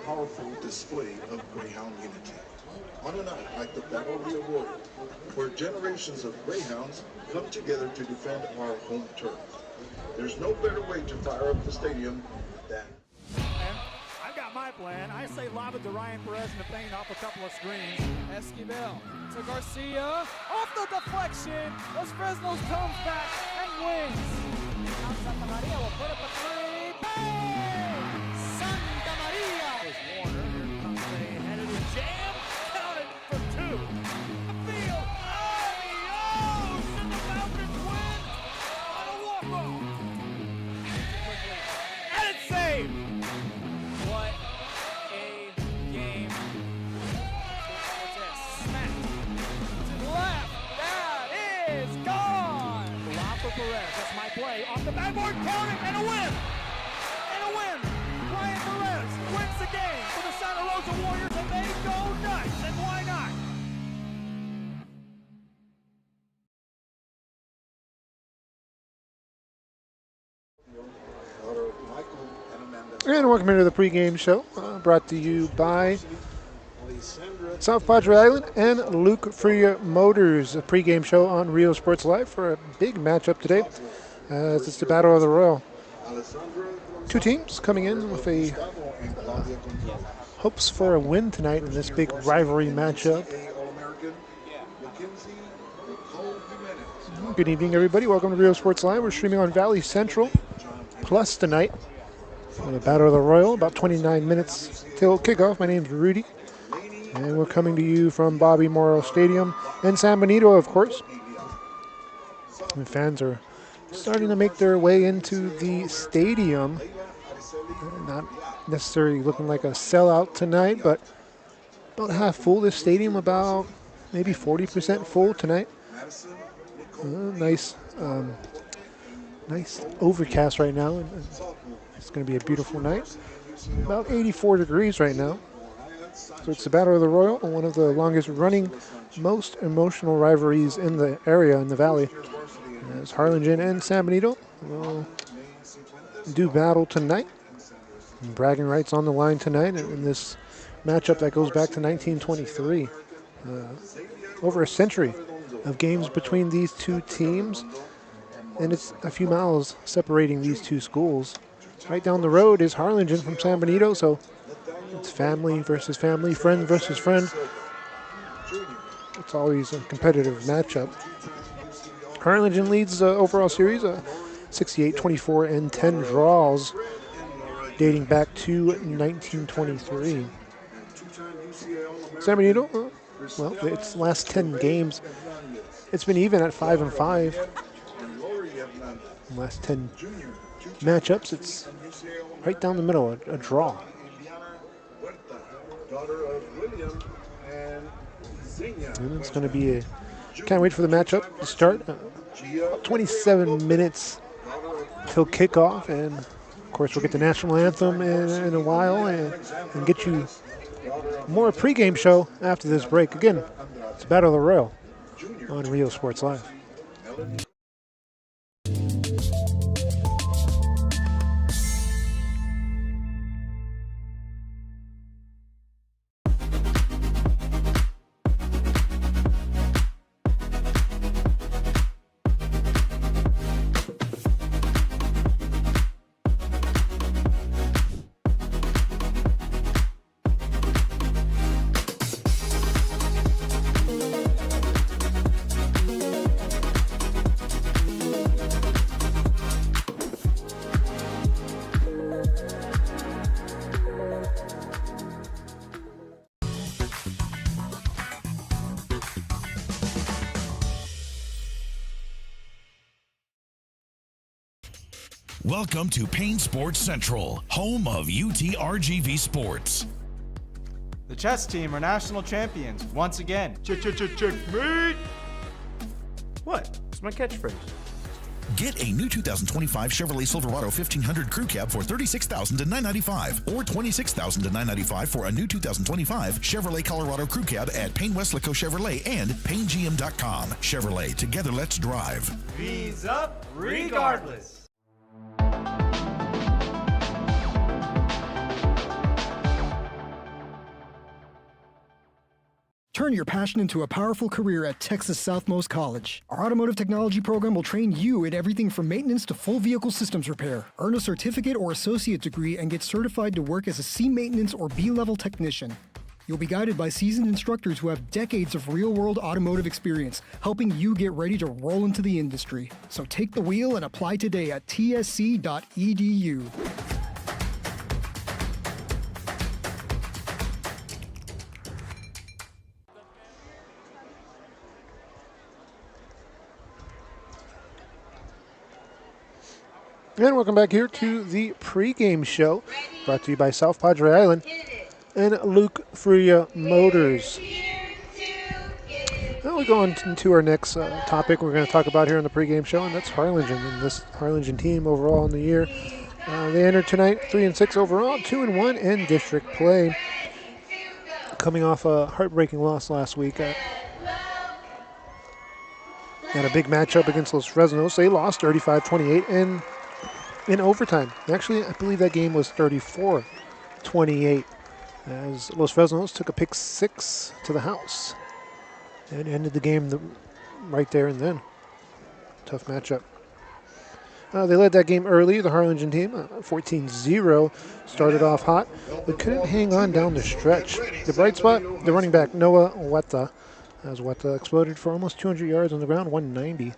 powerful display of Greyhound unity. On a night like the Battle of the Arroyo, where generations of Greyhounds come together to defend our home turf, there's no better way to fire up the stadium than... I've got my plan. I say lob it to Ryan Perez in the paint off a couple of screens. Esquivel to Garcia. Off the deflection. Los Fresnos comes back and wins. Now Santa Maria will put up a three. Bang! Santa Maria! There's Warner. Here comes a headed jam. Counted for two. The field. Adios! And the Falcons win on a walk-off. And it's saved. What a game. What's this? Smack. To the left. That is gone. Lob for Perez. That's my play. Off the backboard. Count it. And a win. And a win. Ryan Perez wins the game for the Santa Rosa Warriors, and they go nuts. And why not? And welcome into the pregame show, brought to you by South Padre Island and Luke Freer Motors. A pregame show on Rio Sports Live for a big matchup today, as it's the Battle of the Royal. Two teams coming in with a hopes for a win tonight in this big rivalry matchup. Good evening, everybody. Welcome to Rio Sports Live. We're streaming on Valley Central Plus tonight. For the Battle of the Royal, about 29 minutes till kickoff. My name's Rudy, and we're coming to you from Bobby Morrow Stadium and San Benito, of course. And fans are starting to make their way into the stadium. Not necessarily looking like a sellout tonight, but about half full. This stadium about maybe 40% full tonight. Nice overcast right now. And it's going to be a beautiful night. About 84 degrees right now. So it's the Battle of the Royal, one of the longest running, most emotional rivalries in the area, in the valley. As Harlingen and San Benito will do battle tonight. And bragging rights on the line tonight in this matchup that goes back to 1923. Over a century of games between these two teams. And it's a few miles separating these two schools. Right down the road is Harlingen from San Benito, so it's family versus family, friend versus friend. It's always a competitive matchup. Harlingen leads the overall series, 68-24 and 10 draws, dating back to 1923. San Benito, well, its last 10 games, it's been even at 5-5. Last 10 matchups, it's right down the middle, a draw. And it's going to be can't wait for the matchup to start. 27 minutes till kickoff, and of course we'll get the national anthem in a while and get you more pregame show after this break. Again, it's Battle of the Royal on Rio Sports Live. Welcome to Payne Sports Central, home of UTRGV Sports. The chess team are national champions once again. Checkmate! What? It's my catchphrase. Get a new 2025 Chevrolet Silverado 1500 Crew Cab for $36,000 to $995, or $26,000 to $995 for a new 2025 Chevrolet Colorado Crew Cab at Payne Westlaco Chevrolet and PayneGM.com. Chevrolet, together let's drive. V's up regardless. Turn your passion into a powerful career at Texas Southmost College. Our automotive technology program will train you in everything from maintenance to full vehicle systems repair. Earn a certificate or associate degree and get certified to work as a C maintenance or B-level technician. You'll be guided by seasoned instructors who have decades of real-world automotive experience, helping you get ready to roll into the industry. So take the wheel and apply today at tsc.edu. And welcome back here to the pregame show, brought to you by South Padre Island and Luke Freya Motors. Now we go on to our next topic we're going to talk about here on the pregame show, and that's Harlingen. And this Harlingen team overall in the year, they entered tonight 3-6 overall, 2-1 in district play, coming off a heartbreaking loss last week. Had a big matchup against Los Fresnos. They lost 35-28 in overtime. Actually, I believe that game was 34-28, as Los Fresnos took a pick 6 to the house and ended the game right there and then. Tough matchup. They led that game early, the Harlingen team, 14-0, started off hot, but couldn't hang on down the stretch. The bright spot, the running back, Noah Weta, as Weta exploded for almost 200 yards on the ground, 190.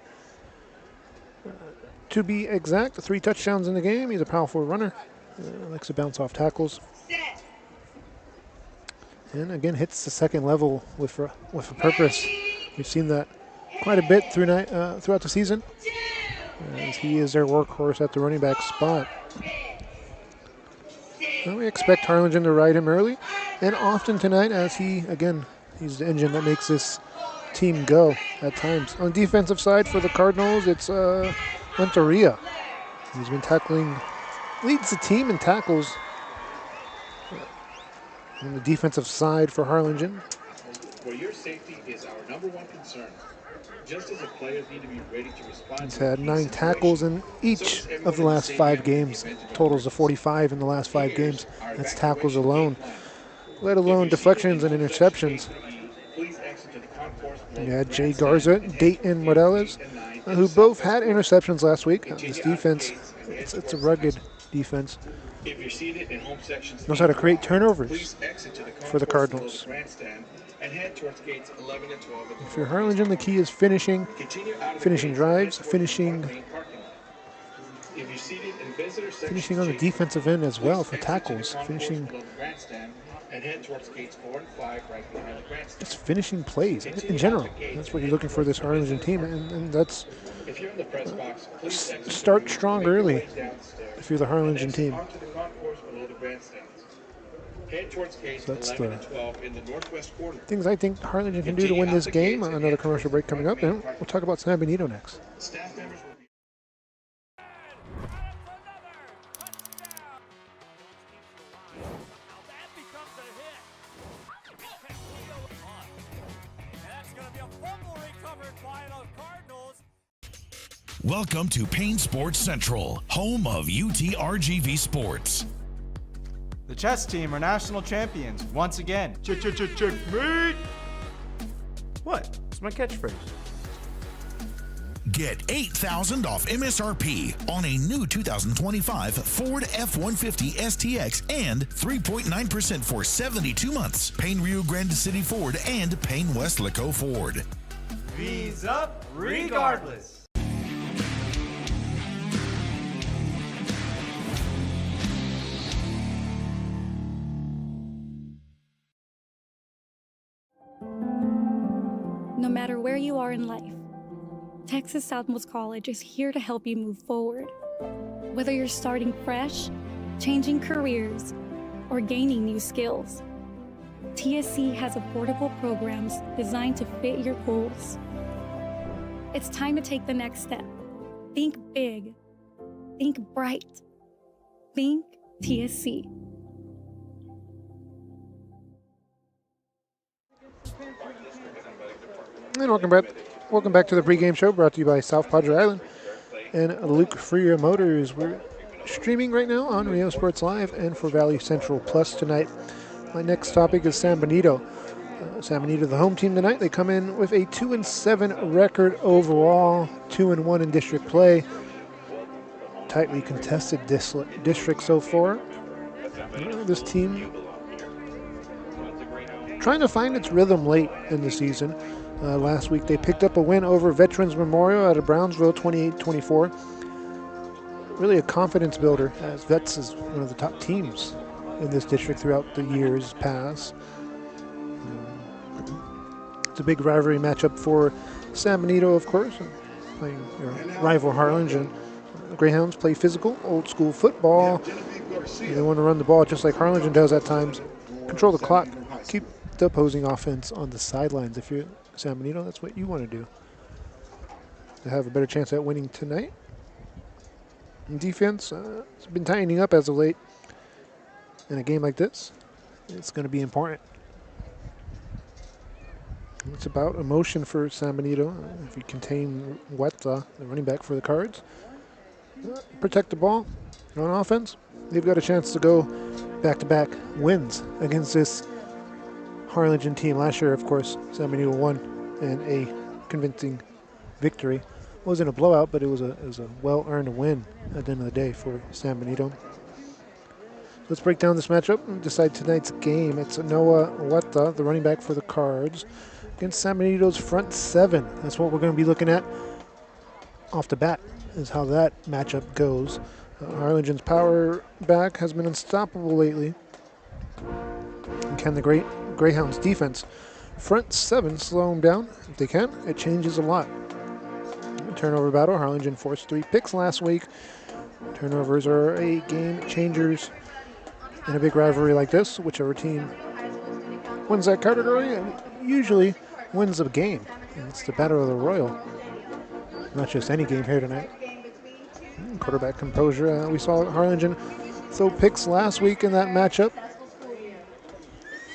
To be exact, 3 touchdowns in the game. He's a powerful runner. Likes to bounce off tackles. And again, hits the second level with a purpose. We've seen that quite a bit throughout the season, as he is their workhorse at the running back spot. Well, we expect Harlingen to ride him early and often tonight, as he's the engine that makes this team go at times. On the defensive side for the Cardinals, it's Monteria. He's been leads the team in tackles. On the defensive side for Harlingen, where your safety is our #1 concern. Just as the players need to be ready to respond. He's had 9 tackles in each of the last 5 games. Totals of 45 in the last 5 games. That's tackles alone, let alone deflections and interceptions. You had Jay Garza, Dayton Morales, who both had interceptions last week. This defense, it's a rugged defense. Knows how to create turnovers for the Cardinals. If you're Harlingen, the key is finishing drives, finishing on the defensive end as well for tackles, just finishing plays in general. That's what you're looking for this Harlingen team, and that's start strong early if you're the Harlingen team. So that's the things I think Harlingen can do to win this game. Another commercial break coming up, and we'll talk about San Benito next. Welcome to Payne Sports Central, home of UTRGV Sports. The chess team are national champions once again. Checkmate! What? It's my catchphrase. Get $8,000 off MSRP on a new 2025 Ford F-150 STX and 3.9% for 72 months. Payne Rio Grande City Ford and Payne Weslaco Ford. V's up regardless. No matter where you are in life, Texas Southmost College is here to help you move forward. Whether you're starting fresh, changing careers, or gaining new skills, TSC has affordable programs designed to fit your goals. It's time to take the next step. Think big. Think bright. Think TSC. And welcome back to the pregame show, brought to you by South Padre Island and Luke Freya Motors. We're streaming right now on Rio Sports Live and for Valley Central Plus tonight. My next topic is San Benito. San Benito, the home team tonight. They come in with a 2-7 record overall, 2-1 in district play. Tightly contested district so far. This team trying to find its rhythm late in the season. Last week they picked up a win over Veterans Memorial out of Brownsville, 28-24. Really a confidence builder, as Vets is one of the top teams in this district throughout the years past. It's a big rivalry matchup for San Benito, of course, playing rival Harlingen. The Greyhounds play physical, old school football. They want to run the ball just like Harlingen does at times. Control the clock, keep the opposing offense on the sidelines. If you're San Benito, that's what you want to do to have a better chance at winning tonight. And defense has been tightening up as of late. In a game like this, it's going to be important. It's about emotion for San Benito. If you contain Huerta, the running back for the Cards, protect the ball on offense, they've got a chance to go back-to-back wins against this Harlingen team. Last year, of course, San Benito won in a convincing victory. It wasn't a blowout, but it was a well-earned win at the end of the day for San Benito. Let's break down this matchup and decide tonight's game. It's Noah Huerta, the running back for the Cards, against San Benito's front seven. That's what we're going to be looking at off the bat, is how that matchup goes. Harlingen's power back has been unstoppable lately. And can the Greyhounds defense front seven slow them down? If they can, it changes a lot. Turnover battle. Harlingen forced 3 picks last week. Turnovers are a game changers in a big rivalry like this. Whichever team wins that category usually wins the game. And it's the Battle of the Royal. Not just any game here tonight. Quarterback composure. We saw Harlingen throw picks last week in that matchup.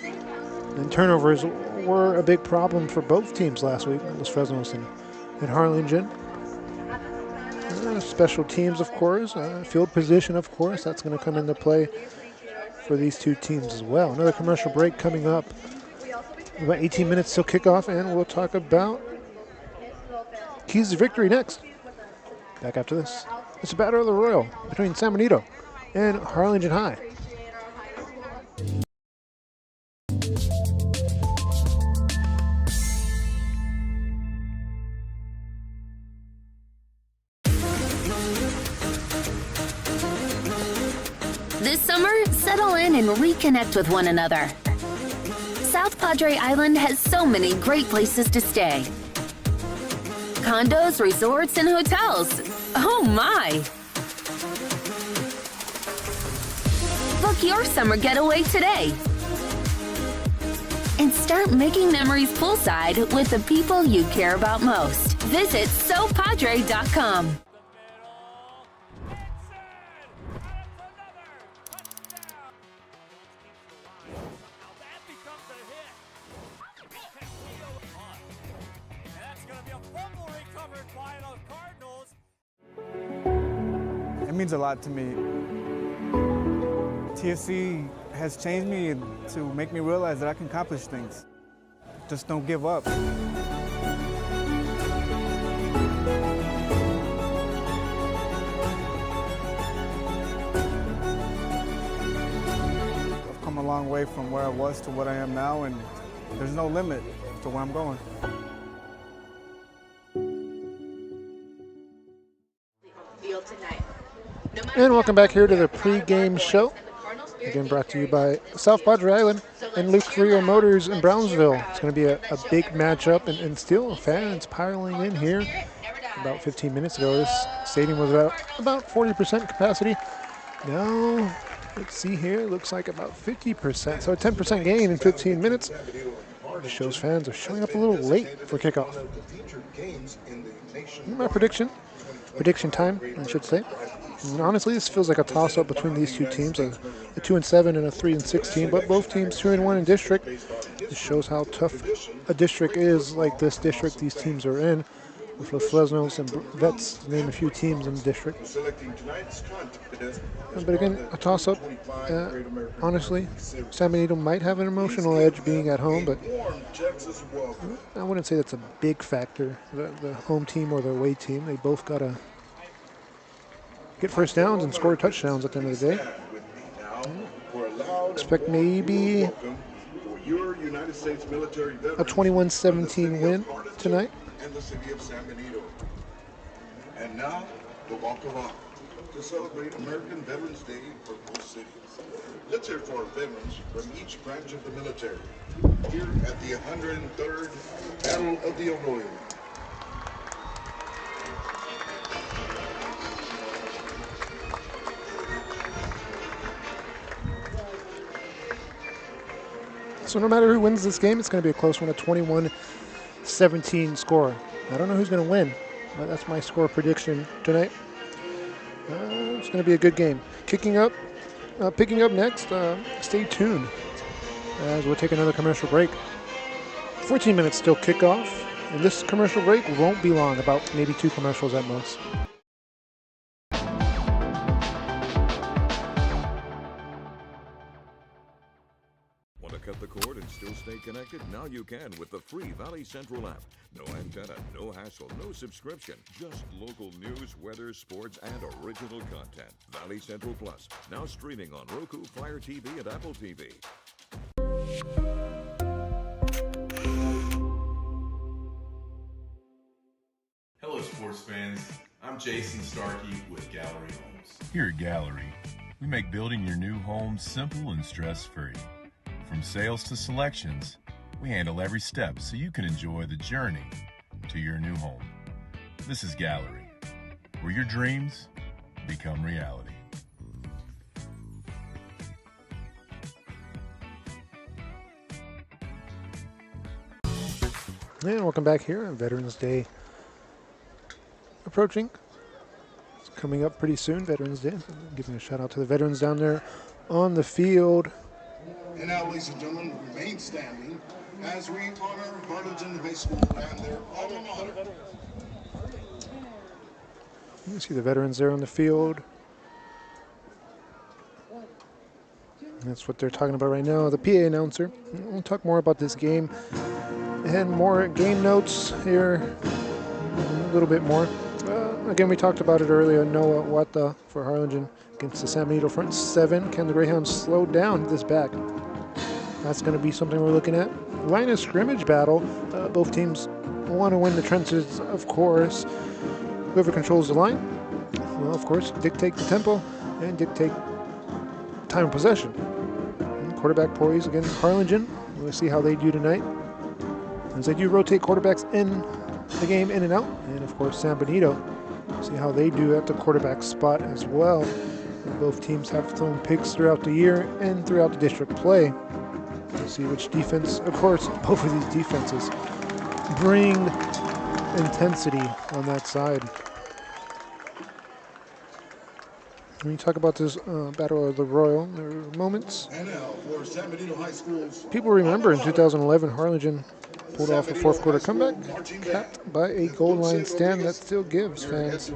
And turnovers were a big problem for both teams last week, Los Fresnos and Harlingen. Special teams, of course. Field position, of course. That's going to come into play for these two teams as well. Another commercial break coming up. About 18 minutes till kickoff, and we'll talk about keys to victory next. Back after this. It's a Battle of the Royal between San Benito and Harlingen High. This summer, settle in and reconnect with one another. South Padre Island has so many great places to stay. Condos, resorts, and hotels. Oh my! Book your summer getaway today. And start making memories poolside with the people you care about most. Visit SoPadre.com. It means a lot to me. TFC has changed me to make me realize that I can accomplish things. Just don't give up. I've come a long way from where I was to what I am now, and there's no limit to where I'm going. And welcome back here to the pregame show. Again, brought to you by South Padre Island and Luke Rio Motors in Brownsville. It's going to be a big matchup, and still fans piling in here. About 15 minutes ago, this stadium was about 40% capacity. Now, let's see here, it looks like about 50%. So a 10% gain in 15 minutes. It shows fans are showing up a little late for kickoff. My prediction time, I should say. And honestly, this feels like a toss-up between these two teams, a 2-7 and a 3-6 team, but both teams 2-1 in district. This shows how tough a district is, like this district these teams are in. with the Fresnos and Vets, to name a few teams in the district. Selecting tonight's contest. But again, a toss-up. Honestly, San Benito might have an emotional edge being at home, but I wouldn't say that's a big factor. The home team or the away team, they both got to get first downs and score touchdowns at the end of the day. Expect maybe a 21-17 win tonight. And the city of San Benito. And now, the walk of honor to celebrate American Veterans Day for both cities. Let's hear for our veterans from each branch of the military here at the 103rd Battle of the Arroyo. So no matter who wins this game, it's going to be a close one, a 21-17 score. I don't know who's going to win, but that's my score prediction tonight. It's going to be a good game. Picking up next, stay tuned as we'll take another commercial break. 14 minutes till kickoff, and this commercial break won't be long, about maybe 2 commercials at most. Cut the cord and still stay connected? Now you can with the free Valley Central app. No antenna, no hassle, no subscription. Just local news, weather, sports, and original content. Valley Central Plus, now streaming on Roku, Fire TV, and Apple TV. Hello, sports fans. I'm Jason Starkey with Gallery Homes. Here at Gallery, we make building your new home simple and stress-free. From sales to selections, we handle every step so you can enjoy the journey to your new home. This is Gallery, where your dreams become reality. And welcome back here on Veterans Day approaching. It's coming up pretty soon, Veterans Day. Giving a shout out to the veterans down there on the field. And now, ladies and gentlemen, remain standing as we honor Harlingen High School and their alma mater. You see the veterans there on the field. That's what they're talking about right now. The PA announcer. We'll talk more about this game and more game notes here. A little bit more. Again, we talked about it earlier. Noah Wata for Harlingen against the San Benito front 7. Can the Greyhounds slow down this back? That's going to be something we're looking at. Line of scrimmage battle. Both teams want to win the trenches, of course. Whoever controls the line will, of course, dictate the tempo and dictate time of possession. Quarterback poise against Harlingen. We'll see how they do tonight, as they do rotate quarterbacks in the game, in and out. And, of course, San Benito. See how they do at the quarterback spot as well. And both teams have thrown picks throughout the year and throughout the district play. We'll see which defense, of course, both of these defenses bring intensity on that side. When you talk about this Battle of the Royal, there are moments. And now for San Benito High School's People remember in 2011, Harlingen pulled off a fourth quarter comeback, capped by a goal line stand that still gives fans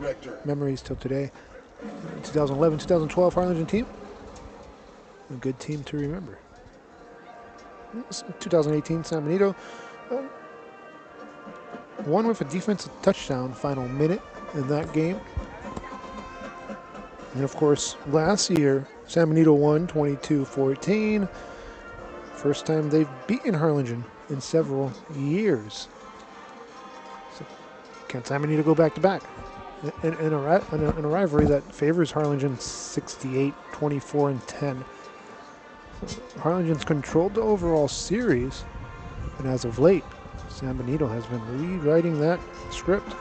memories till today. 2011-2012 Harlingen team, a good team to remember. 2018 San Benito won with a defensive touchdown final minute in that game. And of course, last year, San Benito won 22-14. First time they've beaten Harlingen in several years. So can San Benito go back to back in a rivalry that favors Harlingen 68-24-10? Harlingen's controlled the overall series, and as of late, San Benito has been rewriting that script.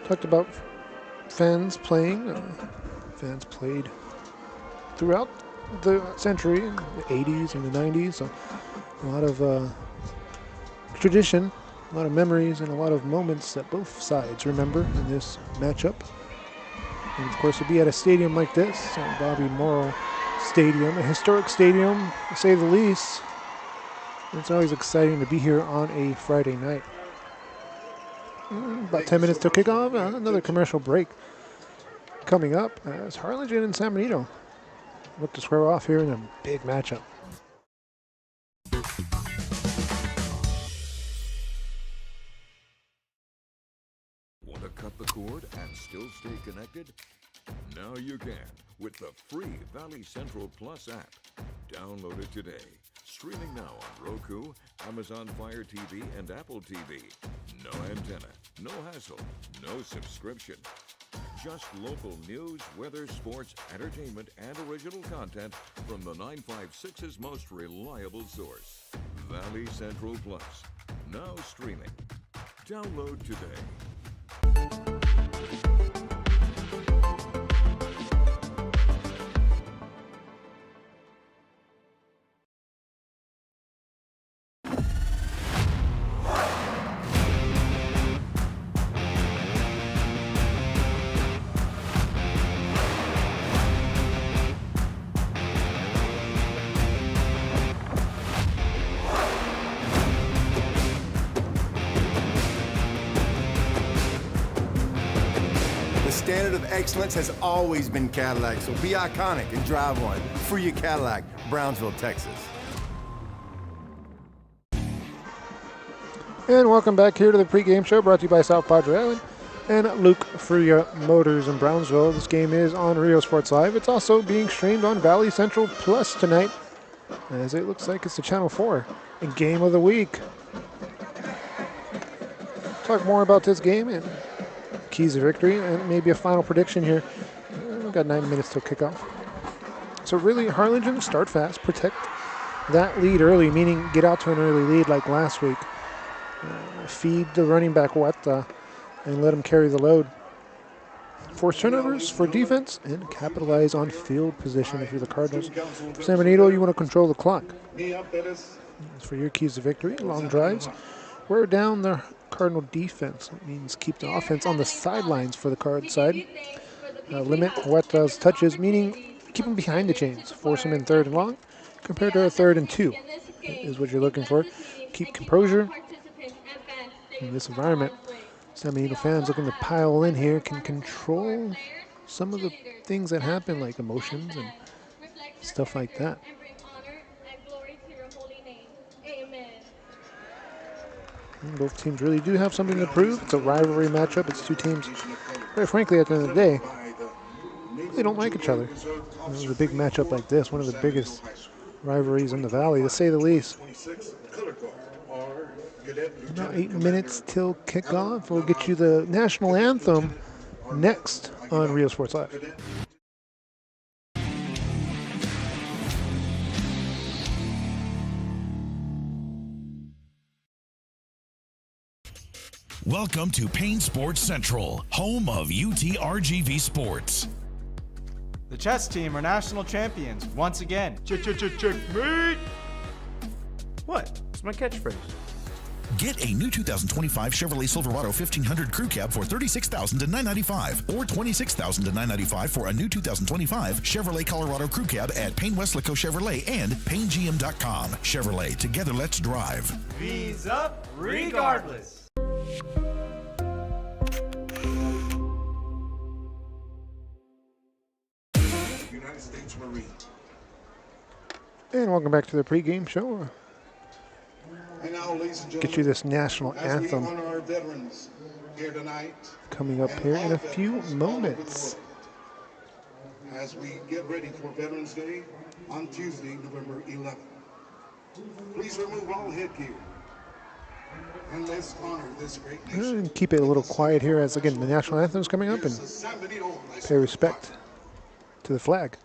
Talked about fans playing. Fans played throughout the century, in the 80s and the 90s. So a lot of tradition, a lot of memories, and a lot of moments that both sides remember in this matchup. And of course, to be at a stadium like this, Bobby Morrow Stadium, a historic stadium, to say the least. It's always exciting to be here on a Friday night. About 10 minutes to kick off. Another commercial break coming up as Harlingen and San Benito look to square off here in a big matchup. Want to cut the cord and still stay connected? Now you can with the free Valley Central Plus app. Download it today. Streaming now on Roku, Amazon Fire TV, and Apple TV. No antenna, no hassle, no subscription. Just local news, weather, sports, entertainment, and original content from the 956's most reliable source. Valley Central Plus. Now streaming. Download today. The standard of excellence has always been Cadillac, so be iconic and drive one. Free your Cadillac, Brownsville, Texas. And welcome back here to the pregame show brought to you by South Padre Island and Luke Fruya Motors in Brownsville. This game is on Rio Sports Live. It's also being streamed on Valley Central Plus tonight, as it looks like it's the Channel 4 game of the week. Talk more about this game and keys to victory and maybe a final prediction here. We've got 9 minutes till kickoff. So really, Harlingen, start fast, protect that lead early, meaning get out to an early lead like last week. Feed the running back Huerta and let him carry the load. Force turnovers for defense and capitalize on field position if you're the Cardinals. For San Benito, you want to control the clock. As for your keys to victory, long drives. Wear down the Cardinal defense. It means keep the offense on the sidelines for the Card side. Limit Huerta's touches, meaning keep him behind the chains. Force him in 3rd and long compared to a 3rd and 2 is what you're looking for. Keep composure. In this environment, San Benito fans looking to pile in here can control some of the things that happen, like emotions and stuff like that. And both teams really do have something to prove. It's a rivalry matchup. It's two teams, very frankly, at the end of the day, they don't like each other. This is a big matchup like this, one of the biggest rivalries in the Valley, to say the least. About 8 minutes till kickoff. We'll get you the national anthem next on Rio Sports Live. Welcome to Payne Sports Central, home of UTRGV Sports. The chess team are national champions once again. Checkmate! What? It's my catchphrase. Get a new 2025 Chevrolet Silverado 1500 Crew Cab for $36,000 to $995, or $26,000 to $995 for a new 2025 Chevrolet Colorado Crew Cab at Payne Westlaco Chevrolet and PayneGM.com. Chevrolet, together let's drive. V's up regardless. United States Marine. And welcome back to the pregame show. And now, ladies and gentlemen, Get you this national as anthem we honor our veterans here tonight, coming up here in a few moments. As we get ready for Veterans Day on Tuesday, November 11th. Please remove all headgear and let's honor this great nation. And keep it a little quiet here as, again, the national anthem is coming up, and pay respect to the flag.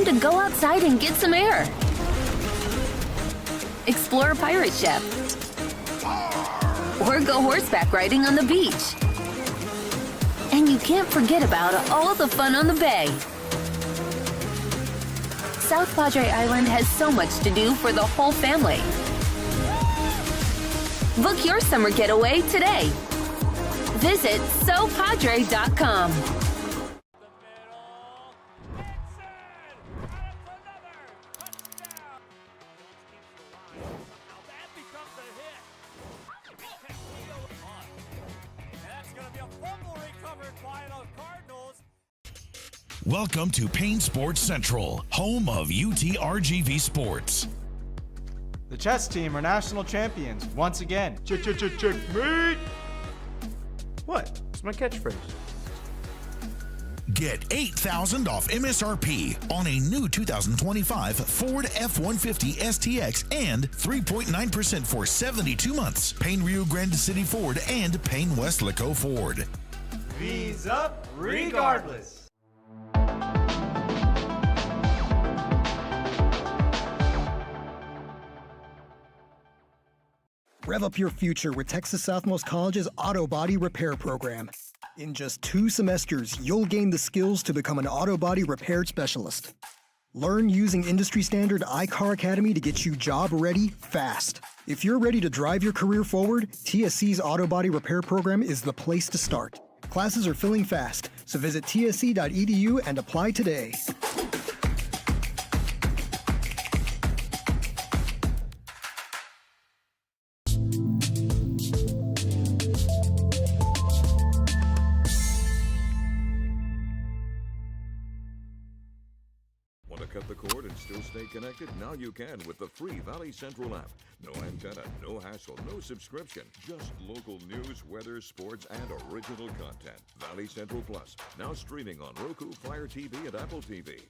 to go outside and get some air. Explore a pirate ship. Or go horseback riding on the beach. And you can't forget about all the fun on the bay. South Padre Island has so much to do for the whole family. Book your summer getaway today. Visit SoPadre.com. Welcome to Payne Sports Central, home of UTRGV Sports. The chess team are national champions once again. Checkmate! What? It's my catchphrase. Get $8,000 off MSRP on a new 2025 Ford F-150 STX and 3.9% for 72 months. Payne Rio Grande City Ford and Payne West Laco Ford. V's up regardless. Rev up your future with Texas Southmost College's Auto Body Repair Program. In just 2 semesters, you'll gain the skills to become an auto body repair specialist. Learn using industry standard iCar Academy to get you job ready fast. If you're ready to drive your career forward, TSC's Auto Body Repair Program is the place to start. Classes are filling fast, so visit tsc.edu and apply today. Want to cut the cord and still stay connected? Now you can with the free Valley Central app. No antenna, no hassle, no subscription. Just local news, weather, sports, and original content. Valley Central Plus, now streaming on Roku, Fire TV, and Apple TV.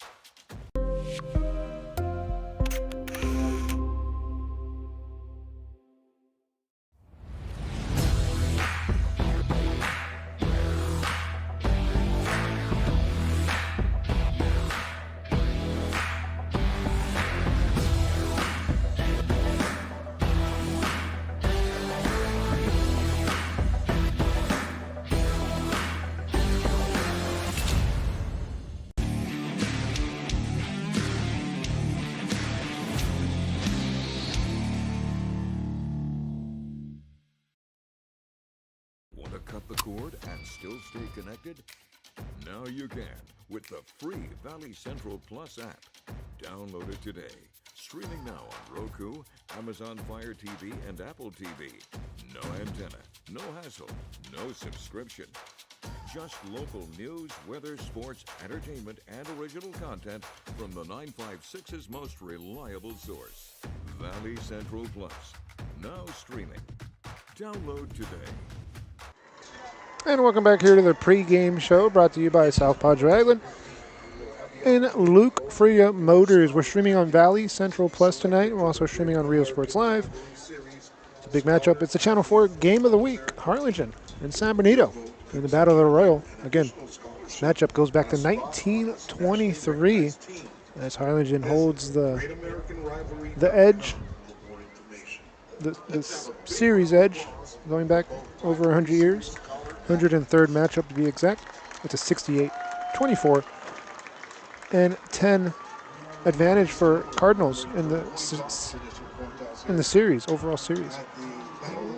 Want to cut the cord and still stay connected? Now you can with the free Valley Central Plus app. Download it today. Streaming now on Roku, Amazon Fire TV, and Apple TV. No antenna, no hassle, no subscription. Just local news, weather, sports, entertainment, and original content from the 956's most reliable source. Valley Central Plus. Now streaming. Download today. And welcome back here to the pregame show brought to you by South Padre Island and Luke Freya Motors. We're streaming on Valley Central Plus tonight. We're also streaming on Rio Sports Live. It's a big matchup. It's the Channel 4 Game of the Week. Harlingen and San Benito in the Battle of the Royal. Again, this matchup goes back to 1923 as Harlingen holds the edge, the series edge, going back over 100 years. 103rd matchup to be exact. It's a 68-24 and 10 advantage for Cardinals in the series, overall series.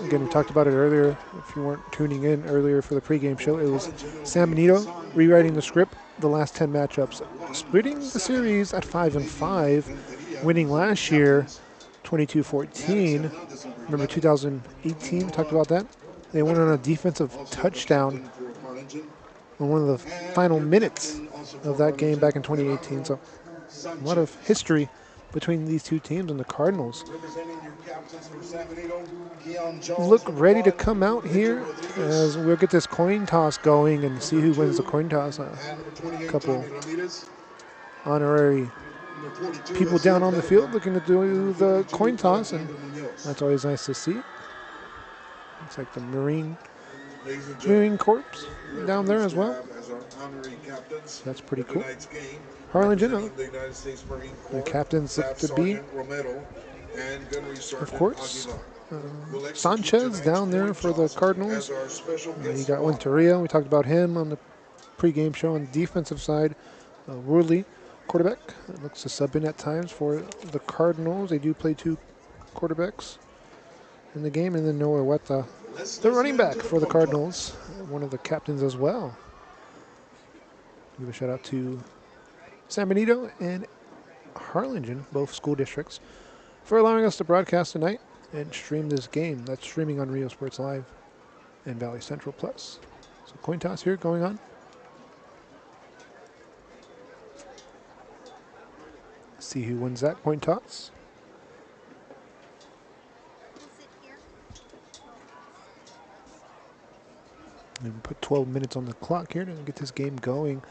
Again, we talked about it earlier. If you weren't tuning in earlier for the pregame show, it was San Benito rewriting the script the last 10 matchups, splitting the series at 5-5, winning last year 22-14. Remember 2018, we talked about that? They won on a defensive touchdown on one of the final minutes of that game back in 2018. So a lot of history between these two teams, and the Cardinals look ready to come out here as we'll get this coin toss going and see who wins the coin toss. A couple honorary people down on the field looking to do the coin toss, and that's always nice to see. Looks like the Marine Corps down there as well. our honorary captains. That's pretty of cool. Tonight's game, Harlingen, representing the United States Marine Corps, the captains look Staff to be, Sergeant Romero and Gunnery Sergeant of course, Aguilar. We'll execute Sanchez tonight's down there coin for the toss Cardinals. as our special You guest got of honor. Winteria. We talked about him on the pregame show on the defensive side. Worley, quarterback, looks to sub in at times for the Cardinals. They do play 2 quarterbacks in the game, and then Noah Weta, the running back for the Cardinals, one of the captains as well. Give a shout out to San Benito and Harlingen, both school districts, for allowing us to broadcast tonight and stream this game. That's streaming on Rio Sports Live and Valley Central Plus. So coin toss here going on. See who wins that coin toss. And we put 12 minutes on the clock here to get this game going.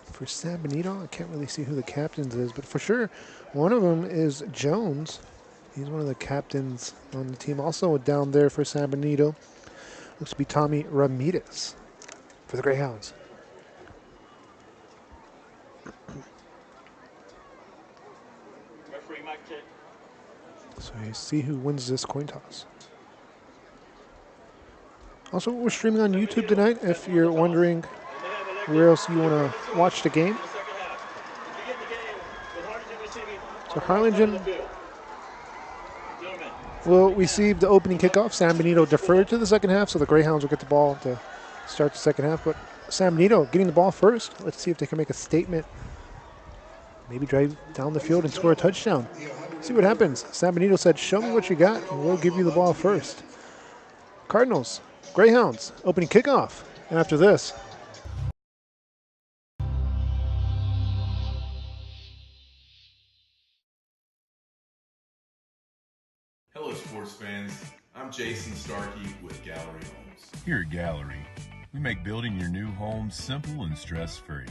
For San Benito, I can't really see who the captains is, but for sure, one of them is Jones. He's one of the captains on the team. Also down there for San Benito looks to be Tommy Ramirez for the Greyhounds. So you see who wins this coin toss. Also, we're streaming on YouTube tonight. If you're wondering where else you want to watch the game. So Harlingen will receive the opening kickoff. San Benito deferred to the second half, so the Greyhounds will get the ball to start the second half. But San Benito getting the ball first. Let's see if they can make a statement. Maybe drive down the field and score a touchdown. See what happens. San Benito said, show me what you got, and we'll give you the ball first. Cardinals, Greyhounds, opening kickoff. And after this, Hello, sports fans. I'm Jason Starkey with Gallery Homes. Here at Gallery, we make building your new home simple and stress-free.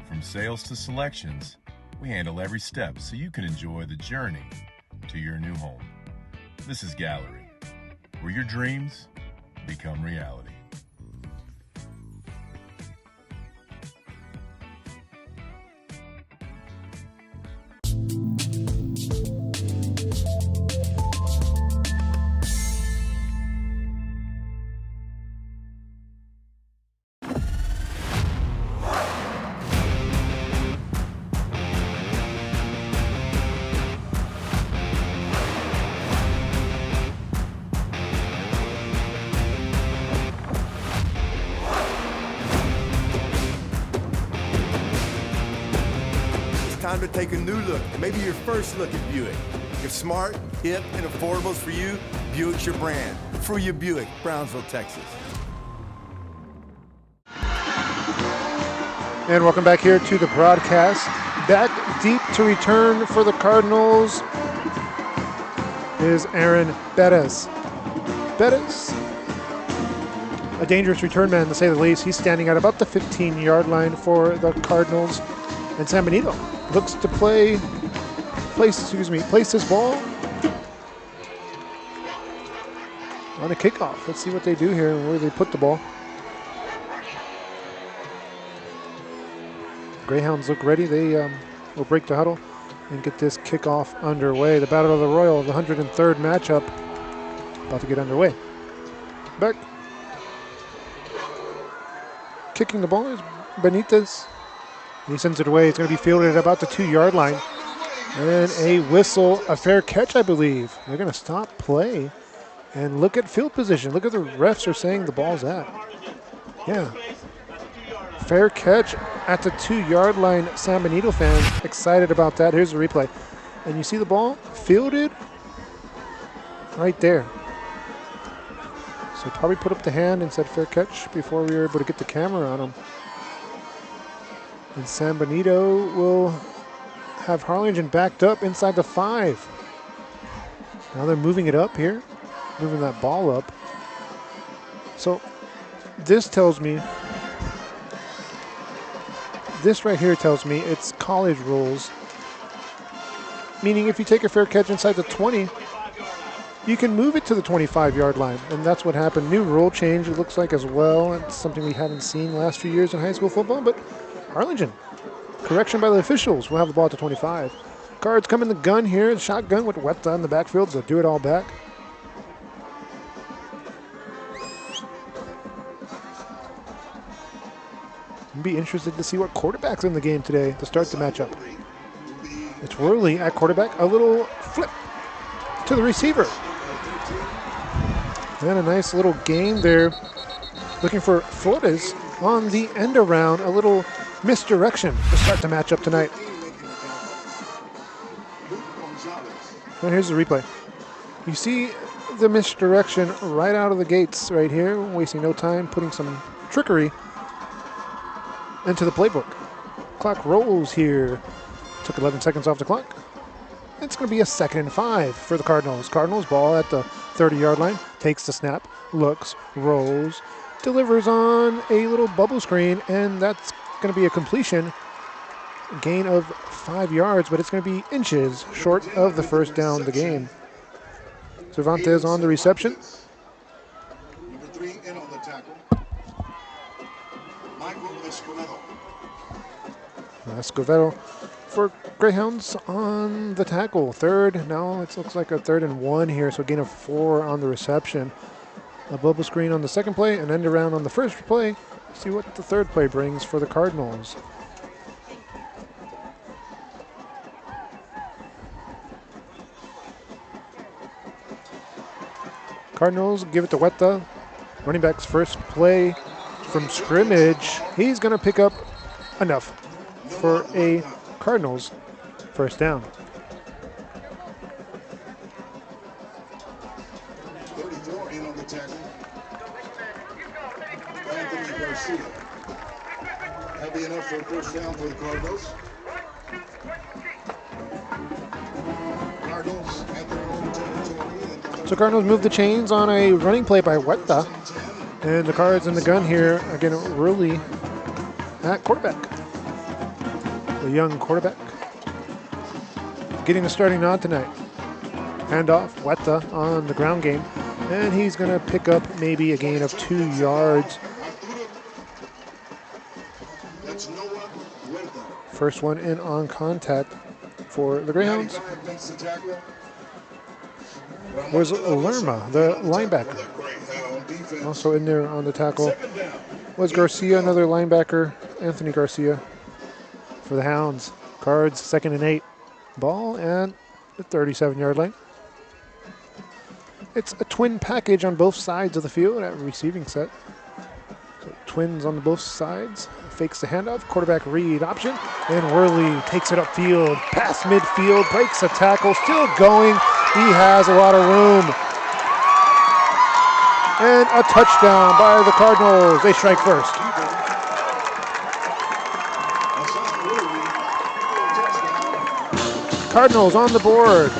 From sales to selections, we handle every step so you can enjoy the journey to your new home. This is Gallery, where your dreams become reality. Time to take a new look, maybe your first look at Buick. If smart, hip, and affordables for you, Buick's your brand. For your Buick, Brownsville, Texas. and welcome back here to the broadcast. Back deep to return for the Cardinals is Aaron Bettis. Bettis, a dangerous return man to say the least. He's standing at about the 15-yard line for the Cardinals. And San Benito looks to place this ball on a kickoff. Let's see what they do here and where they put the ball. Greyhounds look ready. They will break the huddle and get this kickoff underway. The Battle of the Royal, the 103rd matchup, about to get underway. Back. Kicking the ball is Benitez. He sends it away. It's going to be fielded at about the 2-yard line. And a whistle, a fair catch, I believe. They're going to stop play and look at field position. Look at the refs are saying the ball's at. Yeah. Fair catch at the 2-yard line. San Benito fans excited about that. Here's the replay. And you see the ball fielded right there. So probably put up the hand and said fair catch before we were able to get the camera on him. And San Benito will have Harlingen backed up inside the 5. Now they're moving it up here, moving that ball up. So this right here tells me it's college rules. Meaning if you take a fair catch inside the 20, you can move it to the 25-yard line, and that's what happened. New rule change, it looks like, as well. It's something we haven't seen last few years in high school football, but Harlingen, correction by the officials, will have the ball at the 25. Cards come in the gun here, shotgun with Weta in the backfield, so do it all back. I'd be interested to see what quarterback's in the game today to start the matchup. It's Worley at quarterback, a little flip to the receiver. And a nice little game there. Looking for Flores on the end around, a little misdirection to start the matchup tonight. And here's the replay. You see the misdirection right out of the gates right here, wasting no time, putting some trickery into the playbook. Clock rolls here. Took 11 seconds off the clock. It's going to be a 2nd and 5 for the Cardinals. Cardinals ball at the 30-yard line. Takes the snap, looks, rolls, delivers on a little bubble screen, and that's going to be a completion. Gain of 5 yards, but it's going to be inches short of the first down of the game. Cervantes on the reception. Number 3 in on the tackle. Michael Escobedo. Escobedo for Greyhounds on the tackle. Third, now it looks like a 3rd and 1 here, so gain of 4 on the reception. A bubble screen on the second play, an end around on the first play. See what the third play brings for the Cardinals. Cardinals give it to Weta. Running back's first play from scrimmage. He's going to pick up enough for a Cardinals first down. 34 in on the tackle. Anthony Garcia. That'll be enough for a first down for the Cardinals. Cardinals at their own territory. So Cardinals move the chains on a running play by Weta. And the Cards in the gun here, again, really at quarterback. The young quarterback getting the starting nod tonight. Handoff, Weta on the ground game. And he's going to pick up maybe a gain of 2 yards. First one in on contact for the Greyhounds was Lerma, the linebacker. Also in there on the tackle was Garcia, another linebacker, Anthony Garcia for the Hounds. Cards, 2nd and 8. Ball at the 37-yard line. It's a twin package on both sides of the field at receiving set. So twins on both sides. Fakes the handoff, quarterback read option, and Worley takes it upfield, past midfield, breaks a tackle, still going. He has a lot of room. And a touchdown by the Cardinals. They strike first. Cardinals on the board.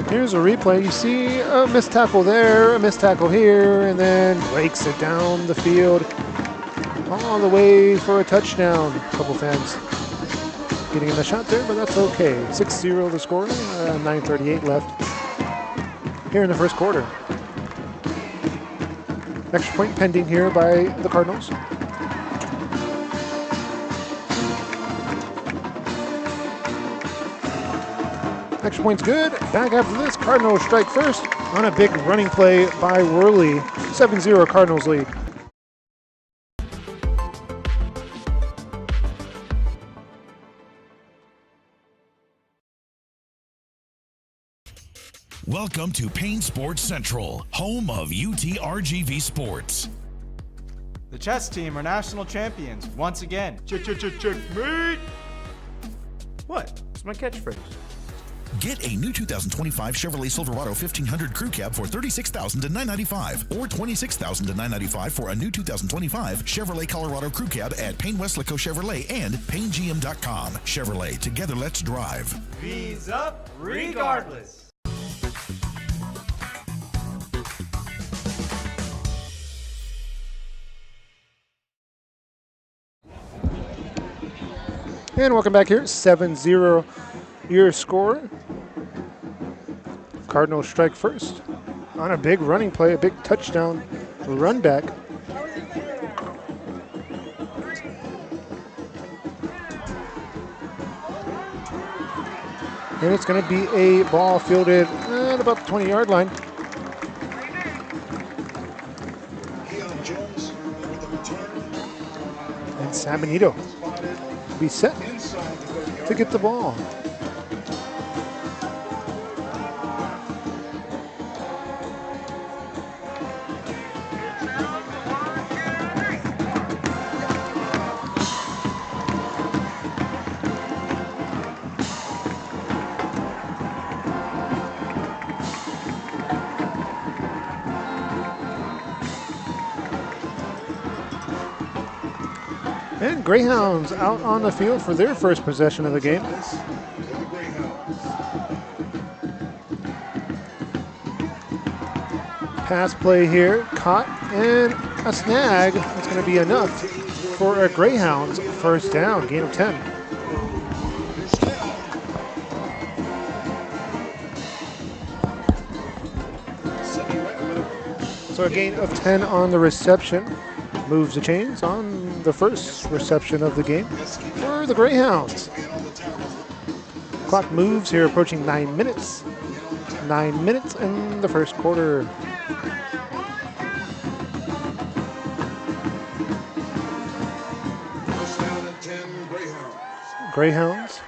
Here's a replay. You see a missed tackle there, a missed tackle here, and then breaks it down the field all the way for a touchdown. A couple fans getting in the shot there, but that's okay. 6-0 the score, 9:38 left here in the first quarter. Extra point pending here by the Cardinals. Extra point's good. Back after this, Cardinals strike first on a big running play by Worley. 7-0 Cardinals lead. Welcome to Payne Sports Central, home of UTRGV Sports. The chess team are national champions once again. Checkmate! What? It's my catchphrase. Get a new 2025 Chevrolet Silverado 1500 Crew Cab for $36,000 to $995 or $26,000 to $995 for a new 2025 Chevrolet Colorado Crew Cab at Payne Westlaco Chevrolet and PayneGM.com. Chevrolet, together let's drive. V's up regardless. And welcome back here, 7-0 your score. Cardinals strike first on a big running play, a big touchdown run back. And it's going to be a ball fielded at about the 20-yard line. And San Benito will be set to get the ball. And Greyhounds out on the field for their first possession of the game. Pass play here, caught, and a snag. It's going to be enough for a Greyhounds first down, gain of 10. So a gain of 10 on the reception. Moves the chains on the first reception of the game for the Greyhounds. Clock moves here, approaching 9 minutes. 9 minutes in the first quarter. Greyhounds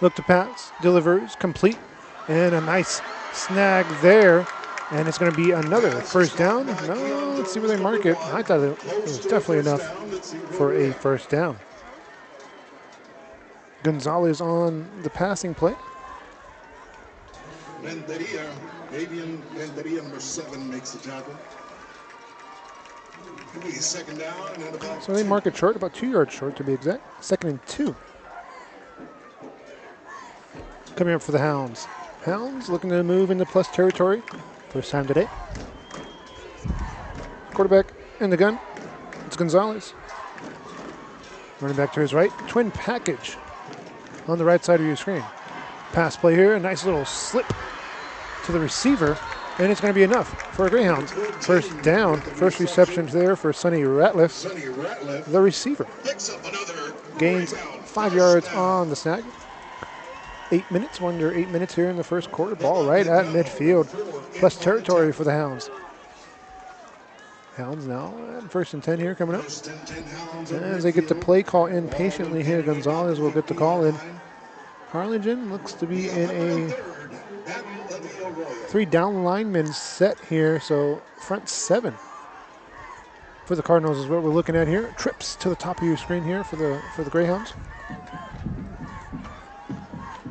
look to pass, delivers, complete, and a nice snag there. And it's going to be another first down. No, let's see where they mark it. I thought it was definitely enough for a first down. Gonzalez on the passing play. Avian Renteria, number 7, makes the tackle. It'll be second down and about So they mark it short, about 2 yards short to be exact. 2nd and 2. Coming up for the Hounds. Hounds looking to move into plus territory. First time today. Quarterback in the gun. It's Gonzalez. Running back to his right. Twin package on the right side of your screen. Pass play here. A nice little slip to the receiver. And it's going to be enough for a Greyhounds. First down. First reception there for Sonny Ratliff. The receiver. Gains 5 yards on the snag. 8 minutes, under 8 minutes here in the first quarter. Ball right at midfield. Plus territory for the Hounds. Hounds now at 1st and 10 here coming up. As they get the play call in patiently here, Gonzalez will get the call in. Harlingen looks to be in a 3 down lineman set here, so front 7 for the Cardinals is what we're looking at here. Trips to the top of your screen here for the Greyhounds.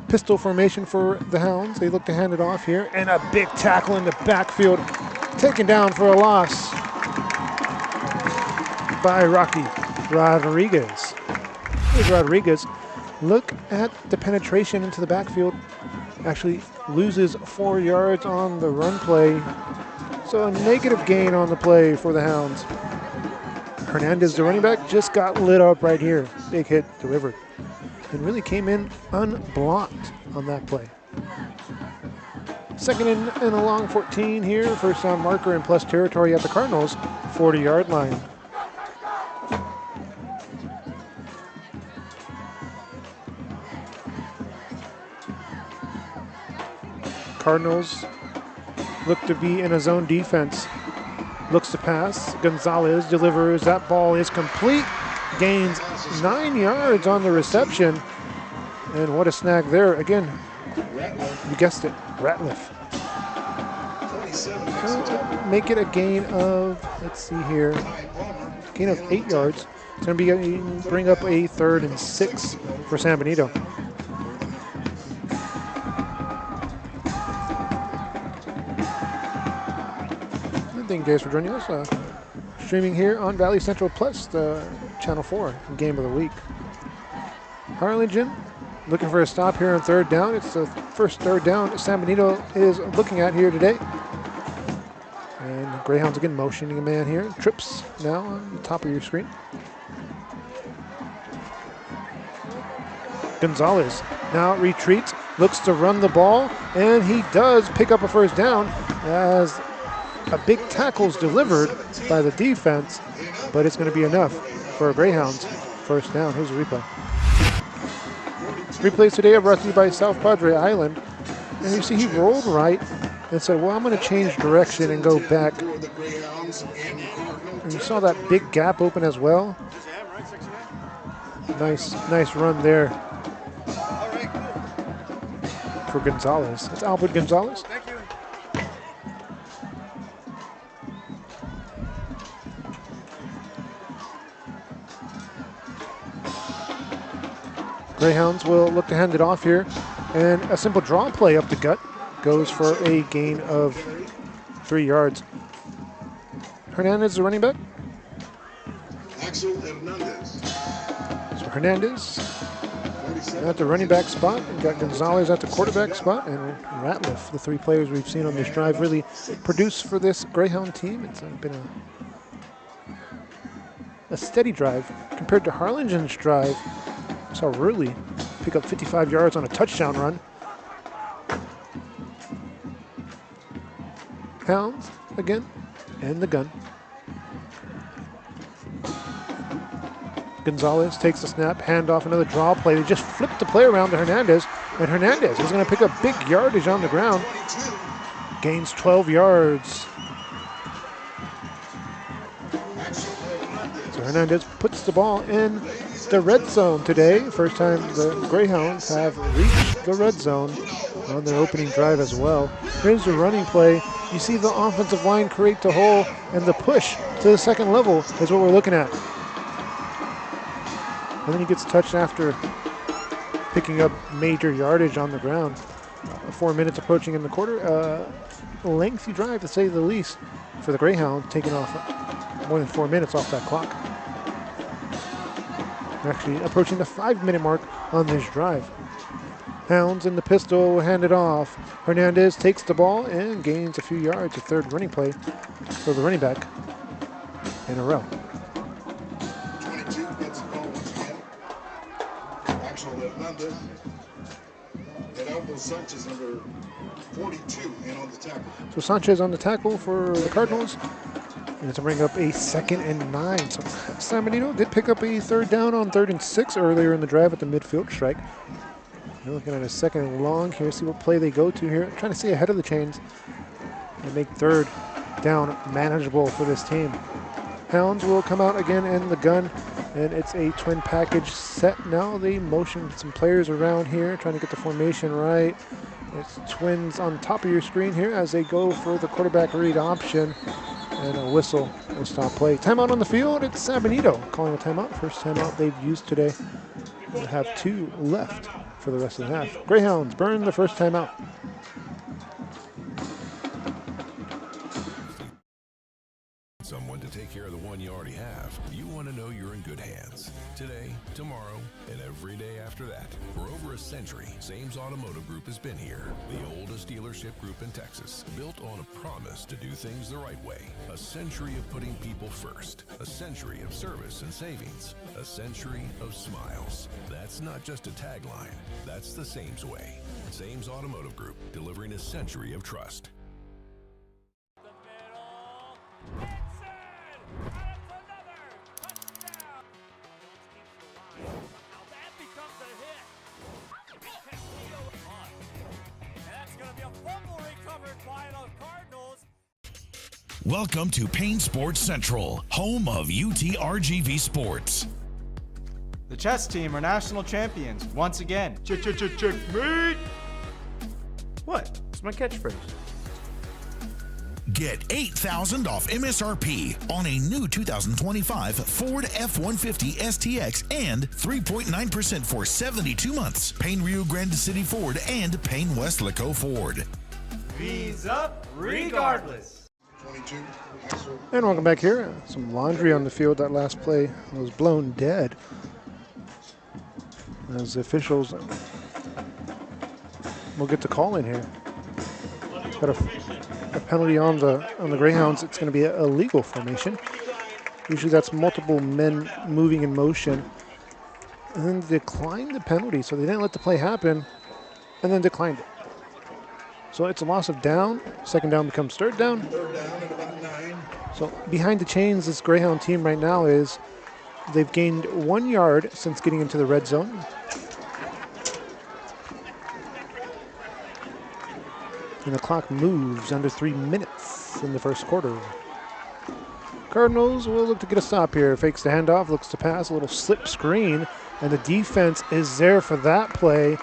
Pistol formation for the Hounds. They look to hand it off here. And a big tackle in the backfield. Taken down for a loss by Rocky Rodriguez. Here's Rodriguez. Look at the penetration into the backfield. Actually loses 4 yards on the run play. So a negative gain on the play for the Hounds. Hernandez, the running back, just got lit up right here. Big hit delivered. And really came in unblocked on that play. 2nd and a long 14 here. First down marker in plus territory at the Cardinals 40-yard line. Cardinals look to be in a zone defense. Looks to pass. Gonzalez delivers. That ball is complete. Gains 9 yards on the reception. And what a snag there. Again, you guessed it, Ratliff. Make it a gain of, let's see here, gain of 8 yards. It's going to bring up a 3rd and 6 for San Benito. Thank you guys for joining us. Streaming here on Valley Central Plus, the Channel 4 game of the week. Harlingen looking for a stop here on 3rd down. It's the first 3rd down San Benito is looking at here today. And Greyhounds again motioning a man here. Trips now on the top of your screen. Gonzalez now retreats, looks to run the ball, and he does pick up a first down as a big tackle's delivered by the defense, but it's going to be enough for a Greyhounds first down. Here's a replay. Replays today are brought to you by South Padre Island. And you see he rolled right and said, well, I'm going to change direction and go back. And you saw that big gap open as well. Nice run there for Gonzalez. It's Albert Gonzalez. Greyhounds will look to hand it off here, and a simple draw play up the gut goes for a gain of 3 yards. Hernandez, the running back. So Hernandez at the running back spot, and got Gonzalez at the quarterback spot, and Ratliff, the 3 players we've seen on this drive, really produce for this Greyhound team. It's been a steady drive compared to Harlingen's drive. Saw Rurley pick up 55 yards on a touchdown run. Hounds again, and the gun. Gonzalez takes the snap, handoff, another draw play. They just flipped the play around to Hernandez, and Hernandez is going to pick up big yardage on the ground. Gains 12 yards. So Hernandez puts the ball in the red zone today. First time the Greyhounds have reached the red zone on their opening drive as well. Here's the running play. You see the offensive line create the hole, and the push to the second level is what we're looking at. And then he gets touched after picking up major yardage on the ground. 4 minutes approaching in the quarter. Lengthy drive, to say the least, for the Greyhounds, taking off more than 4 minutes off that clock. Actually approaching the 5-minute mark on this drive. Hounds in the pistol will hand it off. Hernandez takes the ball and gains a few yards. A third running play for the running back in a row. 22 gets the ball once again. Axel Hernandez. And Aldo Sanchez, number 42, in on the tackle. So Sanchez on the tackle for the Cardinals. And to bring up a 2nd and 9. So San Benito did pick up a third down on 3rd and 6 earlier in the drive at the midfield strike. They're looking at a 2nd and long here. See what play they go to here. Trying to stay ahead of the chains and make third down manageable for this team. Hounds will come out again in the gun, and it's a twin package set. Now they motion some players around here, trying to get the formation right. It's twins on top of your screen here as they go for the quarterback read option. And a whistle will stop play. Timeout on the field. It's San Benito calling a timeout. First timeout they've used today. They'll have 2 left for the rest of the half. Greyhounds burn the first timeout. Someone to take care of the one you already have. You want to know you're in good hands. Today, tomorrow, and every day after that. For over a century, Sames Automotive Group has been here. The oldest dealership group in Texas, built on a promise to do things the right way. A century of putting people first. A century of service and savings. A century of smiles. That's not just a tagline. That's the Sames way. Sames Automotive Group, delivering a century of trust. Welcome to Payne Sports Central, home of UTRGV Sports. The chess team are national champions once again. Checkmate! What? It's my catchphrase. Get $8,000 off MSRP on a new 2025 Ford F-150 STX and 3.9% for 72 months. Payne Rio Grande City Ford and Payne West Laco Ford. V's up regardless. And welcome back here. Some laundry on the field. That last play was blown dead as the officials will get the call in here. Got a penalty on the Greyhounds. It's going to be a illegal formation. Usually that's multiple men moving in motion and then declined the penalty. So they didn't let the play happen and then declined it. So it's a loss of down. Second down becomes third down. Third down at about 9. So behind the chains, this Greyhound team right now is they've gained 1 yard since getting into the red zone. And the clock moves under 3 minutes in the first quarter. Cardinals will look to get a stop here. Fakes the handoff, looks to pass, a little slip screen, and the defense is there for that play.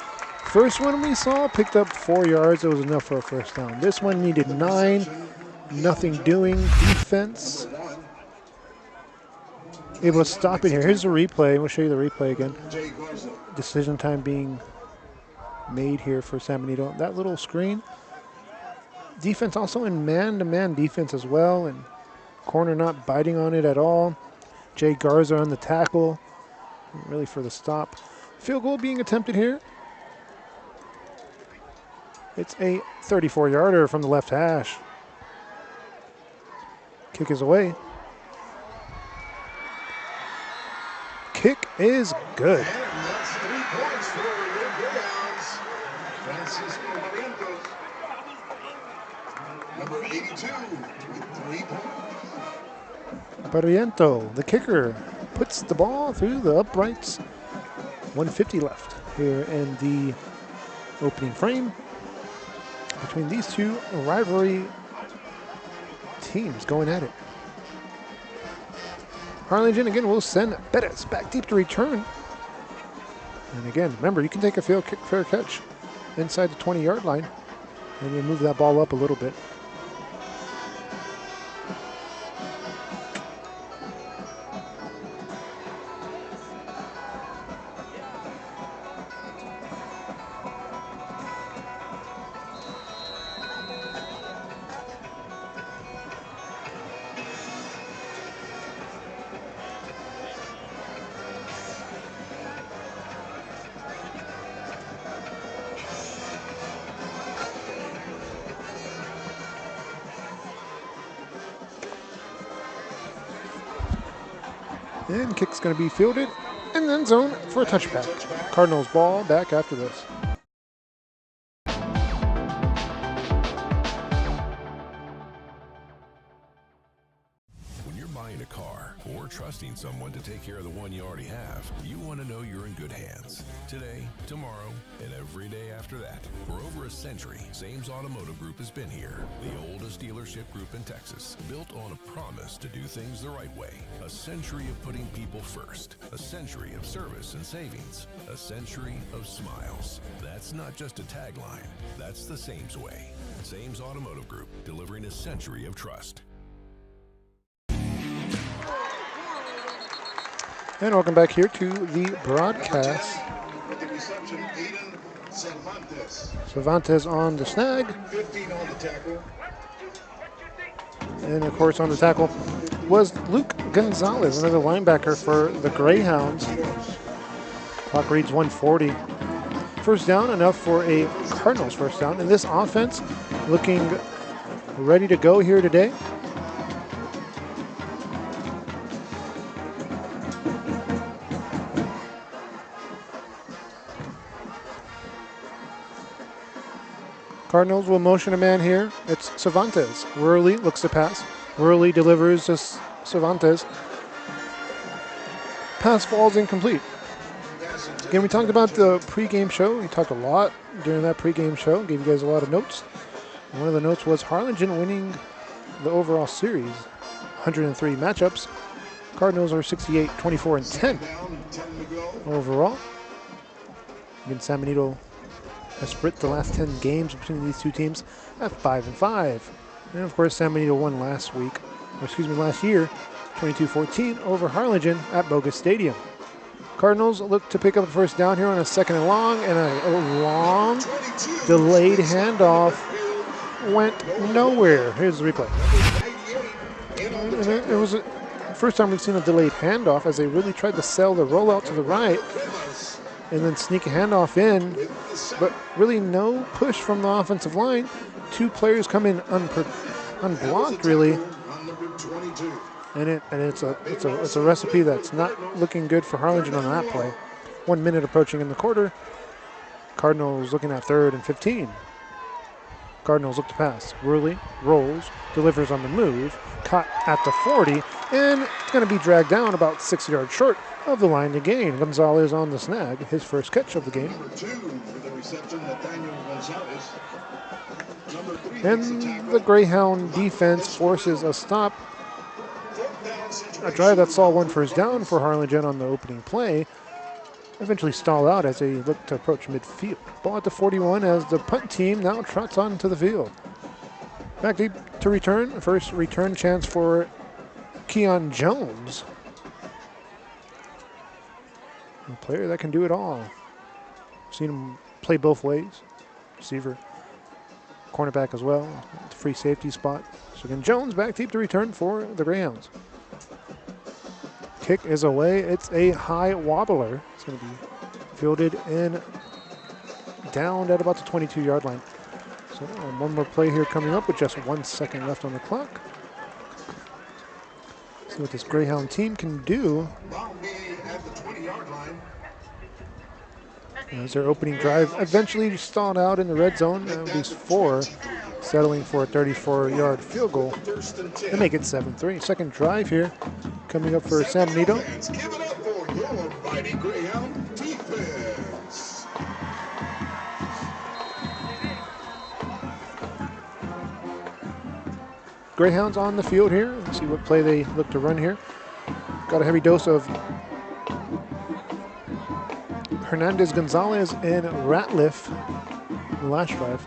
First one we saw picked up 4 yards. It was enough for a first down. This one needed 9. Nothing doing. Defense able to stop it here. Here's the replay. We'll show you the replay again. Decision time being made here for San Benito. That little screen. Defense also in man-to-man defense as well, and corner not biting on it at all. Jay Garza on the tackle, really for the stop. Field goal being attempted here. It's a 34-yarder from the left hash. Kick is away. Kick is good. And that's 3 points for the Greyhounds. Francisco Barrientos, number 82, with 3 points. Barriento, the kicker, puts the ball through the uprights. 150 left here in the opening frame between these two rivalry teams going at it. Harlingen again will send Bettis back deep to return. And again, remember, you can take a field kick, fair catch inside the 20-yard line and you move that ball up a little bit. And kick's going to be fielded in the end zone for a touchback. Cardinals ball back after this. When you're buying a car or trusting someone to take care of the one you already have, you want to know you're in good hands. Today, tomorrow, and every day after that. For over a century, Sames Automotive Group has been here. The oldest dealership group in Texas, built on a promise to do things the right way. A century of putting people first. A century of service and savings. A century of smiles. That's not just a tagline. That's the Sames way. Sames Automotive Group, delivering a century of trust. And welcome back here to the broadcast. With the reception, Aiden Cervantes on the snag. 15 on the tackle. And of course on the tackle was Luke Gonzalez, another linebacker for the Greyhounds. Clock reads 1:40. First down, enough for a Cardinals first down. And this offense looking ready to go here today. Cardinals will motion a man here. It's Cervantes. Worley looks to pass. Worley delivers to Cervantes. Pass falls incomplete. Again, we talked about the pregame show. We talked a lot during that pregame show. Gave you guys a lot of notes. One of the notes was Harlingen winning the overall series. 103 matchups. Cardinals are 68, 24, and 10 overall. Again, San Benito has split the last 10 games between these two teams at 5-5. And of course, San Benito won last year, 22-14 over Harlingen at Bogus Stadium. Cardinals look to pick up a first down here on a second and long, and a long delayed handoff went nowhere. Here's the replay. And it was the first time we've seen a delayed handoff as they really tried to sell the rollout to the right and then sneak a handoff in, but really no push from the offensive line. Two players come in unblocked, really, and it's a recipe that's not looking good for Harlingen on that play. 1 minute approaching in the quarter. Cardinals looking at 3rd and 15. Cardinals look to pass. Worley rolls, delivers on the move, caught at the 40, and it's going to be dragged down about 6 yards short of the line to gain. Gonzalez on the snag, his first catch of the game. Number 2 for the reception, Nathaniel Gonzalez. Number 3 And the Greyhound defense forces a stop. A drive that saw 1 first down for Harlingen on the opening play. Eventually stall out as they look to approach midfield. Ball at the 41 as the punt team now trots onto the field. Back deep to return. First return chance for Keon Jones. A player that can do it all. Seen him play both ways. Receiver, cornerback as well. The free safety spot. So again, Jones back deep to return for the Greyhounds. Kick is away. It's a high wobbler. It's going to be fielded and downed at about the 22-yard line. So one more play here coming up with just 1 second left on the clock. See what this Greyhound team can do. At the 20-yard line. As their opening drive eventually stalled out in the red zone, at least 4, settling for a 34-yard field goal to make it 7-3. Second drive here coming up for San Benito. Give it up for your mighty Greyhound defense. Greyhounds on the field here. Let's see what play they look to run here. Got a heavy dose of Hernandez, Gonzalez, and Ratliff in the last drive.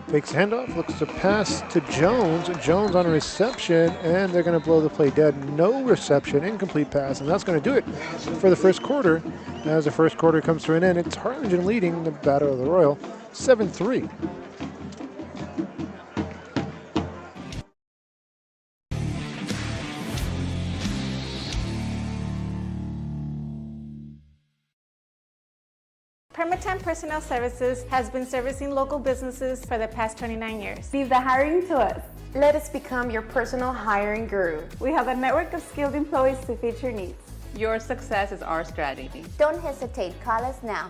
Fakes handoff, looks to pass to Jones. Jones on a reception, and they're going to blow the play dead. No reception, incomplete pass, and that's going to do it for the first quarter. As the first quarter comes to an end, it's Harlingen leading the Battle of the Royal 7-3. Permatemp Personnel Services has been servicing local businesses for the past 29 years. Leave the hiring to us. Let us become your personal hiring guru. We have a network of skilled employees to fit your needs. Your success is our strategy. Don't hesitate, call us now.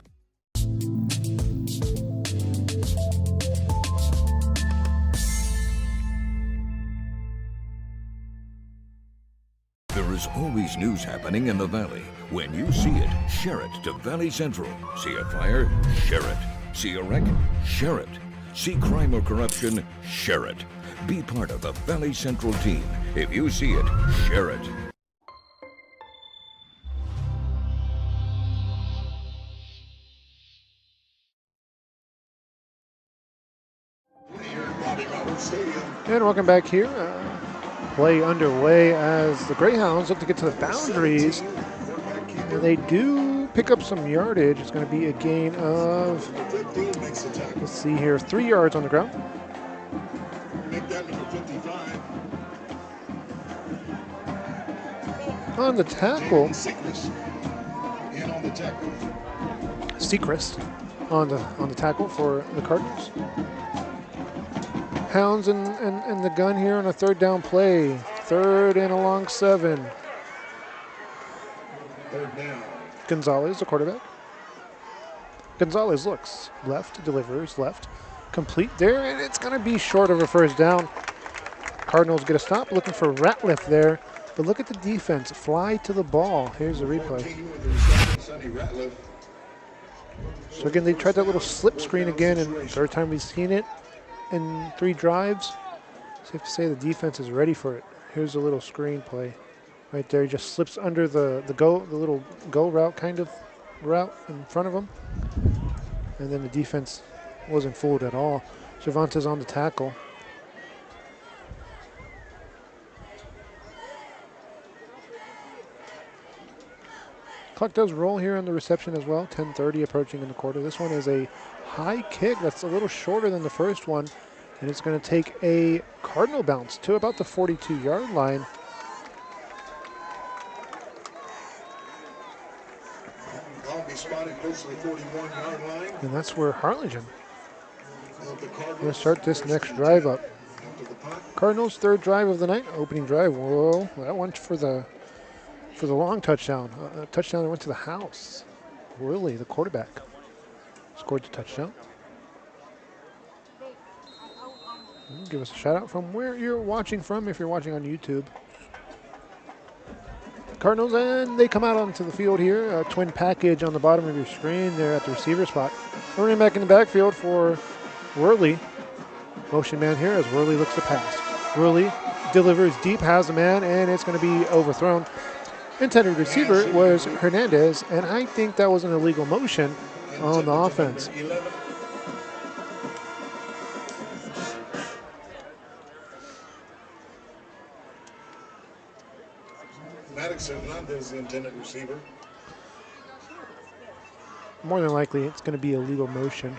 There is always news happening in the Valley. When you see it, share it to Valley Central. See a fire? Share it. See a wreck? Share it. See crime or corruption? Share it. Be part of the Valley Central team. If you see it, share it. And welcome back here. Play underway as the Greyhounds look to get to the boundaries. And they do pick up some yardage. It's going to be a gain of, let's see here, 3 yards on the ground. On the tackle, Sechrist on the tackle for the Cardinals. Hounds and the gun here on a third down play. 3rd and a long 7. Third down. Gonzalez, the quarterback. Gonzalez looks left, delivers left. Complete there, and it's going to be short of a first down. Cardinals get a stop, looking for Ratliff there. But look at the defense, fly to the ball. Here's the replay. So again, they tried that little slip screen again, and third time we've seen it in 3 drives. Safe to say the defense is ready for it. Here's a little screen play. Right there, he just slips under the little go route kind of route in front of him. And then the defense wasn't fooled at all. Cervantes on the tackle. Clock does roll here on the reception as well. 10:30 approaching in the quarter. This one is a high kick that's a little shorter than the first one. And it's going to take a Cardinal bounce to about the 42-yard line. Ball be spotted close to the 41-yard line. And that's where Harlingen will start this next drive up. Cardinals' 3rd drive of the night, opening drive. Whoa, that went for the long touchdown. A touchdown that went to the house. Worley, the quarterback, scored the touchdown. Give us a shout out from where you're watching from if you're watching on YouTube. Cardinals, and they come out onto the field here. A twin package on the bottom of your screen there at the receiver spot. Running back in the backfield for Worley. Motion man here as Worley looks to pass. Worley delivers deep, has a man, and it's going to be overthrown. Intended receiver was Hernandez, and I think that was an illegal motion on the offense. Maddox Hernandez, the intended receiver. More than likely, it's going to be a legal motion.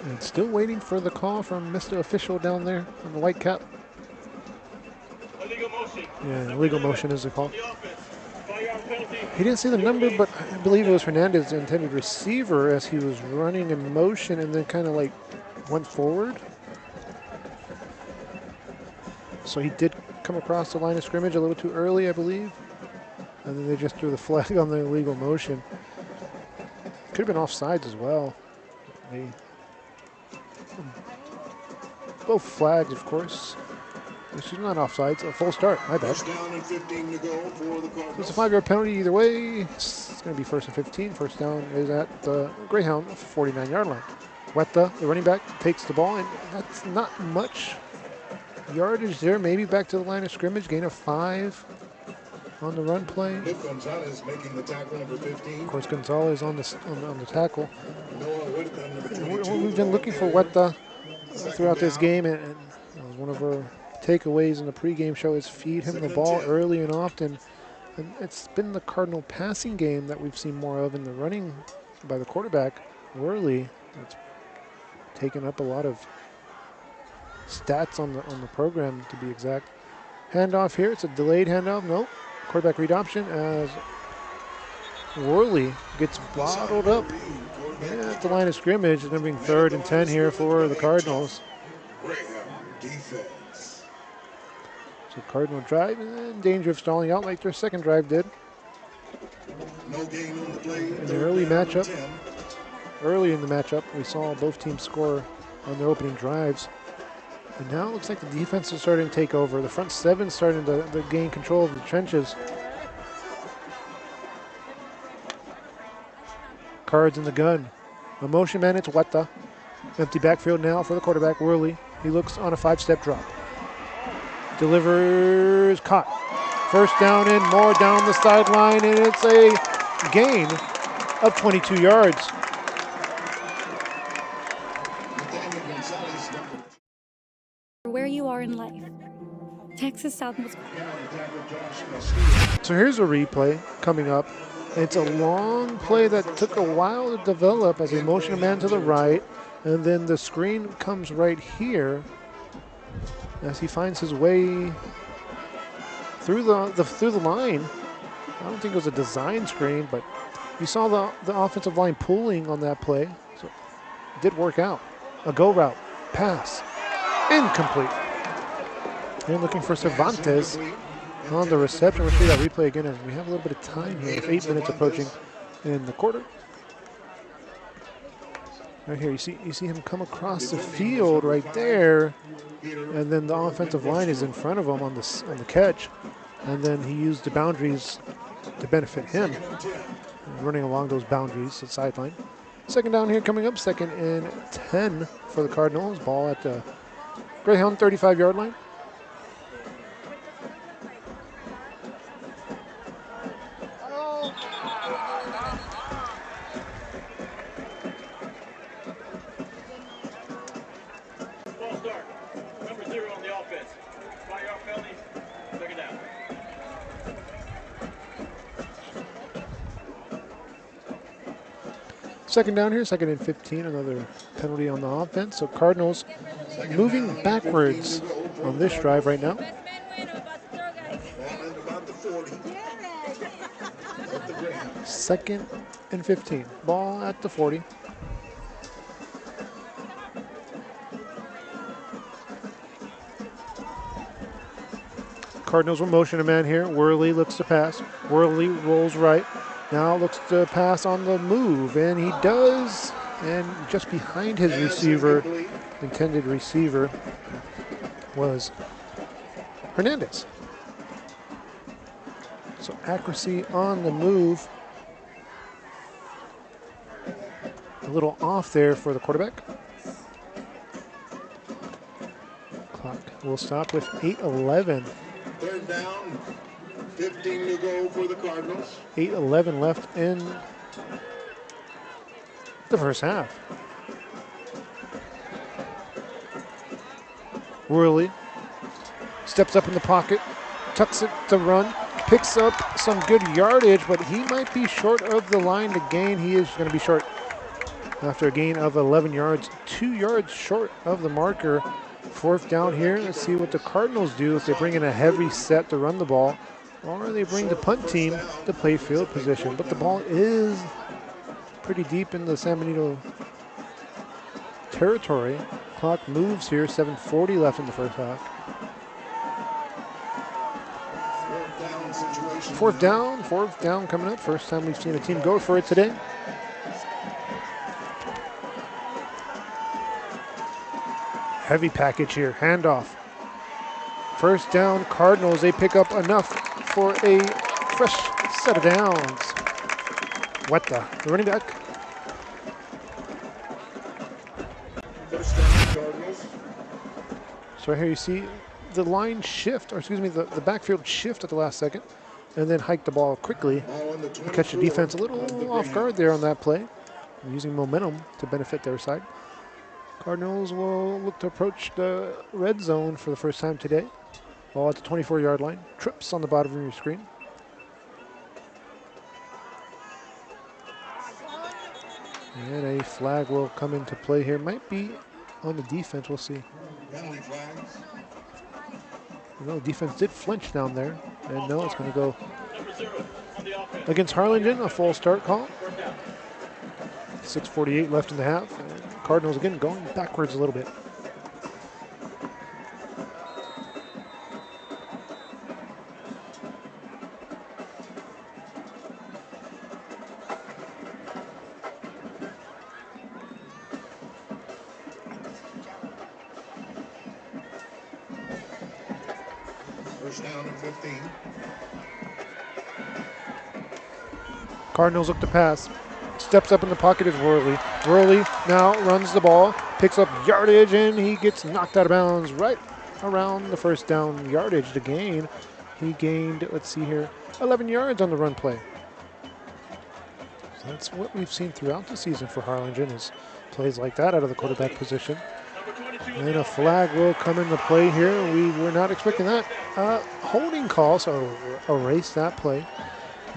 And still waiting for the call from Mr. Official down there on the white cap. Illegal motion. Yeah, illegal motion is the call. He didn't see the number, but I believe it was Hernandez, the intended receiver, as he was running in motion and then kind of like went forward. So he did come across the line of scrimmage a little too early, I believe. And then they just threw the flag on the illegal motion. Could have been offsides as well. Both flags, of course. This is not offsides. A full start. My bad. First down and 15 to go for the Cardinals. It's a 5-yard penalty either way. It's going to be 1st and 15. First down is at the Greyhound 49-yard line. Weta, the running back, takes the ball, and that's not much yardage there. Maybe back to the line of scrimmage. Gain of 5 on the run play. Nick Gonzalez making the tackle, number 15. Of course, Gonzalez on the tackle. Number 22. We've been looking for Weta throughout this game, and one of our takeaways in the pregame show is feed him the ball early and often. And it's been the Cardinal passing game that we've seen more of in the running by the quarterback, Worley. It's taken up a lot of stats on the program, to be exact. Handoff here. It's a delayed handoff. Nope. Quarterback read option as Worley gets bottled up at the line of scrimmage. It's going to be 3rd and 10 here for the Cardinals. So Cardinal drive in danger of stalling out like their second drive did. No gain on the play. In the early matchup, early in the matchup, we saw both teams score on their opening drives. And now it looks like the defense is starting to take over. The front seven starting to gain control of the trenches. Cards in the gun. A motion man, it's Weta. Empty backfield now for the quarterback, Worley. He looks on a 5-step drop. Delivers, caught. First down and more down the sideline, and it's a gain of 22 yards. Where you are in life. Texas Southmost. So here's a replay coming up. It's a long play that took a while to develop as he motioned a man to the right, and then the screen comes right here as he finds his way through the line. I don't think it was a design screen, but you saw the offensive line pulling on that play, so it did work out. A go route, pass, incomplete. And looking for Cervantes on the reception. We'll see that replay again as we have a little bit of time here with 8 minutes approaching in the quarter. Right here, you see him come across the field right there, and then the offensive line is in front of him on the catch, and then he used the boundaries to benefit him, running along those boundaries, the sideline. Second down here coming up, 2nd and 10 for the Cardinals. Ball at the Greyhound 35-yard line. Second down here, 2nd and 15, another penalty on the offense. So Cardinals moving backwards on this drive right now. 2nd and 15, ball at the 40. Cardinals will motion a man here. Worley looks to pass. Worley rolls right. Now looks to pass on the move, and he does. And just behind his receiver, intended receiver, was Hernandez. So accuracy on the move. A little off there for the quarterback. Clock will stop with 8:11. Third down, 15 to go for the Cardinals. 8:11 left in the first half. Worley steps up in the pocket, tucks it to run, picks up some good yardage, but he might be short of the line to gain. He is going to be short after a gain of 11 yards, 2 yards short of the marker. Fourth down here. Let's see what the Cardinals do if they bring in a heavy set to run the ball, or they bring the punt team to play field position. But the ball is pretty deep in the San Benito territory. Clock moves here, 7:40 left in the first half. Fourth down coming up. First time we've seen a team go for it today. Heavy package here, handoff. First down, Cardinals, they pick up enough for a fresh set of downs. What the running back? First down, Cardinals. So here you see the line shift, or excuse me, the backfield shift at the last second, and then hike the ball quickly. Catch the defense a little off guard there on that play, using momentum to benefit their side. Cardinals will look to approach the red zone for the first time today. Ball at the 24-yard line. Trips on the bottom of your screen. And a flag will come into play here. Might be on the defense. We'll see. Penalty flags. No, defense did flinch down there. And no, it's going to go against Harlingen. A full start call. 6:48 left in the half. And Cardinals again going backwards a little bit. First down and 15. Cardinals look to pass. Steps up in the pocket is Worley. Worley now runs the ball, picks up yardage, and he gets knocked out of bounds right around the first down yardage to gain. He gained, let's see here, 11 yards on the run play. So that's what we've seen throughout the season for Harlingen, is plays like that out of the quarterback position. And a flag will come into play here. We were not expecting that. Holding call, so erase that play.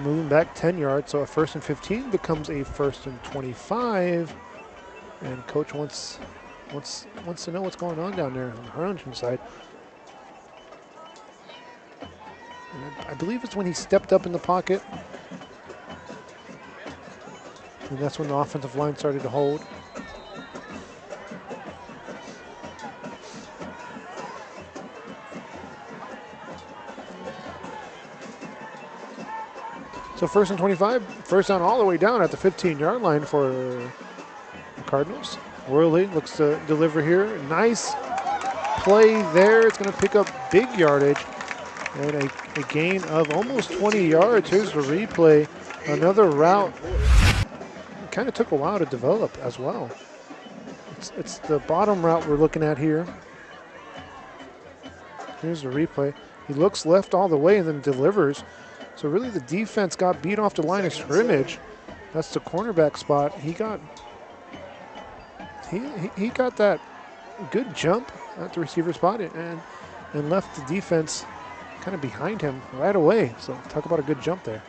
Moving back 10 yards, so a 1st and 15 becomes a 1st and 25. And coach wants to know what's going on down there on the Harlingen side. And I believe it's when he stepped up in the pocket. And that's when the offensive line started to hold. So 1st and 25, first down all the way down at the 15-yard line for the Cardinals. Worley looks to deliver here. Nice play there. It's going to pick up big yardage and a gain of almost 20 yards. Here's the replay. Another route. It kind of took a while to develop as well. It's the bottom route we're looking at here. Here's the replay. He looks left all the way and then delivers. So really the defense got beat off the line of scrimmage. That's the cornerback spot. He got that good jump at the receiver spot and left the defense kind of behind him right away. So talk about a good jump there.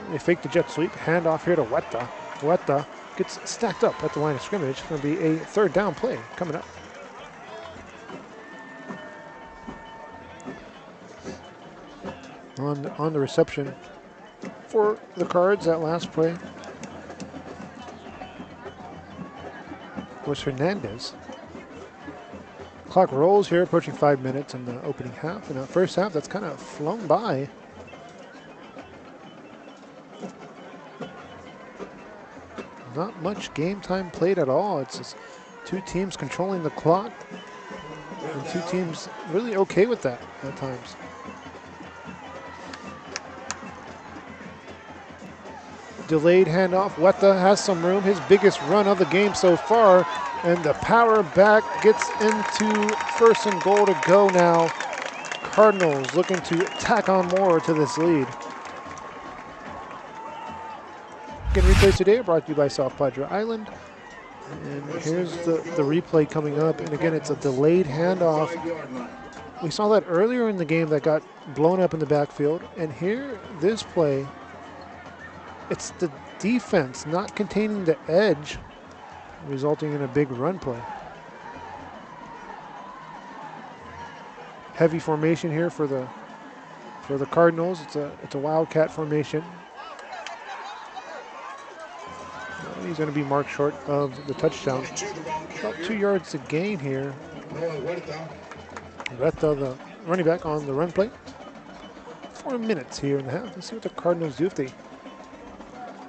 They fake the jet sweep, handoff here to Huerta. Huerta gets stacked up at the line of scrimmage. It's going to be a 3rd down play coming up. On the reception for the Cards, that last play was Hernandez. Clock rolls here, approaching 5 minutes in the opening half. In the first half, that's kind of flown by. Not much game time played at all. It's just two teams controlling the clock, and two teams really okay with that at times. Delayed handoff. Weta has some room. His biggest run of the game so far. And the power back gets into first and goal to go now. Cardinals looking to tack on more to this lead. Again, replays today are brought to you by South Padre Island. And here's the replay coming up. And again, it's a delayed handoff. We saw that earlier in the game that got blown up in the backfield. And here, this play, it's the defense not containing the edge, resulting in a big run play. Heavy formation here for the Cardinals. It's a wildcat formation. He's going to be marked short of the touchdown. About 2 yards to gain here. Weta, the running back, on the run play. 4 minutes here in the half. Let's see what the Cardinals do if they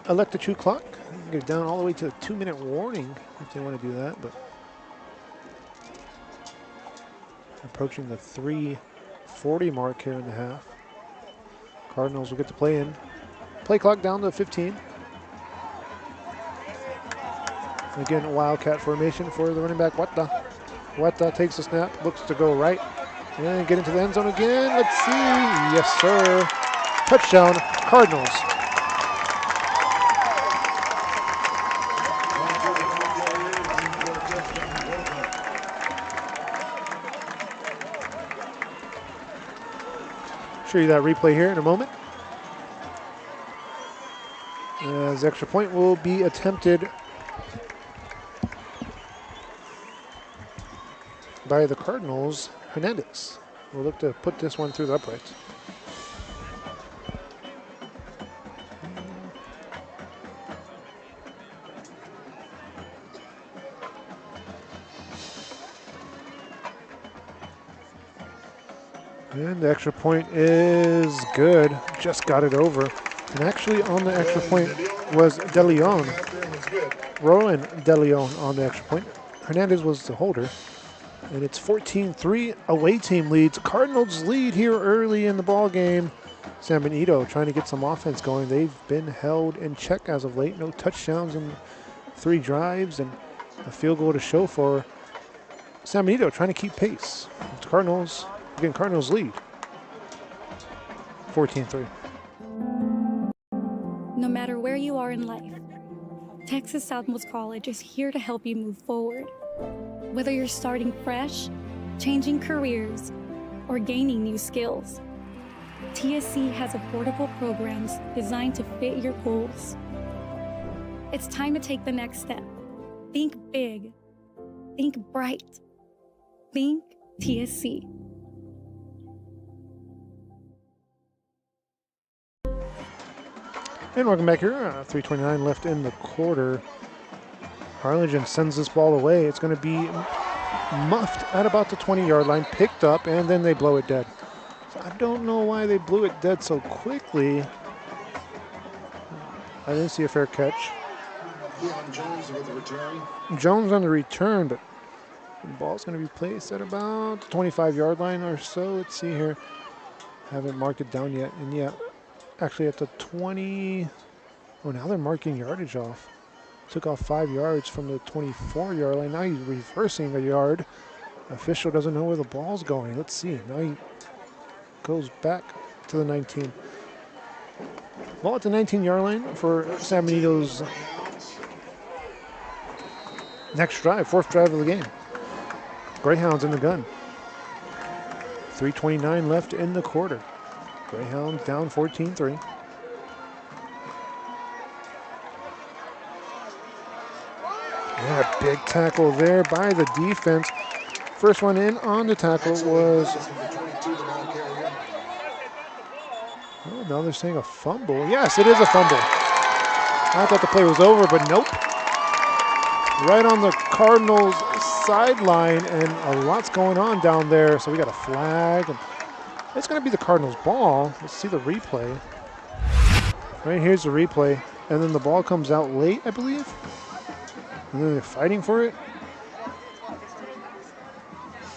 elect to chew clock. Get it down all the way to a 2-minute warning if they want to do that. But approaching the 3:40 mark here in the half. Cardinals will get the play in. Play clock down to 15. Again, a wildcat formation for the running back, Weta. Weta takes the snap, looks to go right, and get into the end zone again. Let's see. Yes, sir. Touchdown, Cardinals. Show you that replay here in a moment. As the extra point will be attempted by the Cardinals. Hernandez will look to put this one through the uprights. And the extra point is good. Just got it over. And actually on the extra point was De Leon. Rowan De Leon on the extra point. Hernandez was the holder. And it's 14-3, away team leads. Cardinals lead here early in the ball game. San Benito trying to get some offense going. They've been held in check as of late. No touchdowns in 3 drives and a field goal to show for San Benito, trying to keep pace. It's Cardinals, again, Cardinals lead 14-3. No matter where you are in life, Texas Southmost College is here to help you move forward. Whether you're starting fresh, changing careers, or gaining new skills, TSC has affordable programs designed to fit your goals. It's time to take the next step. Think big. Think bright. Think TSC. And welcome back here. 3:29 left in the quarter. Harlingen sends this ball away. It's going to be muffed at about the 20-yard line, picked up, and then they blow it dead. So I don't know why they blew it dead so quickly. I didn't see a fair catch. Jones with the return. Jones on the return, but the ball's going to be placed at about the 25-yard line or so. Let's see here. Haven't marked it down yet. And yeah, actually at the 20. Oh, now they're marking yardage off. Took off 5 yards from the 24-yard line. Now he's reversing a yard. Official doesn't know where the ball's going. Let's see. Now he goes back to the 19. Ball at the 19-yard line for San Benito's next drive, 4th drive of the game. Greyhounds in the gun. 3:29 left in the quarter. Greyhounds down 14-3. Yeah, big tackle there by the defense. First one in on the tackle was... Oh, now they're saying a fumble. Yes, it is a fumble. I thought the play was over, but nope. Right on the Cardinals' sideline, and a lot's going on down there. So we got a flag, and it's going to be the Cardinals' ball. Let's see the replay. Right here's the replay, and then the ball comes out late, I believe. And then they're fighting for it.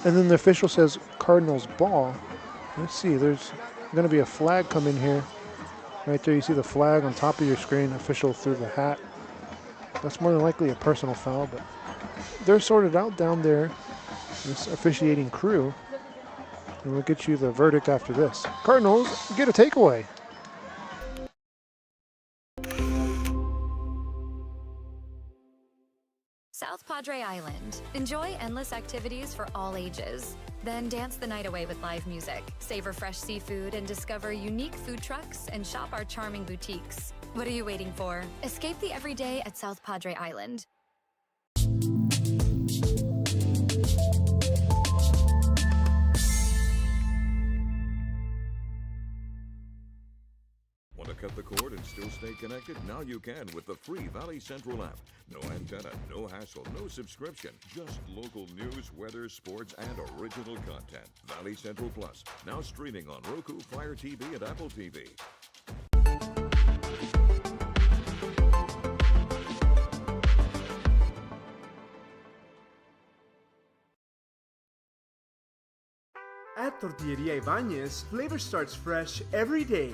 And then the official says Cardinals' ball. Let's see, there's going to be a flag come in here. Right there, you see the flag on top of your screen, official through the hat. That's more than likely a personal foul, but they're sorted out down there, this officiating crew. And we'll get you the verdict after this. Cardinals get a takeaway. South Padre Island. Enjoy endless activities for all ages. Then dance the night away with live music, savor fresh seafood, and discover unique food trucks and shop our charming boutiques. What are you waiting for? Escape the everyday at South Padre Island. Want to cut the cord and still stay connected? Now you can with the free Valley Central app. No antenna, no hassle, no subscription. Just local news, weather, sports, and original content. Valley Central Plus, now streaming on Roku, Fire TV, and Apple TV. At Tortilleria Ibañez, flavor starts fresh every day.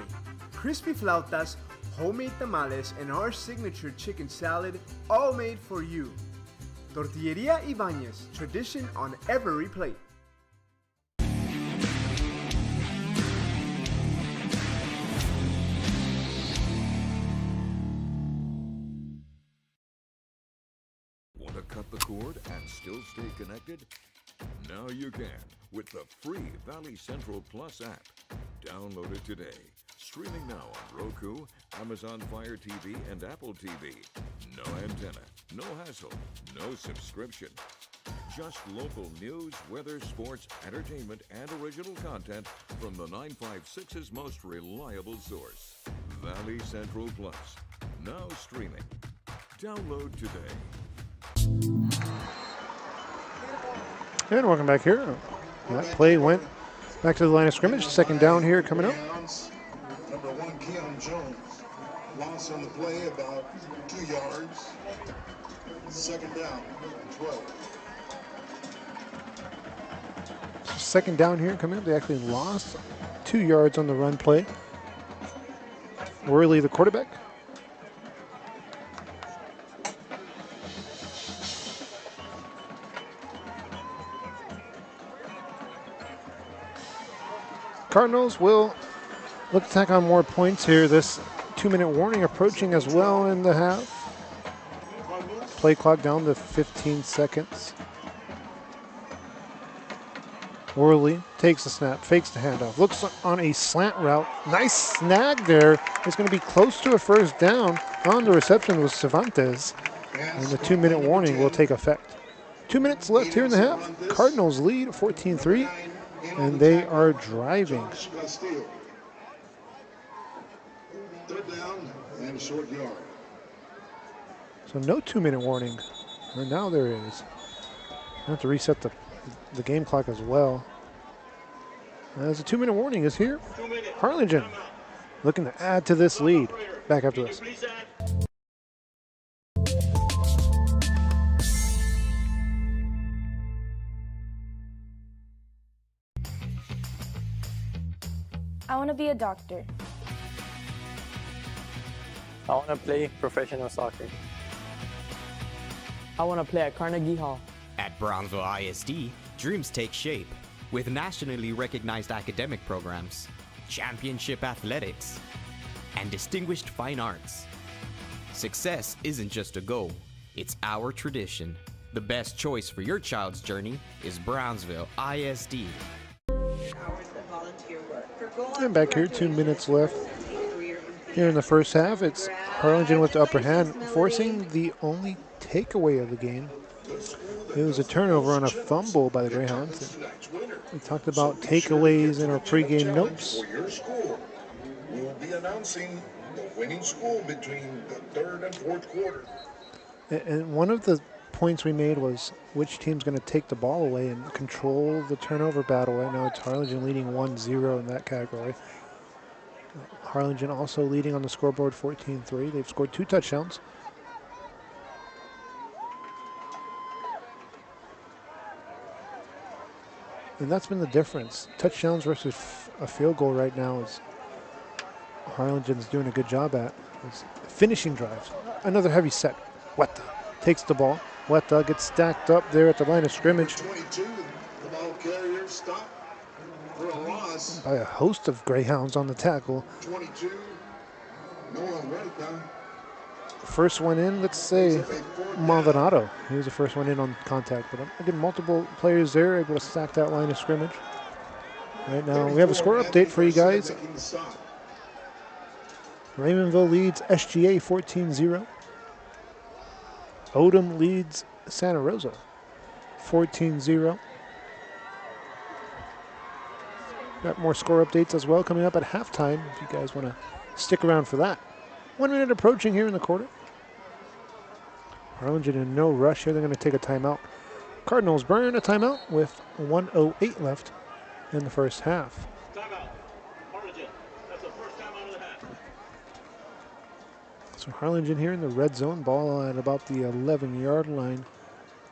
Crispy flautas, homemade tamales, and our signature chicken salad, all made for you. Tortilleria Ibañez, tradition on every plate. Want to cut the cord and still stay connected? Now you can with the free Valley Central Plus app. Download it today. Streaming now on Roku, Amazon Fire TV, and Apple TV. No antenna, no hassle, no subscription. Just local news, weather, sports, entertainment, and original content from the 956's most reliable source. Valley Central Plus. Now streaming. Download today. And welcome back here. That play went back to the line of scrimmage. Second down here coming up. Number 1, Keon Jones. Loss on the play about 2 yards. Second down, 12. Second down here coming up. They actually lost 2 yards on the run play. Worley, the quarterback. Cardinals will look to tack on more points here. This 2-minute warning approaching as well in the half. Play clock down to 15 seconds. Worley takes the snap, fakes the handoff, looks on a slant route. Nice snag there. It's going to be close to a first down. On the reception was Cervantes. And the 2-minute warning will take effect. 2 minutes left here in the half. Cardinals lead 14-3. And they are driving. Third down and short yard. So no 2-minute warning. And now there is. I have to reset the game clock as well. As a 2-minute warning is here. Harlingen looking to add to this lead. Back after this. I want to be a doctor. I want to play professional soccer. I want to play at Carnegie Hall. At Brownsville ISD, dreams take shape with nationally recognized academic programs, championship athletics, and distinguished fine arts. Success isn't just a goal, it's our tradition. The best choice for your child's journey is Brownsville ISD. And back here, 2 minutes left. Here in the first half, it's Harlingen with the upper hand, forcing the only takeaway of the game. It was a turnover on a fumble by the Greyhounds. We talked about takeaways in our pregame notes. For your school, we will be announcing the winning school between the third and fourth quarter. And one of the points we made was which team's going to take the ball away and control the turnover battle. Right now it's Harlingen leading 1-0 in that category. Harlingen also leading on the scoreboard 14-3. They've scored 2 touchdowns. And that's been the difference. Touchdowns versus a field goal right now is Harlingen's doing a good job at. It's finishing drives. Another heavy set. Weta takes the ball. Weta gets stacked up there at the line of scrimmage. 22, the ball carrier stopped for a loss. By a host of Greyhounds on the tackle. 22, Noah Weta. First one in, let's say Maldonado. He was the first one in on contact. But again, multiple players there able to stack that line of scrimmage. Right now, we have a score update for you guys. Raymondville leads SGA 14-0. Odom leads Santa Rosa 14-0. Got more score updates as well coming up at halftime if you guys want to stick around for that. 1 minute approaching here in the quarter. Harlingen in no rush here. They're going to take a timeout. Cardinals burn a timeout with 1:08 left in the first half. Timeout. Harlingen. That's the first timeout of the half. So Harlingen here in the red zone. Ball at about the 11-yard line.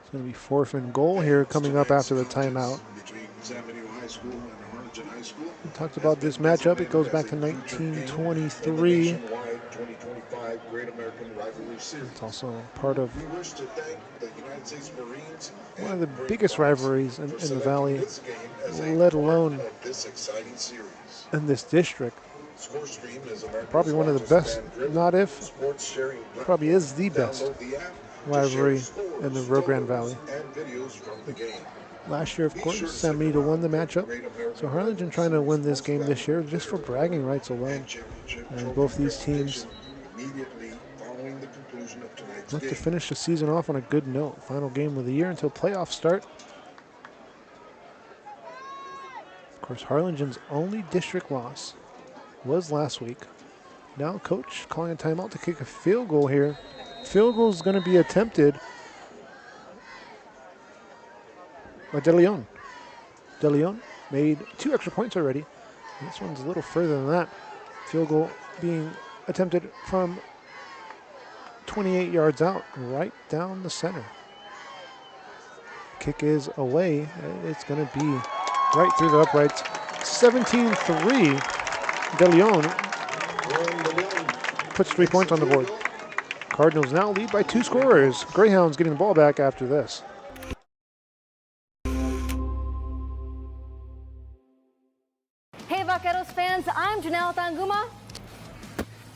It's going to be 4th and goal here coming up after the timeout. Between San Benito High School and Harlingen High School. We talked about this matchup. It goes back to 1923. 2025 Great American Rivalry Series. It's also part of We wish to thank the United States Marines one of the biggest rivalries in the Valley, let alone this exciting series. in this district. ScoreStream is America's Probably one of the best, not if, sports sharing probably is the best Download the app to rivalry share scores, in the Rio Grande photos, Valley. and videos from the game. Last year, of course, San Benito won the matchup. So Harlingen trying to win this game this year just for bragging rights alone. And both these teams Immediately following the conclusion of tonight's look to game. finish the season off on a good note. Final game of the year until playoffs start. Of course, Harlingen's only district loss was last week. Now coach calling a timeout to kick a field goal here. Field goal is going to be attempted by De Leon. De Leon made 2 extra points already. This one's a little further than that. Field goal being attempted from 28 yards out, right down the center. Kick is away. It's going to be right through the uprights. 17-3. De Leon puts 3 points on the board. Cardinals now lead by 2 scorers. Greyhounds getting the ball back after this. Hey Vaqueros fans, I'm Janelle Tanguma.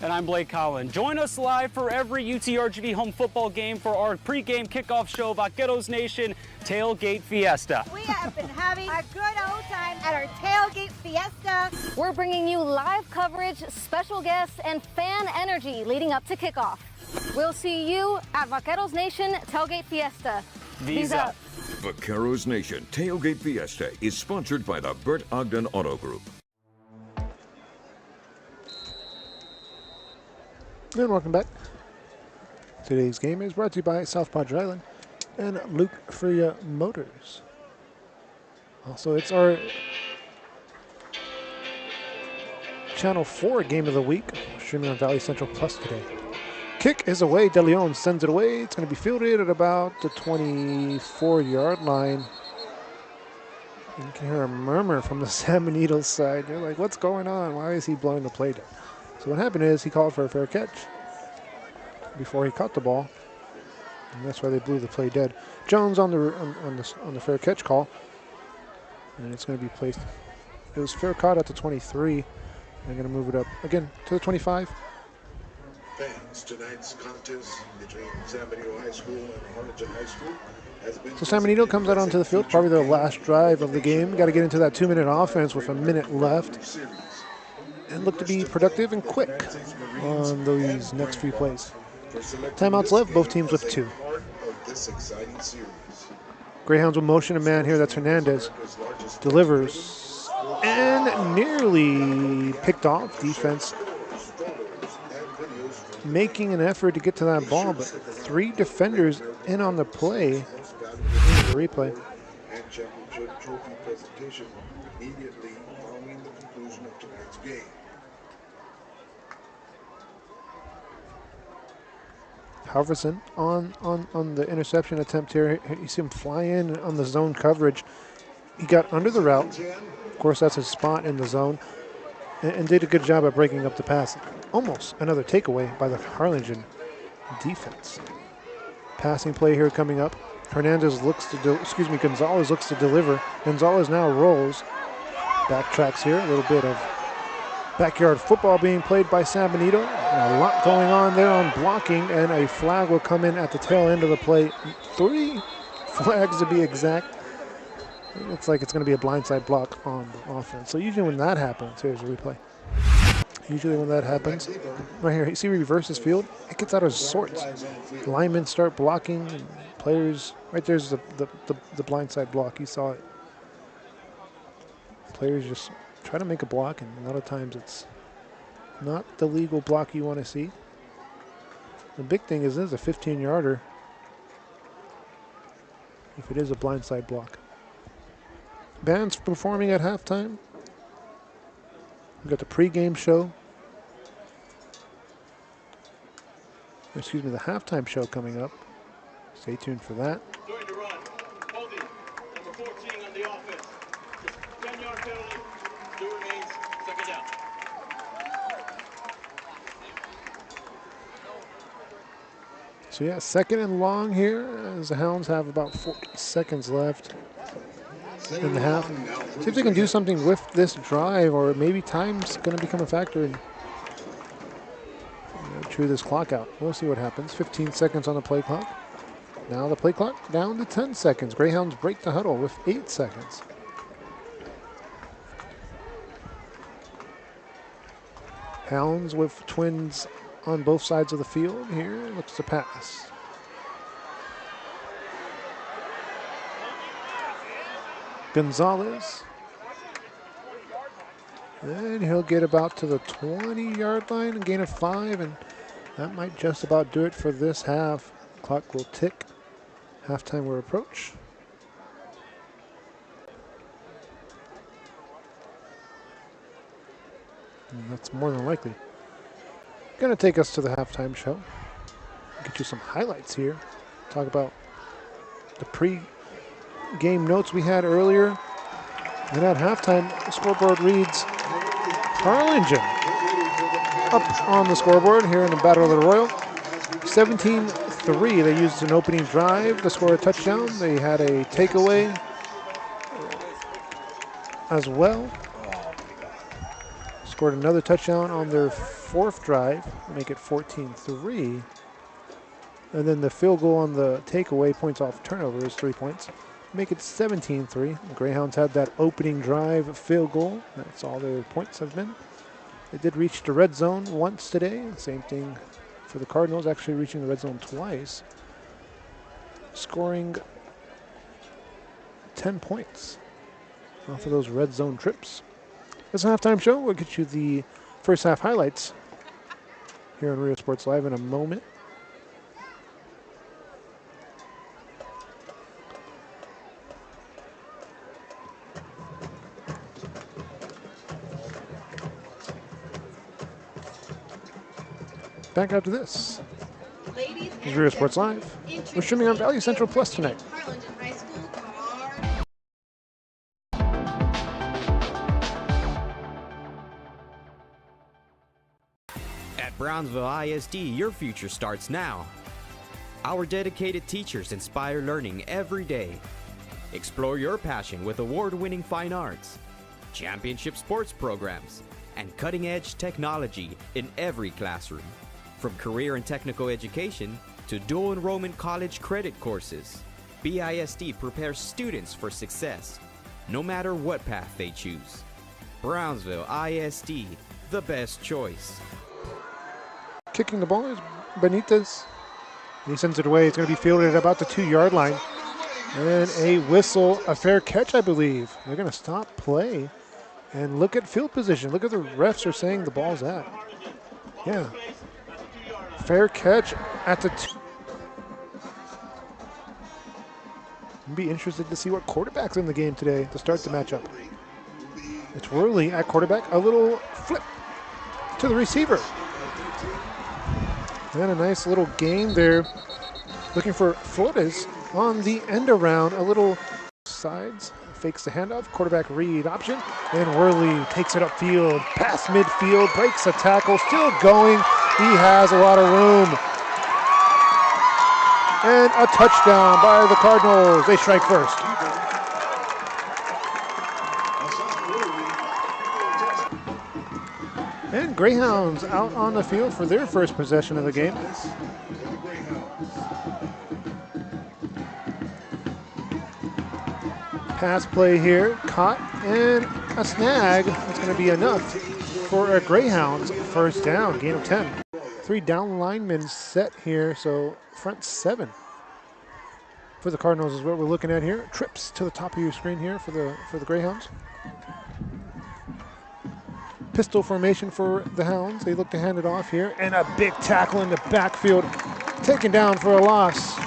And I'm Blake Collin. Join us live for every UTRGV home football game for our pregame kickoff show, Vaqueros Nation Tailgate Fiesta. We have been having a good old time at our Tailgate Fiesta. We're bringing you live coverage, special guests, and fan energy leading up to kickoff. We'll see you at Vaqueros Nation Tailgate Fiesta. V's up. Vaqueros Nation Tailgate Fiesta is sponsored by the Bert Ogden Auto Group. And welcome back. Today's game is brought to you by South Padre Island and Luke Freya Motors. Also, it's our Channel 4 game of the week, streaming on Valley Central Plus today. Kick is away. De Leon sends it away. It's going to be fielded at about the 24-yard line. You can hear a murmur from the San Benito side. You're like, what's going on? Why is he blowing the play dead? So what happened is he called for a fair catch before he caught the ball, and that's why they blew the play dead. Jones on the fair catch call, and it's going to be placed. It was fair caught at the 23. They're going to move it up again to the 25. Fans, tonight's contest between San Benito High School and Harlingen High School has been. So San Benito comes out onto the field, probably their last drive of the game. Got to get into that 2-minute offense with a minute left, and look to be productive and quick on these next few plays. Timeouts left, both teams with 2. Greyhounds will motion a man here, that's Hernandez. Delivers and nearly picked off. Defense making an effort to get to that ball, but 3 defenders in on the play. Here's the replay. And championship trophy presentation immediately following the conclusion of tonight's game. Halverson on the interception attempt here. You see him fly in on the zone coverage. He got under the route. Of course, that's his spot in the zone. And did a good job at breaking up the pass. Almost another takeaway by the Harlingen defense. Passing play here coming up. Gonzalez looks to deliver. Gonzalez now rolls. Backtracks here. A little bit of backyard football being played by San Benito. And a lot going on there on blocking, and a flag will come in at the tail end of the play. 3 flags to be exact. It looks like it's going to be a blindside block on the offense. So usually when that happens, here's a replay. Usually when that happens, right here, you see he reverses field, it gets out of sorts. Linemen start blocking, and players, right there's the blindside block, you saw it. Players just try to make a block, and a lot of times it's not the legal block you want to see. The big thing is this is a 15-yarder if it is a blindside block. Bands performing at halftime. We've got the pregame show. Excuse me, the halftime show coming up. Stay tuned for that. Going to run. Holding. Number 14 on the offense. 10-yard penalty. Still remains second down. So yeah, 2nd and long here as the Hounds have about 40 seconds left in the half. See if they can do something with this drive, or maybe time's going to become a factor and chew this clock out. We'll see what happens. 15 seconds on the play clock. Now the play clock down to 10 seconds. Greyhounds break the huddle with 8 seconds. Hounds with twins on both sides of the field here. Looks to pass. Gonzalez. And he'll get about to the 20-yard line, a gain of 5, and that might just about do it for this half. Clock will tick. Halftime will approach. And that's more than likely going to take us to the halftime show. Get you some highlights here. Talk about the pre-game notes we had earlier. And at halftime, the scoreboard reads Harlingen up on the scoreboard here in the Battle of the Royal. 17-3. They used an opening drive to score a touchdown. They had a takeaway as well. Scored another touchdown on their 4th drive, make it 14-3. And then the field goal on the takeaway, points off turnover, is 3 points. Make it 17-3. The Greyhounds had that opening drive field goal. That's all their points have been. They did reach the red zone once today. Same thing for the Cardinals, actually reaching the red zone twice. Scoring 10 points off of those red zone trips. This halftime show, we'll get you the first half highlights here on Rio Sports Live in a moment. Back after this. This is Rio Sports Live. We're streaming on Valley Central Plus tonight. At Brownsville ISD, your future starts now. Our dedicated teachers inspire learning every day. Explore your passion with award-winning fine arts, championship sports programs, and cutting-edge technology in every classroom. From career and technical education to dual enrollment college credit courses, BISD prepares students for success, no matter what path they choose. Brownsville ISD, the best choice. Kicking the ball is Benitez. He sends it away. It's going to be fielded at about the 2-yard line. And a whistle, a fair catch, I believe. They're going to stop play and look at field position. Look at the refs are saying the ball's at. Yeah. Fair catch at the I'd be interested to see what quarterback's in the game today to start the matchup. It's Worley at quarterback. A little flip to the receiver. And a nice little game there. Looking for Flores on the end around. A little sides. Fakes the handoff. Quarterback read option. And Worley takes it upfield. Past midfield. Breaks a tackle. Still going. He has a lot of room. And a touchdown by the Cardinals. They strike first. And Greyhounds out on the field for their first possession of the game. Pass play here, caught, and a snag. It's going to be enough for a Greyhounds first down, gain of 10. 3 down linemen set here, so front 7 for the Cardinals is what we're looking at here. Trips to the top of your screen here for the Greyhounds. Pistol formation for the Hounds. They look to hand it off here, and a big tackle in the backfield, taken down for a loss.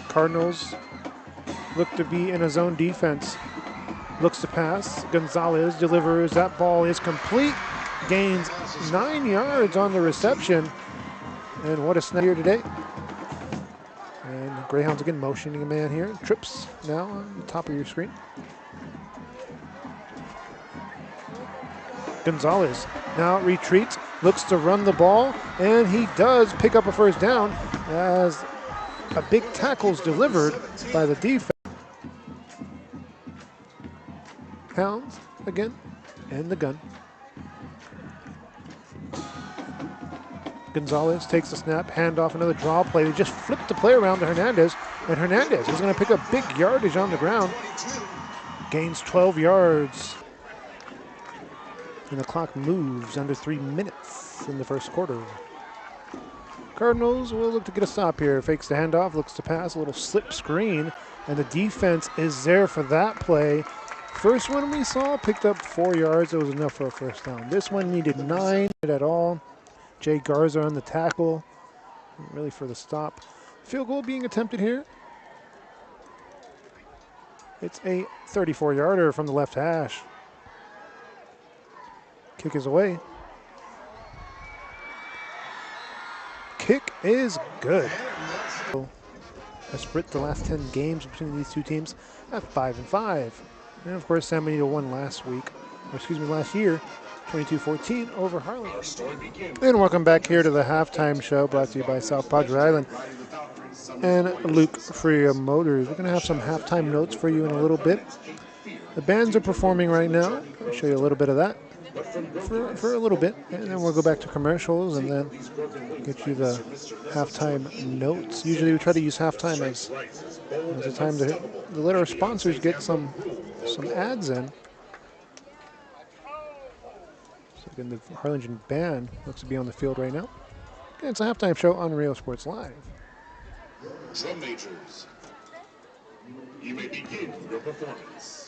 Cardinals look to be in a zone defense. Looks to pass. Gonzalez delivers. That ball is complete. Gains 9 yards on the reception. And what a snap here today. And Greyhounds again motioning a man here. Trips now on the top of your screen. Gonzalez now retreats. Looks to run the ball. And he does pick up a first down as a big tackle's delivered by the defense. Hounds again, and the gun. Gonzalez takes the snap, handoff, another draw play. They just flipped the play around to Hernandez, and Hernandez is going to pick up big yardage on the ground. Gains 12 yards. And the clock moves under 3 minutes in the first quarter. Cardinals will look to get a stop here. Fakes the handoff, looks to pass, a little slip screen, and the defense is there for that play. First one we saw picked up 4 yards. It was enough for a first down. This one needed 9 at all. Jay Garza on the tackle, really for the stop. Field goal being attempted here. It's a 34-yarder from the left hash. Kick is away. Kick is good. A split the last 10 games between these two teams at 5-5. And of course, San Benito won last year, 22-14 over Harlingen. And welcome back here to the halftime show brought to you by South Padre Island and Luke Freya Motors. We're going to have some halftime notes for you in a little bit. The bands are performing right now. I'll show you a little bit of that for a little bit, and then we'll go back to commercials and then get you the halftime notes. Usually we try to use halftime as a time to let our sponsors get some ads in. So again, the Harlingen band looks to be on the field right now. And it's a halftime show on Rio Sports Live. Drum majors, you may begin your performance.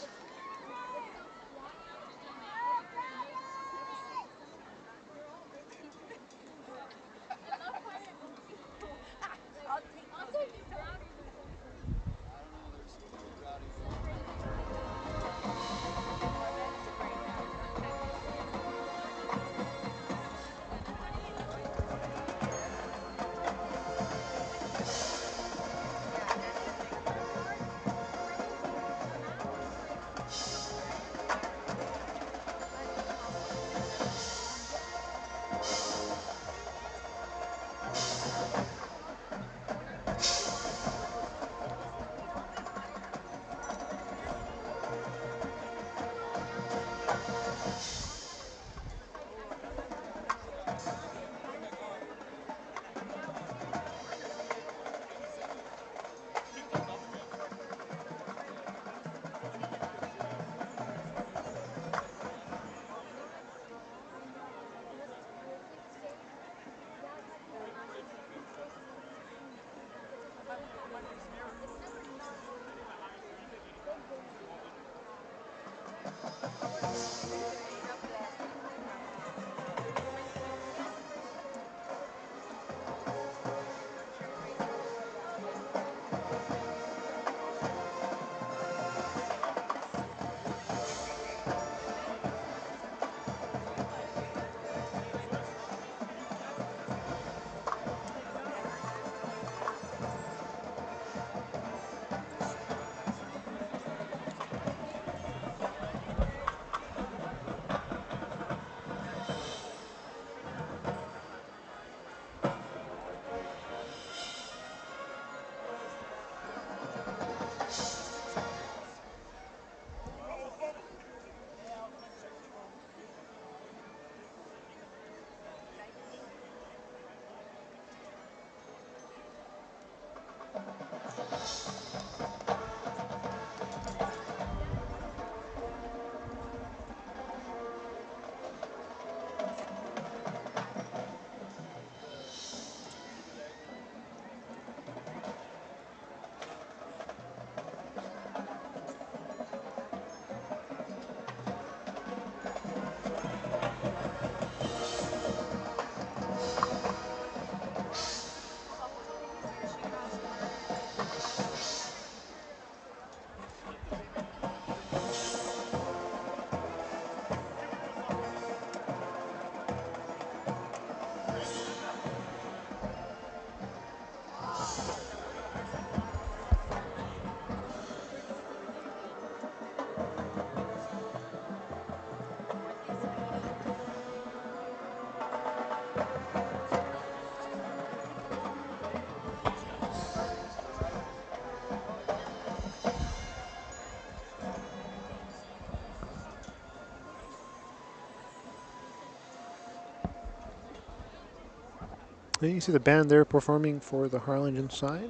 And you see the band there performing for the Harlingen side.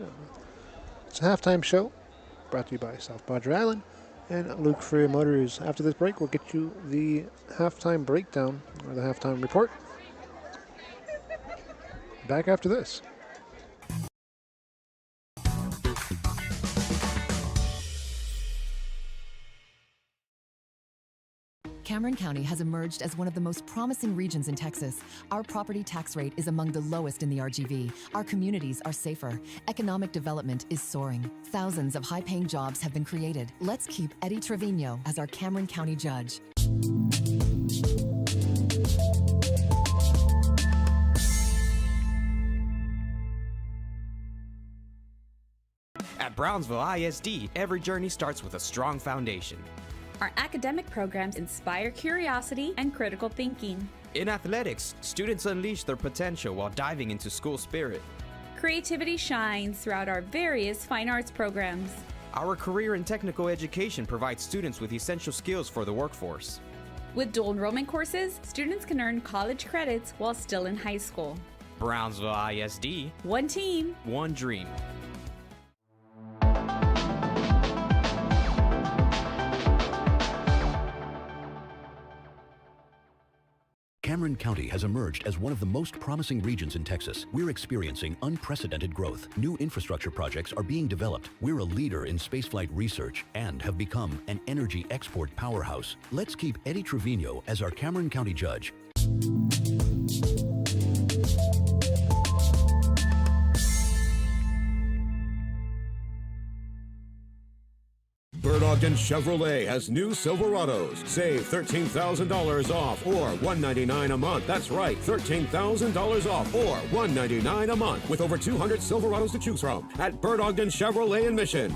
It's a halftime show brought to you by South Padre Island and Luke Freer Motors. After this break, we'll get you the halftime breakdown or the halftime report. Back after this. Cameron County has emerged as one of the most promising regions in Texas. Our property tax rate is among the lowest in the RGV. Our communities are safer. Economic development is soaring. Thousands of high-paying jobs have been created. Let's keep Eddie Trevino as our Cameron County judge. At Brownsville ISD, every journey starts with a strong foundation. Our academic programs inspire curiosity and critical thinking. In athletics, students unleash their potential while diving into school spirit. Creativity shines throughout our various fine arts programs. Our career and technical education provides students with essential skills for the workforce. With dual enrollment courses, students can earn college credits while still in high school. Brownsville ISD. One team. One dream. Cameron County has emerged as one of the most promising regions in Texas. We're experiencing unprecedented growth. New infrastructure projects are being developed. We're a leader in spaceflight research and have become an energy export powerhouse. Let's keep Eddie Trevino as our Cameron County judge. Bird Ogden Chevrolet has new Silverados. Save $13,000 off or $199 a month. That's right, $13,000 off or $199 a month with over 200 Silverados to choose from at Bird Ogden Chevrolet in Mission.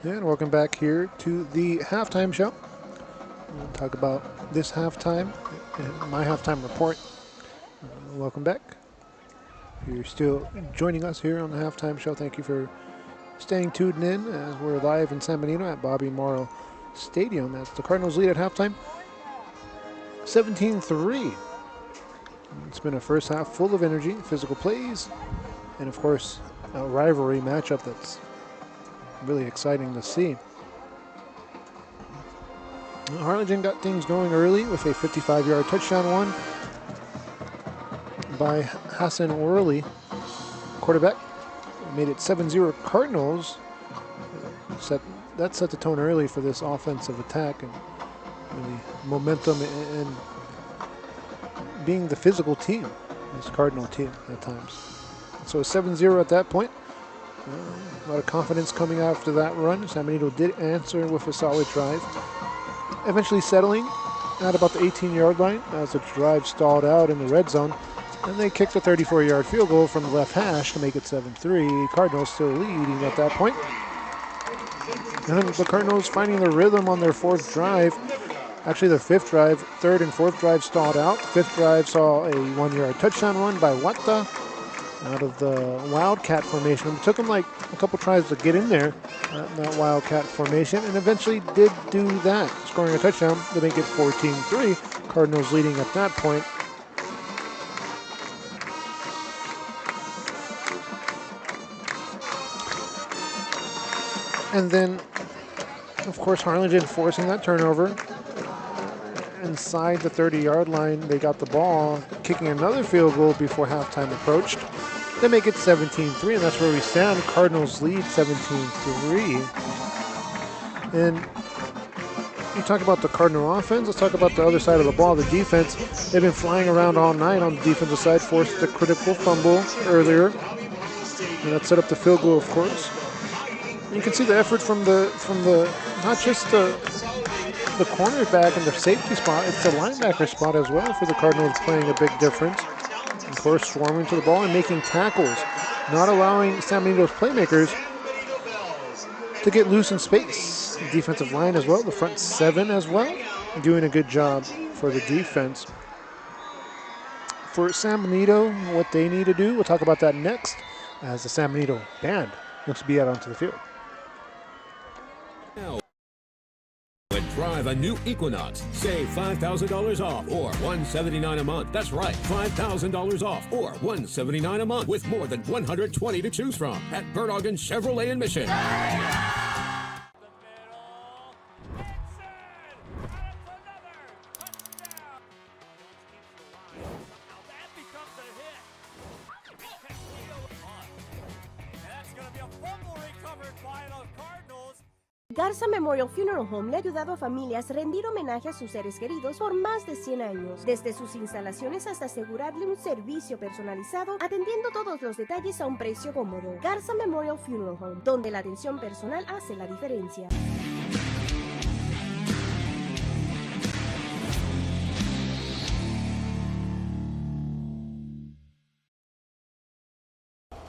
And welcome back here to the halftime show. We'll talk about this halftime and my halftime report. Welcome back. If you're still joining us here on the halftime show, thank you for staying tuned in as we're live in San Benito at Bobby Morrow Stadium as the Cardinals lead at halftime 17-3. It's been a first half full of energy, physical plays, and of course a rivalry matchup that's really exciting to see. Harlingen got things going early with a 55-yard touchdown run by Hassan Worley, quarterback. Made it 7-0 Cardinals. That set the tone early for this offensive attack and really momentum and being the physical team, this Cardinal team at times. So 7-0 at that point. A lot of confidence coming after that run. San Benito did answer with a solid drive. Eventually settling at about the 18-yard line as the drive stalled out in the red zone. And they kicked a 34-yard field goal from the left hash to make it 7-3. Cardinals still leading at that point. And the Cardinals finding the rhythm on their fourth drive. Actually, their fifth drive, third and fourth drive stalled out. Fifth drive saw a 1-yard touchdown run by Wata out of the Wildcat formation. It took them like a couple tries to get in there, that Wildcat formation, and eventually did do that, scoring a touchdown to make it 14-3. Cardinals leading at that point. And then, of course, Harlingen forcing that turnover. Inside the 30-yard line, they got the ball, kicking another field goal before halftime approached. They make it 17-3, and that's where we stand. Cardinals lead 17-3. And you talk about the Cardinal offense, let's talk about the other side of the ball, the defense. They've been flying around all night on the defensive side, forced a critical fumble earlier. And that set up the field goal, of course. And you can see the effort from the not just the cornerback and the safety spot, it's the linebacker spot as well for the Cardinals playing a big difference. Of course, swarming to the ball and making tackles, not allowing San Benito's playmakers to get loose in space. The defensive line as well, the front seven as well, doing a good job for the defense. For San Benito, what they need to do, we'll talk about that next as the San Benito band looks to be out onto the field. Now, and drive a new Equinox. Save $5,000 off or $179 a month. That's right, $5,000 off or $179 a month with more than 120 to choose from at Berdogan Chevrolet in Mission. Garza Memorial Funeral Home le ha ayudado a familias rendir homenaje a sus seres queridos por más de 100 años, desde sus instalaciones hasta asegurarle un servicio personalizado, atendiendo todos los detalles a un precio cómodo. Garza Memorial Funeral Home, donde la atención personal hace la diferencia.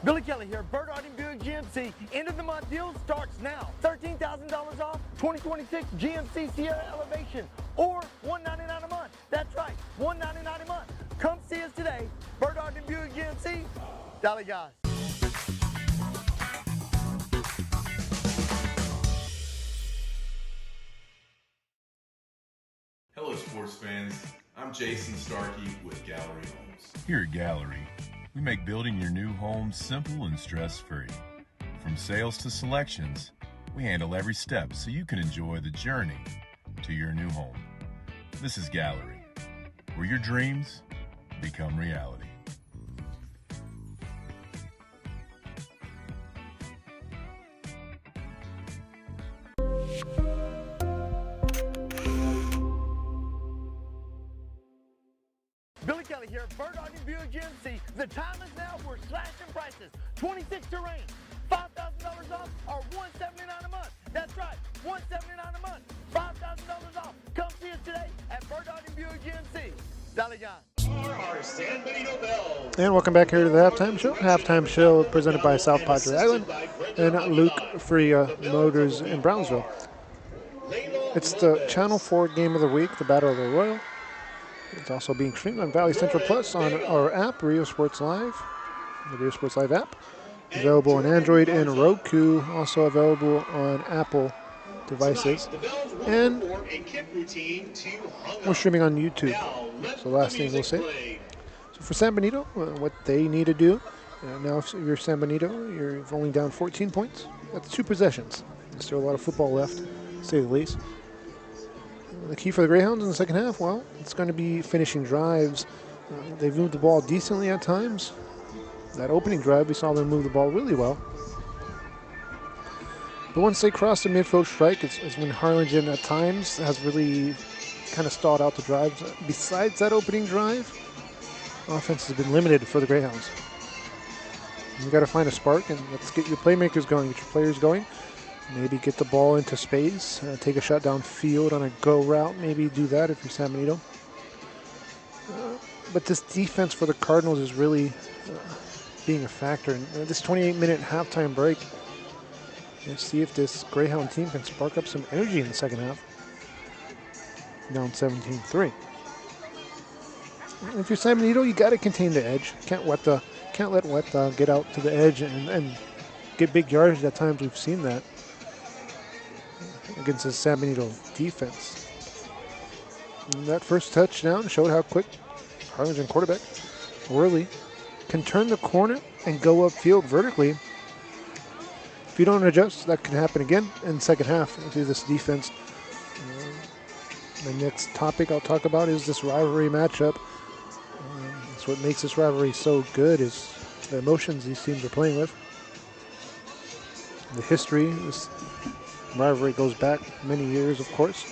Billy Kelly here, Bert Arden Buick GMC. End of the month deal starts now. $13,000 off 2026 GMC Sierra Elevation or $199 a month. That's right, $199 a month. Come see us today. Bert Arden Buick GMC. Dale guys. Hello sports fans, I'm Jason Starkey with Gallery Homes. Here at Gallery, we make building your new home simple and stress-free. From sales to selections, we handle every step so you can enjoy the journey to your new home. This is Gallery, where your dreams become reality. Billy Kelly here, Bert Arden Buick GMC. The time is now for slashing prices. 26 Terrain, $5,000 off or $179 a month. That's right, $179 a month, $5,000 off. Come see us today at Bert Arden Buick GMC. Dale guys. San Benito Bells. And welcome back here to the halftime show. Halftime show presented by South Padre Island and Luke Freya Motors in Brownsville. It's the Channel 4 game of the week, the Battle of the Royal. It's also being streamed on Valley Central Plus on our app, Rio Sports Live, the Rio Sports Live app. Available on Android and Roku, also available on Apple devices. And we're streaming on YouTube. So last thing we'll say. So for San Benito, what they need to do, now if you're San Benito, you're only down 14 points. That's 2 possessions. There's still a lot of football left, to say the least. The key for the Greyhounds in the second half, well, it's going to be finishing drives. They've moved the ball decently at times. That opening drive, we saw them move the ball really well. But once they cross the midfield strike, it's when Harlingen at times has really kind of stalled out the drives. Besides that opening drive, offense has been limited for the Greyhounds. You've got to find a spark, and let's get your playmakers going, get your players going. Maybe get the ball into space, take a shot downfield on a go route. Maybe do that if you're San Benito. But this defense for the Cardinals is really being a factor. And this 28-minute halftime break, let's see if this Greyhound team can spark up some energy in the second half. Down 17-3. If you're San Benito, you got to contain the edge. Can't let Weta get out to the edge and get big yardage. At times we've seen that against the San Benito defense. And that first touchdown showed how quick Harlingen quarterback Worley can turn the corner and go upfield vertically. If you don't adjust, that can happen again in the second half into this defense. The next topic I'll talk about is this rivalry matchup. That's what makes this rivalry so good, is the emotions these teams are playing with. The history, this rivalry goes back many years, of course.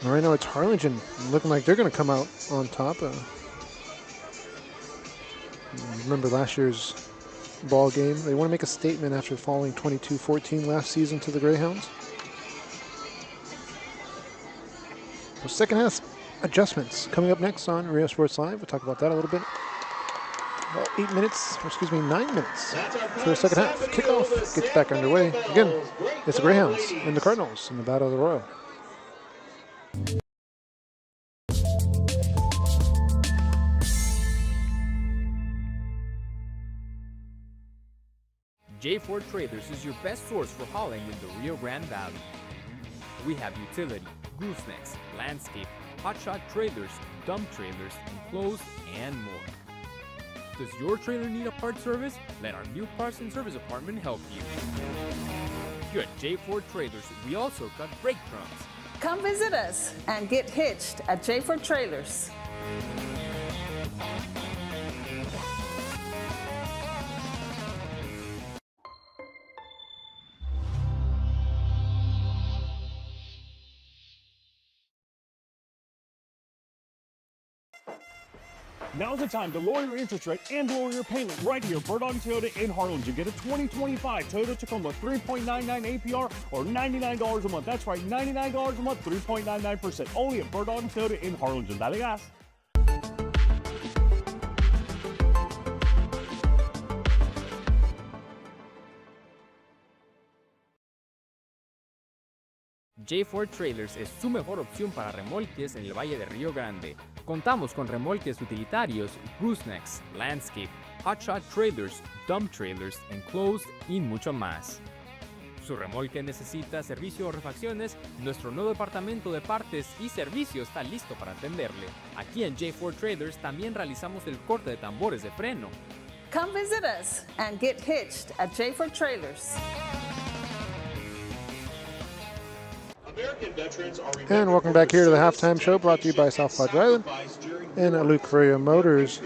And right now it's Harlingen looking like they're going to come out on top. Remember last year's ball game? They want to make a statement after falling 22-14 last season to the Greyhounds. So second half adjustments coming up next on Rio Sports Live. We'll talk about that a little bit. About 9 minutes for the second half. Kickoff gets back underway. Again, it's the Greyhounds and the Cardinals in the Battle of the Royal. J Ford Traders is your best source for hauling in the Rio Grande Valley. We have utility, goosenecks, landscape, hotshot trailers, dump trailers, enclosed, and more. Does your trailer need a part service? Let our new parts and service department help you. Here at J Ford Traders, we also cut brake drums. Come visit us and get hitched at J Ford Trailers. Now's the time to lower your interest rate and lower your payment right here. Bird Dog Toyota in Harlingen. Get a 2025 Toyota Tacoma 3.99 APR or $99 a month. That's right, $99 a month, 3.99%. Only at Bird Dog Toyota in Harlingen. Dale gas. J Ford Trailers es su mejor opción para remolques en el Valle de Río Grande. Contamos con remolques utilitarios, goosenecks, landscape, hotshot trailers, dump trailers, enclosed y mucho más. Su remolque necesita servicio o refacciones, nuestro nuevo departamento de partes y servicio está listo para atenderle. Aquí en J Ford Trailers también realizamos el corte de tambores de freno. Come visit us and get hitched at J Ford Trailers. And welcome back here to the halftime show brought to you by South Padre Island and Luke Correa Motors.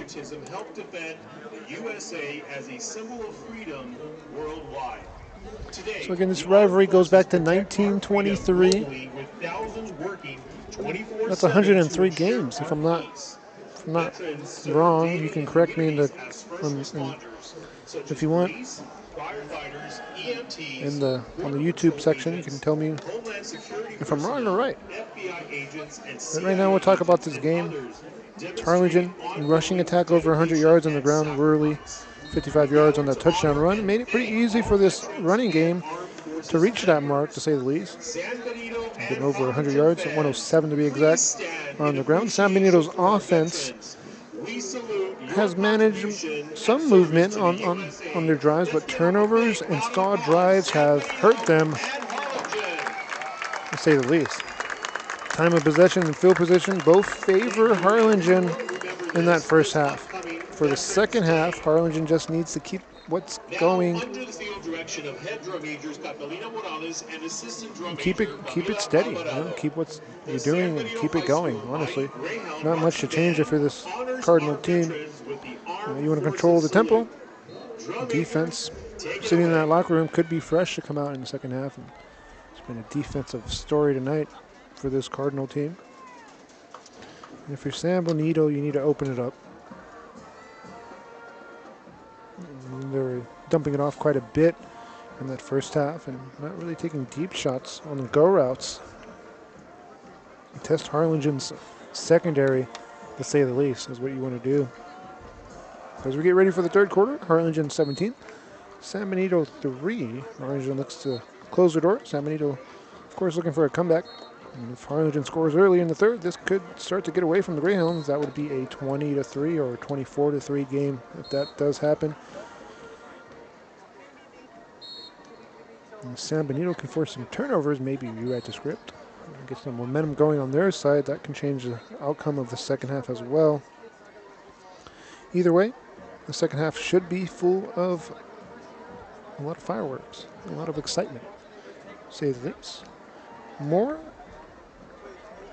So again, this rivalry goes back to 1923. That's 103 games, if I'm not wrong. You can correct me if you want. On the YouTube section, you can tell me if I'm wrong or right. But right now we'll talk about this game. Harlingen rushing attack over 100 yards on the ground. Worley 55 yards on that touchdown run. Made it pretty easy for this running game to reach that mark, to say the least. Getting over 100 yards, 107 to be exact, on the ground. San Benito's offense has managed some movement on their drives, but turnovers and stalled drives have hurt them, to say the least. Time of possession and field position both favor Harlingen in that first half. For the second half, Harlingen just needs to keep what's going. Keep it steady. Keep what you're doing and keep it going, honestly. Not much to change if you're this Cardinal team. You want to control the tempo. Defense sitting in that locker room could be fresh to come out in the second half. And it's been a defensive story tonight for this Cardinal team. And if you're San Benito, you need to open it up. They're dumping it off quite a bit in that first half and not really taking deep shots on the go routes. Test Harlingen's secondary, to say the least, is what you want to do. As we get ready for the third quarter, Harlingen 17, San Benito 3. Harlingen looks to close the door. San Benito, of course, looking for a comeback. And if Harlingen scores early in the third, this could start to get away from the Greyhounds. That would be a 20-3 or 24-3 game if that does happen. And San Benito can force some turnovers, maybe rewrite the script. Get some momentum going on their side. That can change the outcome of the second half as well. Either way, the second half should be full of a lot of fireworks, a lot of excitement, to say the least. More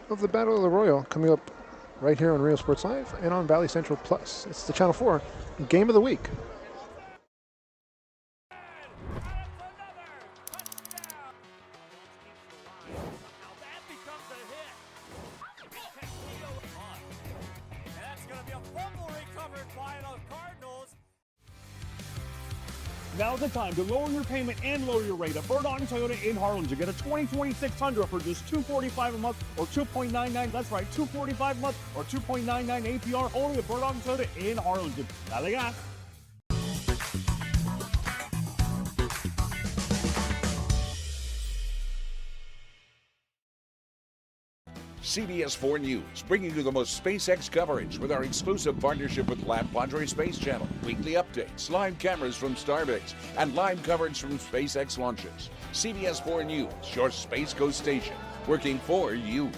of the Battle of the Royal coming up right here on Real Sports Live and on Valley Central Plus. It's the Channel 4 Game of the Week. Now's the time to lower your payment and lower your rate at Burdon Toyota in Harlingen. Get a 2026 Tundra for just $245 a month or 2.99. That's right, $245 a month or 2.99 APR only at Burdon Toyota in Harlingen. Dale gas. CBS 4 News, bringing you the most SpaceX coverage with our exclusive partnership with La Padre Space Channel, weekly updates, live cameras from Starbase, and live coverage from SpaceX launches. CBS 4 News, your Space Coast station, working for you.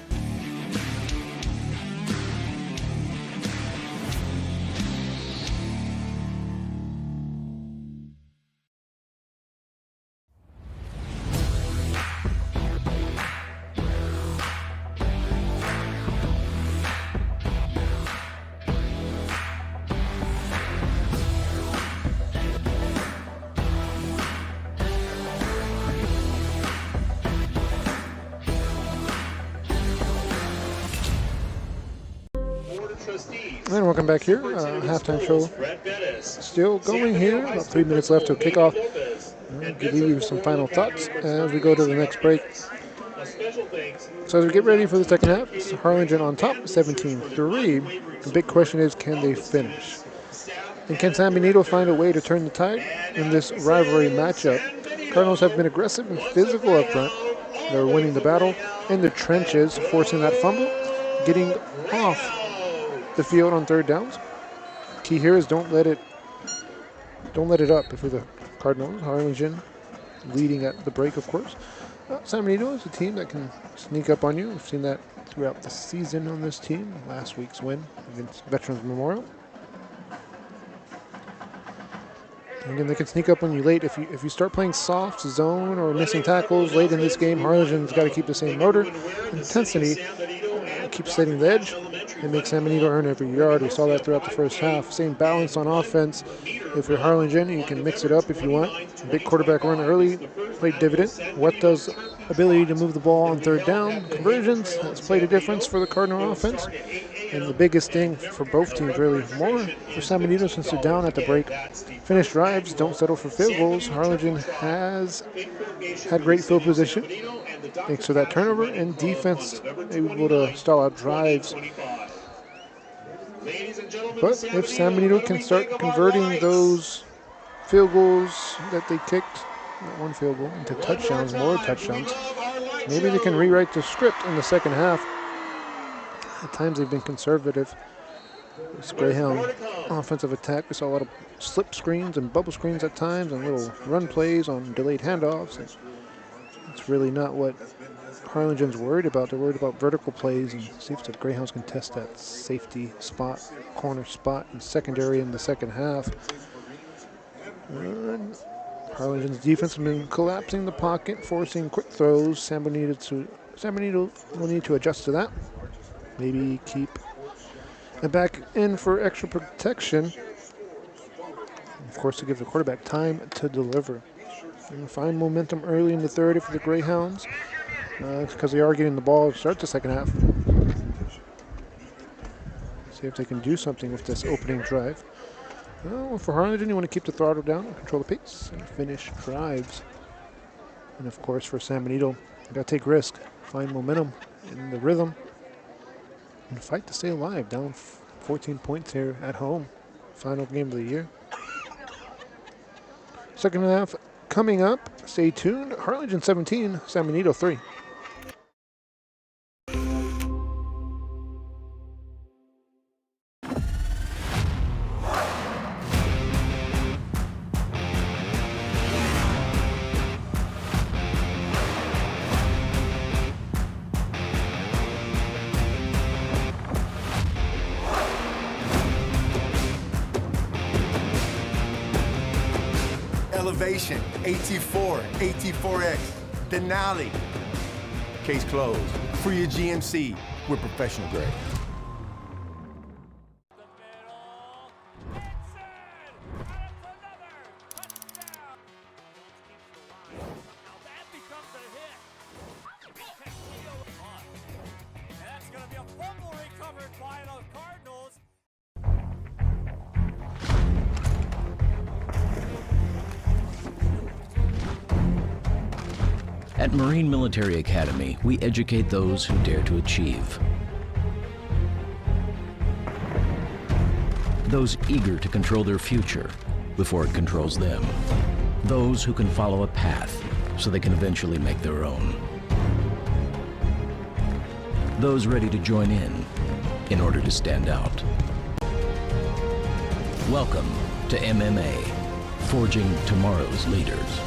And welcome back here. Halftime show still going here. About 3 minutes left to kickoff. I'll give you some final thoughts as we go to the next break. So as we get ready for the second half, it's Harlingen on top, 17-3. The big question is, can they finish? And can San Benito find a way to turn the tide in this rivalry matchup? Cardinals have been aggressive and physical up front. They're winning the battle in the trenches, forcing that fumble, getting off the field on third downs. Key here is don't let it up if you're the Cardinals. Harlingen leading at the break, of course. San Benito is a team that can sneak up on you. We've seen that throughout the season on this team. Last week's win against Veterans Memorial. And again, they can sneak up on you late if you start playing soft zone or missing tackles late in this game. Harlingen's got to keep the same motor intensity, keep setting the edge, and make San Benito earn every yard. We saw that throughout the first half. Same balance on offense. If you're Harlingen, you can mix it up if you want. Big quarterback run early played dividend. What does ability to move the ball on third down? Conversions has played a difference for the Cardinal offense. And the biggest thing for both teams, really, more for San Benito since they're down at the break. Finish drives, don't settle for field goals. Harlingen has had great field position thanks to that turnover, and defense able to stall out drives. But if San Benito can start converting those field goals that they kicked, not one field goal, into touchdowns, more touchdowns, maybe they can rewrite the script in the second half. At times they've been conservative. This Greyhound offensive attack, we saw a lot of slip screens and bubble screens at times and little run plays on delayed handoffs. It's really not what Harlingen's worried about. They're worried about vertical plays and see if the Greyhounds can test that safety spot, corner spot, and secondary in the second half. And Harlingen's defense has been collapsing the pocket, forcing quick throws. San Benito will need to adjust to that. Maybe keep it back in for extra protection. Of course, to give the quarterback time to deliver. And find momentum early in the third for the Greyhounds because they are getting the ball to start the second half. See if they can do something with this opening drive. Well, for Harlingen, you want to keep the throttle down, control the pace, and finish drives. And of course, for San Benito, you got to take risk, find momentum in the rhythm, and fight to stay alive. Down 14 points here at home. Final game of the year. Second half coming up. Stay tuned. Harlingen 17, San Benito 3. Elevation, AT4, AT4X, Denali. Case closed. For your GMC, we're professional grade. At Marine Military Academy, we educate those who dare to achieve. Those eager to control their future before it controls them. Those who can follow a path so they can eventually make their own. Those ready to join in order to stand out. Welcome to MMA, forging tomorrow's leaders.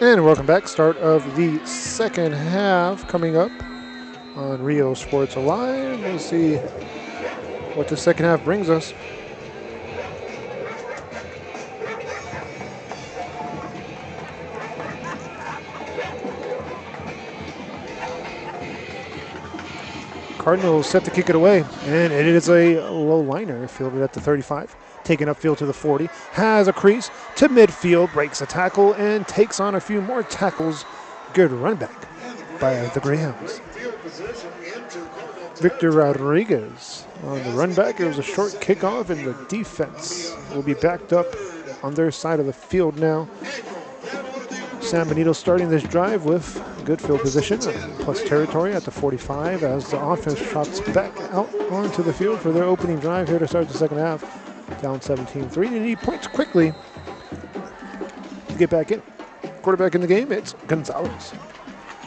And welcome back. Start of the second half coming up on Rio Sports Alive. We'll see what the second half brings us. Cardinals set to kick it away, and it is a low liner fielded at the 35. Taken upfield to the 40, has a crease to midfield, breaks a tackle, and takes on a few more tackles. Good run back by the Greyhounds. Victor Rodriguez on the run back. It was a short kickoff, and the defense will be backed up on their side of the field now. San Benito starting this drive with good field position, plus territory at the 45 as the offense trots back out onto the field for their opening drive here to start the second half. Down 17-3. They need points quickly to get back in. Quarterback in the game, it's Gonzalez.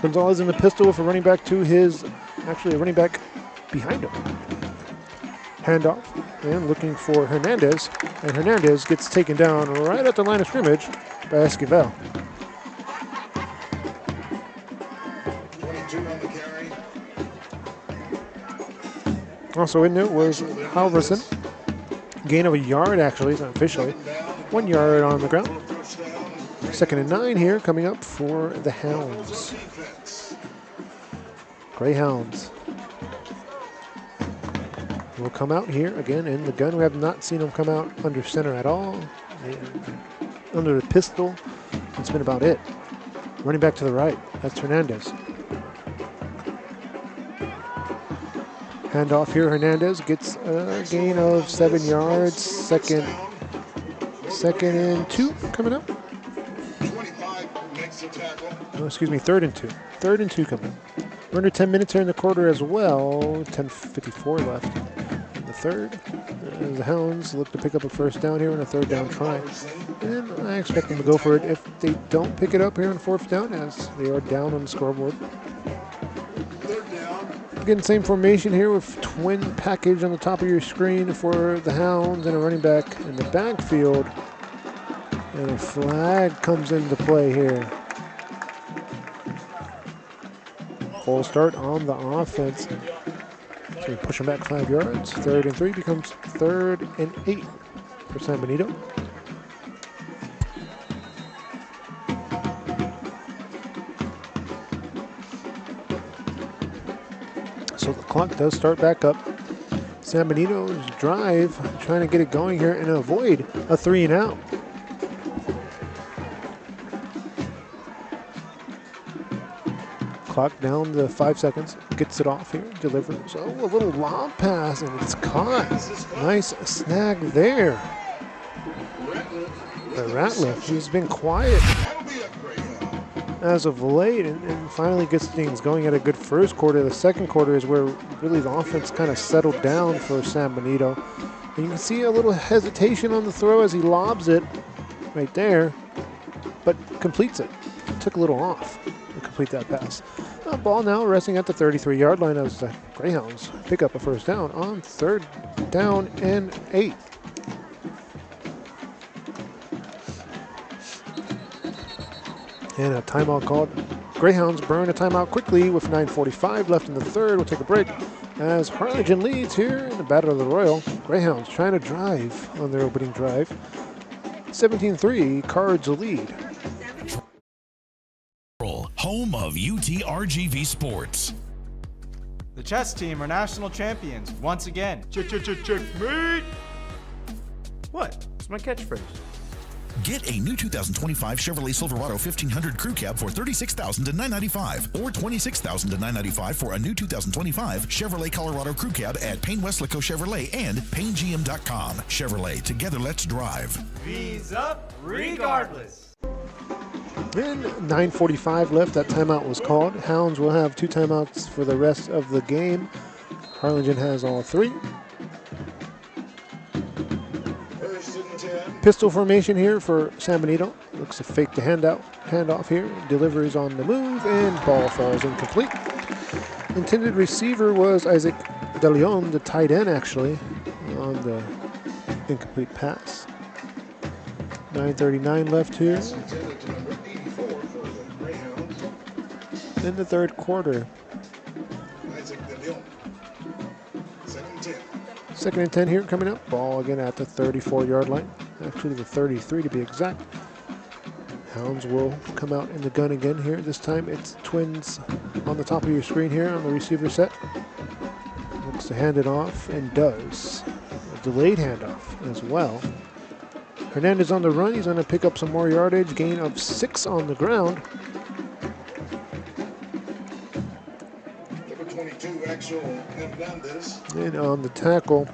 Gonzalez in the pistol with a running back to his, actually a running back behind him. Handoff, and looking for Hernandez, and Hernandez gets taken down right at the line of scrimmage by Esquivel. 22 on the carry. Also in there was Halverson. Gain of a yard, actually, not officially. 1 yard on the ground. 2nd and 9 here coming up for the Hounds. Greyhounds will come out here again in the gun. We have not seen them come out under center at all. And under the pistol, that's been about it. Running back to the right, that's Hernandez. Handoff here, Hernandez gets a gain of 7 yards. Second and 2 coming up. 25 makes the tackle. Oh, excuse me, 3rd and 2. 3rd and 2 coming up. We're under 10 minutes here in the quarter as well. 10:54 left in the third. The Hounds look to pick up a first down here in a 3rd down try. And I expect them to go for it if they don't pick it up here in 4th down, as they are down on the scoreboard. Again, same formation here with twin package on the top of your screen for the Hounds and a running back in the backfield. And a flag comes into play here. Full start on the offense. So you push them back 5 yards. 3rd and 3 becomes 3rd and 8 for San Benito. So the clock does start back up. San Benito's drive, trying to get it going here and avoid a 3 and out. Clock down to 5 seconds. Gets it off here, delivers. Oh, a little lob pass, and it's caught. Nice snag there. The Ratliff, he's been quiet as of late, and finally gets things going at a good first quarter. The second quarter is where really the offense kind of settled down for San Benito. And you can see a little hesitation on the throw as he lobs it right there, but completes it. Took a little off to complete that pass. Ball now resting at the 33-yard line as the Greyhounds pick up a first down on 3rd down and 8. And a timeout called. Greyhounds burn a timeout quickly with 9:45 left in the third. We'll take a break as Harlingen leads here in the Battle of the Royal. Greyhounds trying to drive on their opening drive. 17-3, Cards lead. Home of UTRGV Sports. The chess team are national champions once again. Checkmate! What? It's my catchphrase. Get a new 2025 Chevrolet Silverado 1500 Crew Cab for $36,000 to $995 or $26,000 to $995 for a new 2025 Chevrolet Colorado Crew Cab at Payne Westlaco Chevrolet and PayneGM.com. Chevrolet, together let's drive. V's up regardless. And 9:45 left. That timeout was called. Hounds will have 2 timeouts for the rest of the game. Harlingen has all 3. Pistol formation here for San Benito. Looks to fake the handoff here. Delivers on the move, and ball falls incomplete. Intended receiver was Isaac De Leon, the tight end, actually, on the incomplete pass. 9:39 left here in the third quarter. Second and 10 here coming up. Ball again at the 34-yard line. Actually the 33 to be exact. Hounds will come out in the gun again here. This time it's Twins on the top of your screen here on the receiver set. Looks to hand it off and does. A delayed handoff as well. Hernandez on the run. He's going to pick up some more yardage. Gain of 6 on the ground. Number 22, Axel Hernandez. And on the tackle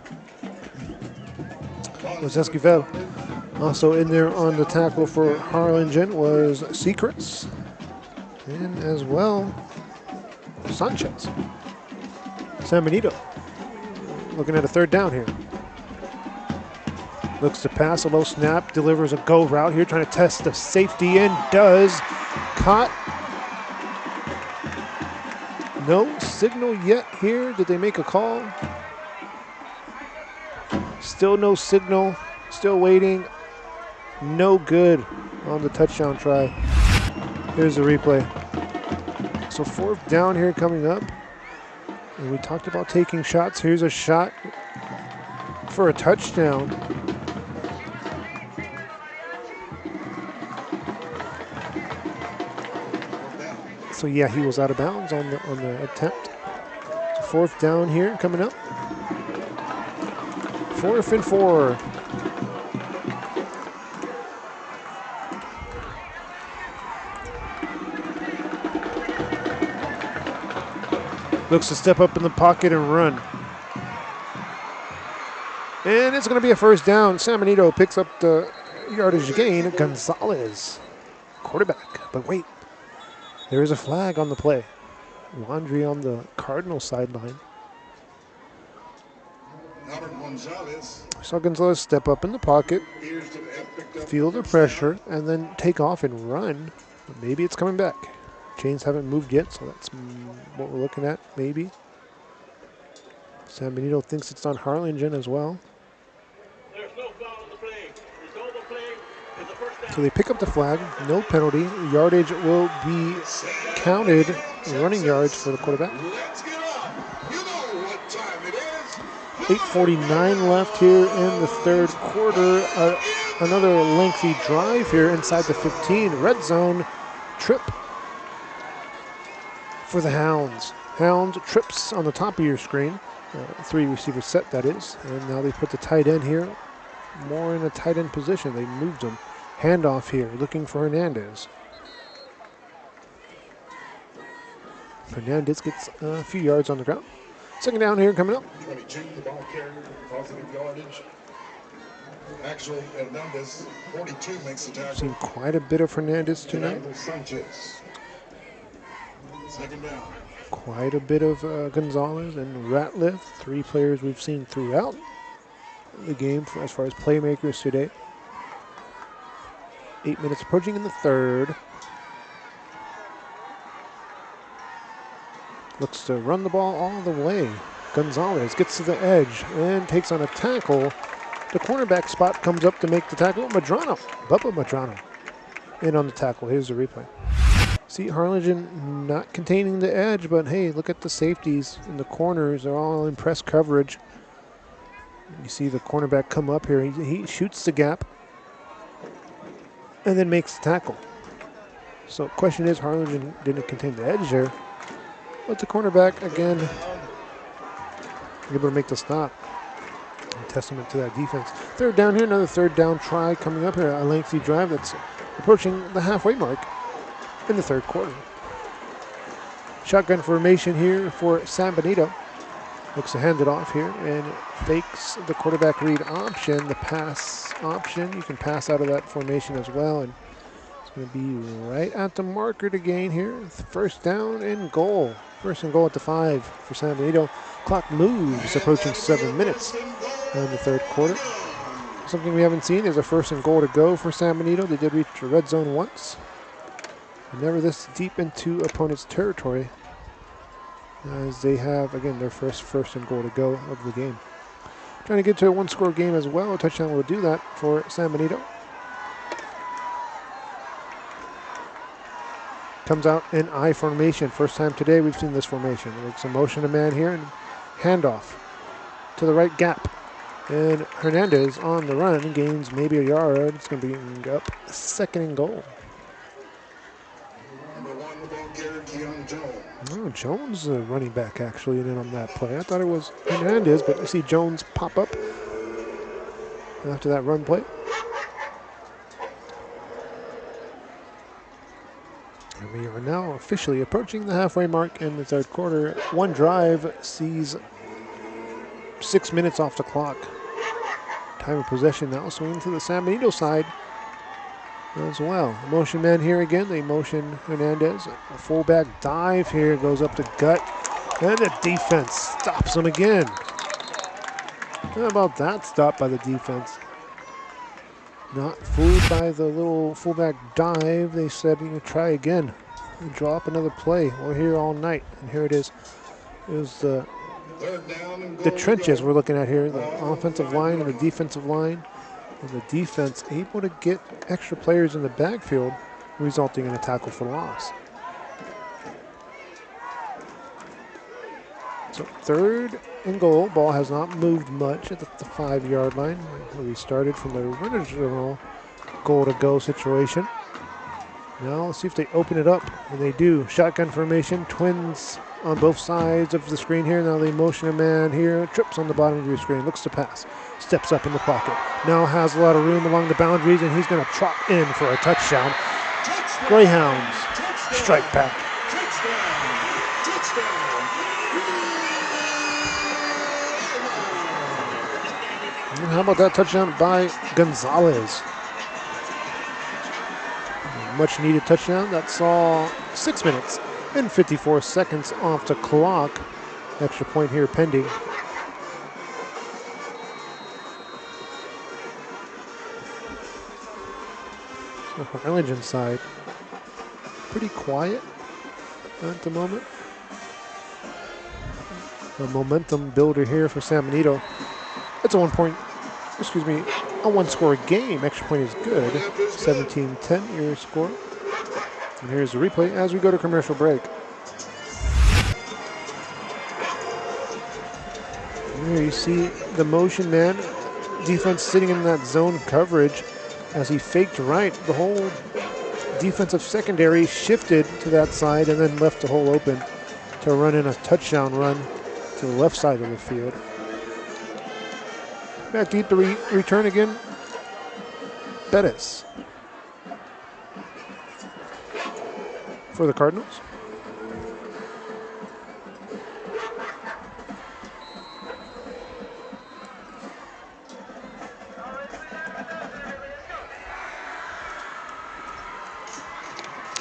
was Esquivel. Also in there on the tackle for Harlingen was Secrets. And as well, Sanchez. San Benito looking at a third down here. Looks to pass, a low snap, delivers a go route here, trying to test the safety and does. Caught. No signal yet here. Did they make a call? Still no signal. Still waiting. No good on the touchdown try. Here's the replay. So 4th down here coming up. And we talked about taking shots. Here's a shot for a touchdown. So yeah, he was out of bounds on the attempt. So 4th down here coming up. 4th and 4. Looks to step up in the pocket and run. And it's going to be a first down. San Benito picks up the yardage gain. Gonzalez, quarterback. But wait, there is a flag on the play. Laundry on the Cardinal sideline. Saw Gonzalez step up in the pocket, feel the pressure, and then take off and run. Maybe it's coming back. Chains haven't moved yet, so that's what we're looking at, maybe. San Benito thinks it's on Harlingen as well. So they pick up the flag, no penalty. Yardage will be counted, running yards for the quarterback. 8:49 left here in the third quarter. Another lengthy drive here inside the 15. Red zone trip for the Hounds. Hounds trips on the top of your screen. 3 receiver set, that is. And now they put the tight end here. More in a tight end position. They moved him. Handoff here, looking for Hernandez. Hernandez gets a few yards on the ground. Second down here coming up. 22, the ball carrier, positive yardage. Axel Hernandez, 42, makes the tackle. Seen quite a bit of Hernandez tonight. Sanchez. Second down. Quite a bit of Gonzalez and Ratliff. 3 players we've seen throughout the game as far as playmakers today. 8 minutes approaching in the third. Looks to run the ball all the way. Gonzalez gets to the edge and takes on a tackle. The cornerback spot comes up to make the tackle. Bubba Madrano in on the tackle. Here's the replay. See Harlingen not containing the edge, but hey, look at the safeties in the corners. They're all in press coverage. You see the cornerback come up here. He shoots the gap and then makes the tackle. So question is, Harlingen didn't contain the edge there, but the cornerback again able to make the stop. A testament to that defense. Third down here, another third down try coming up here. A lengthy drive that's approaching the halfway mark in the third quarter. Shotgun formation here for San Benito. Looks to hand it off here and fakes the quarterback read option, the pass option. You can pass out of that formation as well, and it's going to be right at the marker to gain here. First down and goal. First and goal at the 5 for San Benito. Clock moves, approaching 7 minutes in the third quarter. Something we haven't seen is a first and goal to go for San Benito. They did reach the red zone once. Never this deep into opponent's territory, as they have, again, their first and goal to go of the game. Trying to get to a one-score game as well. A touchdown will do that for San Benito. Comes out in I formation. First time today we've seen this formation. It's a motion to man here and handoff to the right gap. And Hernandez on the run gains maybe a yard. It's going to be up second and goal. Oh, Jones, running back, actually, in on that play. I thought it was Hernandez, but you see Jones pop up after that run play. And we are now officially approaching the halfway mark in the third quarter. One drive sees 6 minutes off the clock. Time of possession now swinging to the San Benito side as well. Motion man here again. They motion Hernandez. A fullback dive here, goes up the gut, and the defense stops him again. How about that stop by the defense? Not fooled by the little fullback dive. They said, you know, try again. Draw up another play. We're here all night, and here it is. It was the trenches we're looking at here. The offensive line and the defensive line. And the defense able to get extra players in the backfield, resulting in a tackle for loss. So third and goal. Ball has not moved much at the 5-yard line, where we started from the original goal to go situation. Now let's see if they open it up, and they do. Shotgun formation, twins on both sides of the screen here. Now they motion a man here, trips on the bottom of your screen, looks to pass, steps up in the pocket. Now has a lot of room along the boundaries, and he's going to trot in for a touchdown. Greyhounds strike back. And how about that touchdown by Gonzalez? Much needed touchdown that saw 6 minutes and 54 seconds off the clock. Extra point here pending. So Harlingen side, pretty quiet at the moment. A momentum builder here for San Benito. It's a one-score game. Extra point is good. 17-10 your score. And here's the replay as we go to commercial break. And here you see the motion man. Defense sitting in that zone coverage as he faked right. The whole defensive secondary shifted to that side and then left the hole open to run in a touchdown run to the left side of the field. Back deep to return again. Bettis for the Cardinals.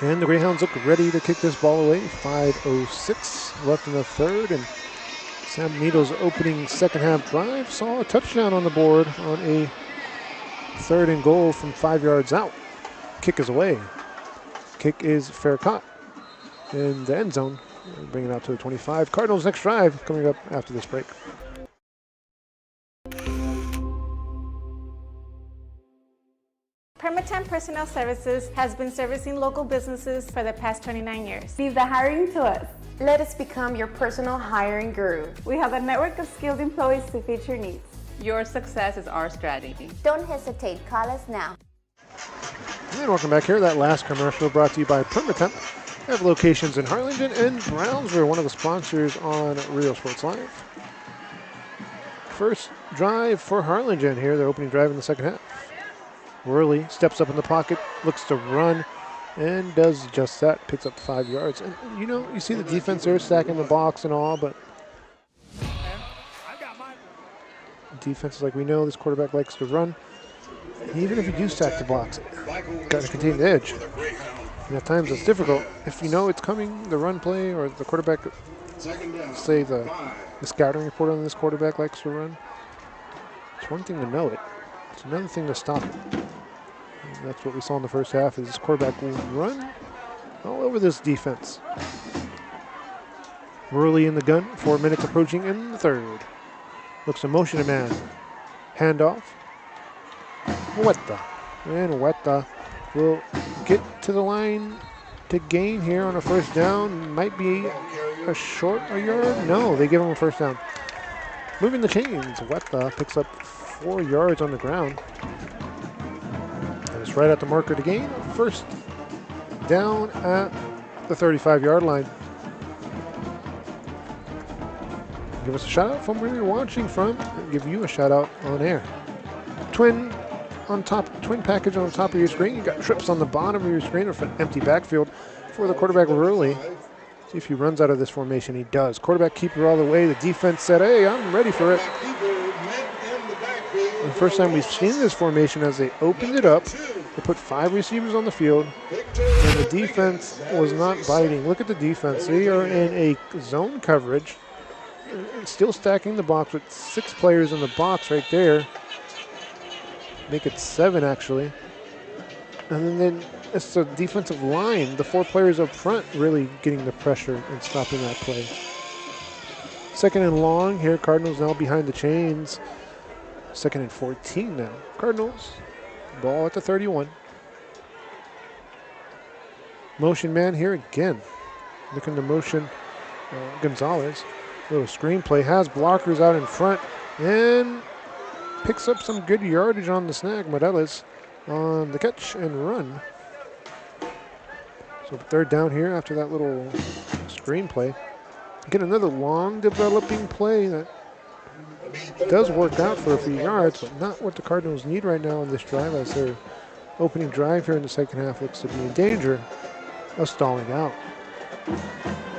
And the Greyhounds look ready to kick this ball away. 5:06 left in the third, and San Benito's opening second half drive saw a touchdown on the board on a third and goal from 5 yards out. Kick is away. Kick is fair caught in the end zone. Bring it out to the 25. Cardinals' next drive coming up after this break. Permatemp Personnel Services has been servicing local businesses for the past 29 years. Leave the hiring to us. Let us become your personal hiring guru. We have a network of skilled employees to fit your needs. Your success is our strategy. Don't hesitate. Call us now. And welcome back here. That last commercial brought to you by Permatemp. We have locations in Harlingen and Brownsville, one of the sponsors on Real Sports Live. first drive for Harlingen here, their opening drive in the second half. Worley steps up in the pocket, looks to run, and does just that, picks up 5 yards. And you see the defense there stacking the box and all, but defense is like, we know this quarterback likes to run. And even if you do stack the box, you've got to contain the edge. And at times it's difficult. If you know it's coming, the run play, or the quarterback, say the scouting report on this quarterback likes to run, it's one thing to know it. It's another thing to stop it. And that's what we saw in the first half, is this quarterback will run all over this defense. Worley in the gun, 4 minutes approaching in the third. Looks to motion a man. Handoff. Huerta. And Huerta will get to the line to gain here on a first down. Might be a yard. No, they give him a first down. Moving the chains. Huerta picks up 4 yards on the ground. And it's right at the marker to gain. First down at the 35-yard line. Give us a shout out from where you're watching from. I'll give you a shout out on air. Twin package on top of your screen. You got trips on the bottom of your screen of an empty backfield for the quarterback early. See if he runs out of this formation. He does. Quarterback keeper all the way. The defense said, hey, I'm ready for it. The first time we've seen this formation, as they opened it up, they put 5 receivers on the field, and the defense was not biting. Look at the defense. They are in a zone coverage, still stacking the box with 6 players in the box right there. Make it 7 actually. And then it's the defensive line, the 4 players up front, really getting the pressure and stopping that play. Second and long here. Cardinals now behind the chains. Second and 14 now. Cardinals, ball at the 31. Motion man here again. Looking to motion Gonzalez. Little screenplay, has blockers out in front, and picks up some good yardage on the snag. Morelos on the catch and run. So third down here after that little screenplay. Get another long developing play that does work out for a few yards, but not what the Cardinals need right now on this drive, as their opening drive here in the second half looks to be in danger of stalling out.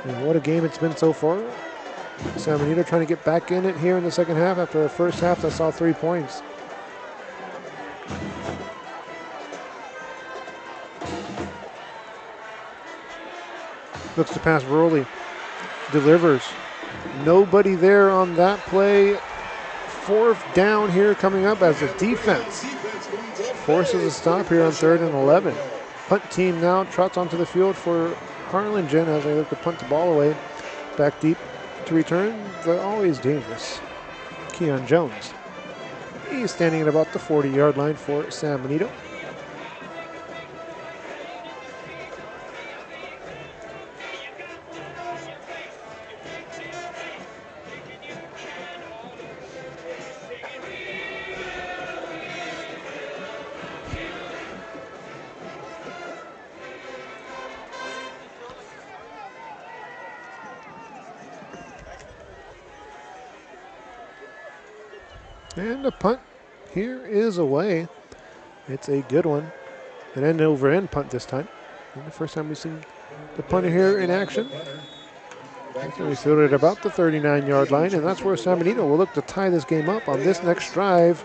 And what a game it's been so far. San Benito trying to get back in it here in the second half after a first half that saw 3 points. Looks to pass Worley. Delivers. Nobody there on that play. 4th down here coming up as the defense forces a stop here on 3rd and 11. Punt team now trots onto the field for Harlingen as they look to punt the ball away. Back deep to return, the always dangerous Keon Jones. He's standing at about the 40-yard line for San Benito. And the punt here is away. It's a good one. An end-over-end punt this time. And the first time we've seen the punter here in action. So we fielded at about the 39-yard line, and that's where San Benito will look to tie this game up on this next drive.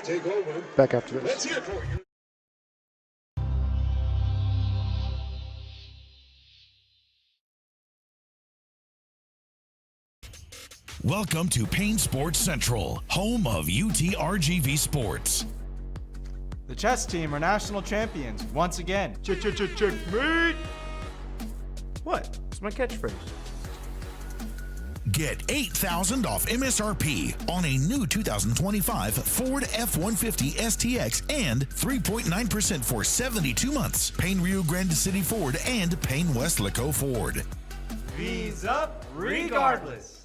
Back after this. Welcome to Payne Sports Central, home of UTRGV Sports. The chess team are national champions once again. Checkmate! What? It's my catchphrase. Get $8,000 off MSRP on a new 2025 Ford F-150 STX and 3.9% for 72 months. Payne Rio Grande City Ford and Payne Weslaco Ford. V's up regardless.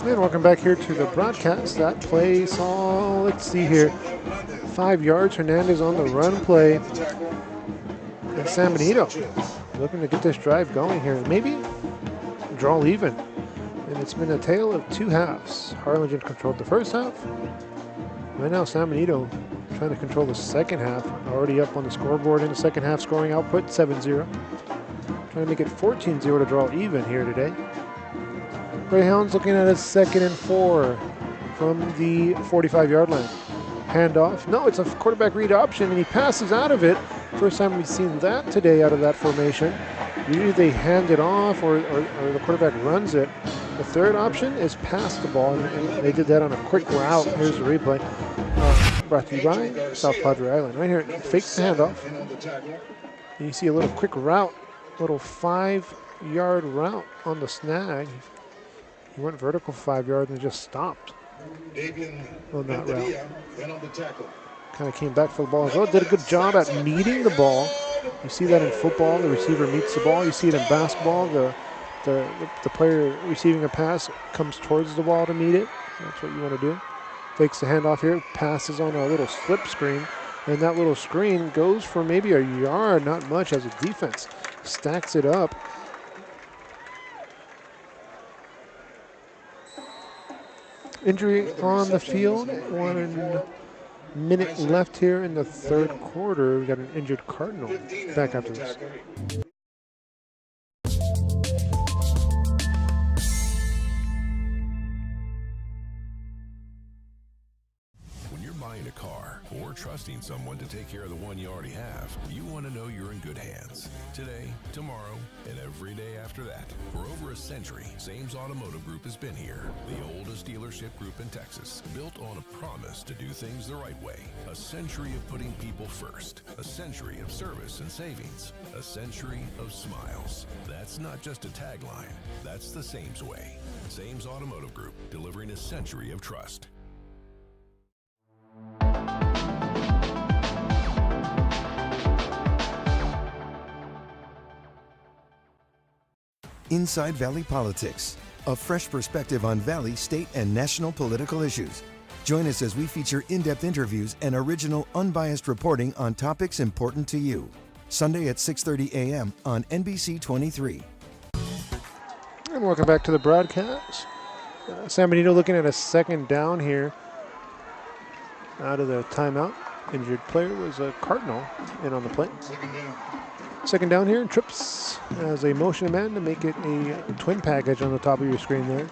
And welcome back here to the broadcast. That play saw, let's see here, 5 yards. Hernandez on the run play. And San Benito looking to get this drive going here. Maybe draw even. And it's been a tale of two halves. Harlingen controlled the first half. Right now, San Benito trying to control the second half. Already up on the scoreboard in the second half scoring output, 7-0. Trying to make it 14-0 to draw even here today. Greyhounds looking at a 2nd and 4 from the 45-yard line. Handoff. No, it's a quarterback read option, and he passes out of it. First time we've seen that today out of that formation. Usually they hand it off or the quarterback runs it. The third option is pass the ball, and they did that on a quick route. Here's the replay. Brought to you by South Padre Island. Right here, fakes the handoff. And you see a little quick route, little 5-yard route on the snag. He went vertical 5 yards and just stopped on that route. Kind of came back for the ball as well. Did a good job at meeting the ball. You see that in football, the receiver meets the ball. You see it in basketball, the player receiving a pass comes towards the ball to meet it. That's what you want to do. Fakes the handoff here, passes on a little slip screen, and that little screen goes for maybe a yard, not much, as a defense stacks it up. Injury on the field, 1 minute left here in the third quarter. We got an injured Cardinal. Back after this. When you're buying a car or trusting someone to take care of the one you already have, you want to know you're in good hands. Today, tomorrow, and every day after that. For over a century, Sames Automotive Group has been here. The oldest dealership group in Texas, built on a promise to do things the right way. A century of putting people first. A century of service and savings. A century of smiles. That's not just a tagline. That's the Sames way. Sames Automotive Group, delivering a century of trust. Inside Valley Politics, a fresh perspective on Valley, state, and national political issues. Join us as we feature in-depth interviews and original, unbiased reporting on topics important to you. Sunday at 6:30 a.m. on NBC 23. And welcome back to the broadcast. San Benito looking at a 2nd down here out of the timeout. Injured player was a Cardinal in on the play. 2nd down here, and Trips as a motion man to make it a twin package on the top of your screen there.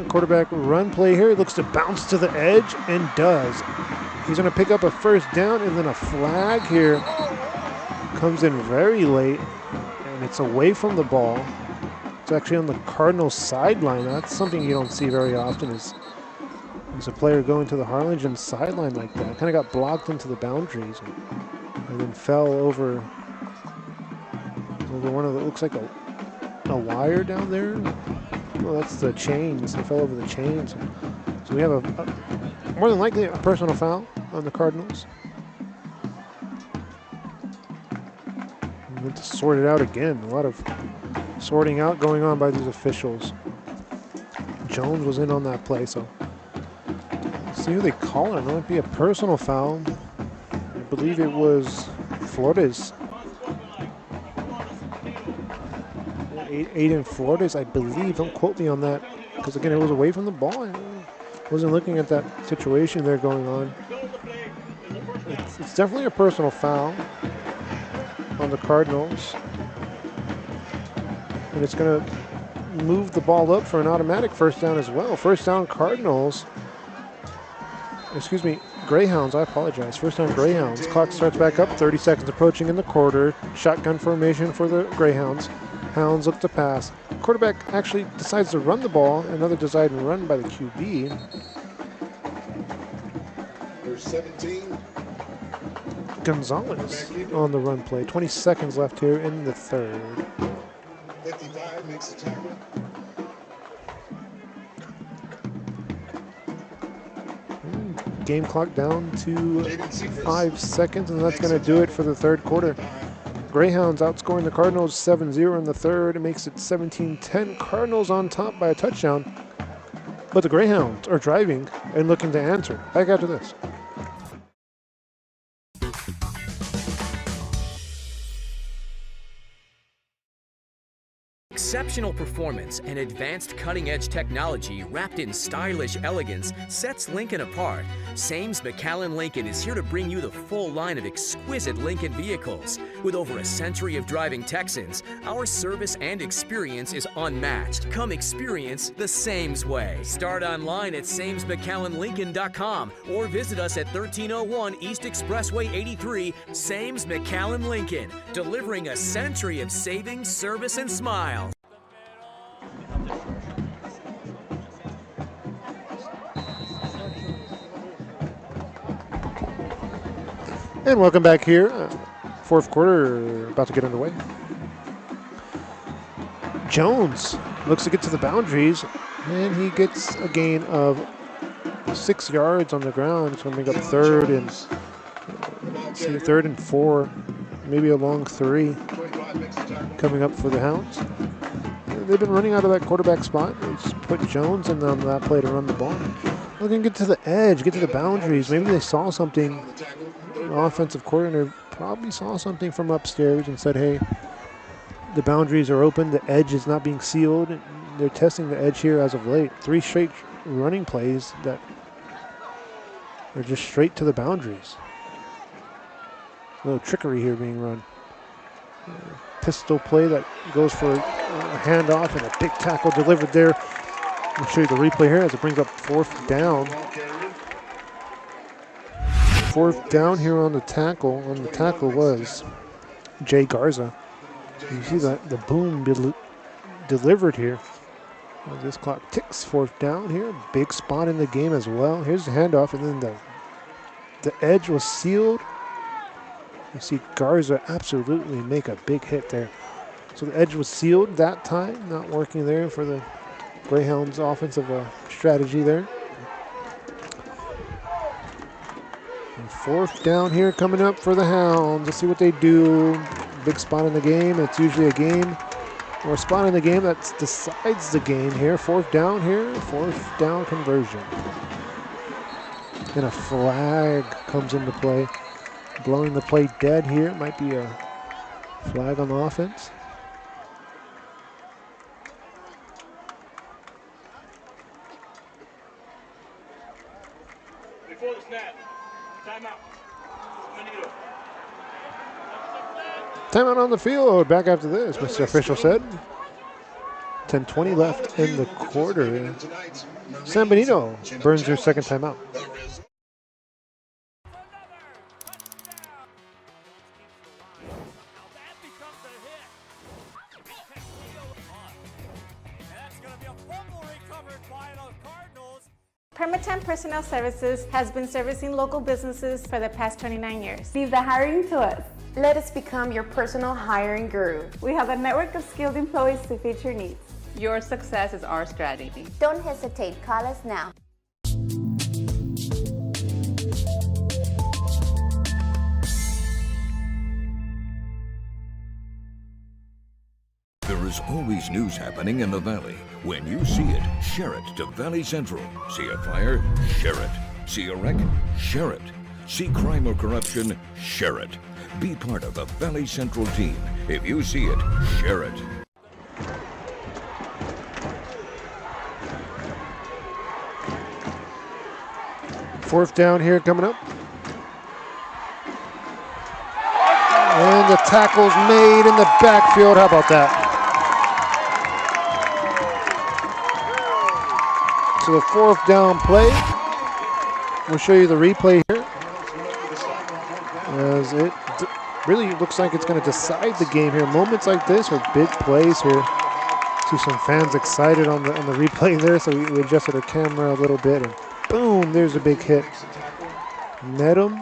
Quarterback run play here. Looks to bounce to the edge and does. He's going to pick up a 1st down, and then a flag here comes in very late, and it's away from the ball. It's actually on the Cardinals sideline. That's something you don't see very often, is a player going to the Harlingen sideline like that. Kind of got blocked into the boundaries and then fell over one of the, looks like a wire down there. Well, that's the chains. He fell over the chains. So we have a more than likely a personal foul on the Cardinals. We need to sort it out again. A lot of sorting out going on by these officials. Jones was in on that play, so see who they call it. It might be a personal foul. I believe it was Flores. Aiden Flores, I believe. Don't quote me on that, because again, it was away from the ball. I wasn't looking at that situation there going on. It's definitely a personal foul on the Cardinals, and it's going to move the ball up for an automatic 1st down as well. 1st down Cardinals. Excuse me, Greyhounds, I apologize. 1st down Greyhounds. Clock starts back up, 30 seconds approaching in the quarter. Shotgun formation for the Greyhounds. Hounds look to pass. Quarterback actually decides to run the ball. Another decided run by the QB. There's 17. Gonzalez on the run play. 20 seconds left here in the 3rd. 55 makes the tackle. Game clock down to 5 seconds, and that's going to do it for the 3rd quarter. Greyhounds outscoring the Cardinals 7-0 in the 3rd. It makes it 17-10. Cardinals on top by a touchdown, but the Greyhounds are driving and looking to answer. Back after this. Exceptional performance and advanced cutting-edge technology wrapped in stylish elegance sets Lincoln apart. Sames McAllen Lincoln is here to bring you the full line of exquisite Lincoln vehicles. With over a century of driving Texans, our service and experience is unmatched. Come experience the Sames way. Start online at samesmcallenlincoln.com or visit us at 1301 East Expressway 83, Sames McAllen Lincoln, delivering a century of savings, service, and smiles. And welcome back here. Fourth quarter about to get underway. Jones looks to get to the boundaries, and he gets a gain of 6 yards on the ground. It's going to bring up third and 4, maybe a long 3 coming up for the Hounds. They've been running out of that quarterback spot. They just put Jones in on that play to run the ball. Looking to get to the edge, get to the boundaries. Maybe they saw something. The offensive coordinator probably saw something from upstairs and said, hey, the boundaries are open. The edge is not being sealed. They're testing the edge here as of late. 3 straight running plays that are just straight to the boundaries. A little trickery here being run. Pistol play that goes for a handoff and a big tackle delivered there. I'll show you the replay here as it brings up 4th down. 4th down here on the tackle. On the tackle was Jay Garza. You see that the boom delivered here. This clock ticks. 4th down here. Big spot in the game as well. Here's the handoff, and then the edge was sealed. You see Garza absolutely make a big hit there. So the edge was sealed that time. Not working there for the Greyhounds offensive strategy there. And 4th down here coming up for the Hounds. Let's see what they do. Big spot in the game. It's usually a game or a spot in the game that decides the game here. 4th down here. 4th down conversion. And a flag comes into play. Blowing the play dead here. Might be a flag on the offense. Before the snap, timeout. Benito. Timeout on the field. Back after this, Mr. Official said. 10:20 left in the quarter. San Benito burns their second timeout. Permatemp Personnel Services has been servicing local businesses for the past 29 years. Leave the hiring to us. Let us become your personal hiring guru. We have a network of skilled employees to fit your needs. Your success is our strategy. Don't hesitate. Call us now. There is always news happening in the Valley. When you see it, share it to Valley Central. See a fire? Share it. See a wreck? Share it. See crime or corruption? Share it. Be part of the Valley Central team. If you see it, share it. Fourth down here coming up. And the tackle's made in the backfield. How about that? So the 4th down play. We'll show you the replay here. As it really looks like it's going to decide the game here. Moments like this are big plays here. See some fans excited on the replay there, so we adjusted our camera a little bit, and boom, there's a big hit. Met him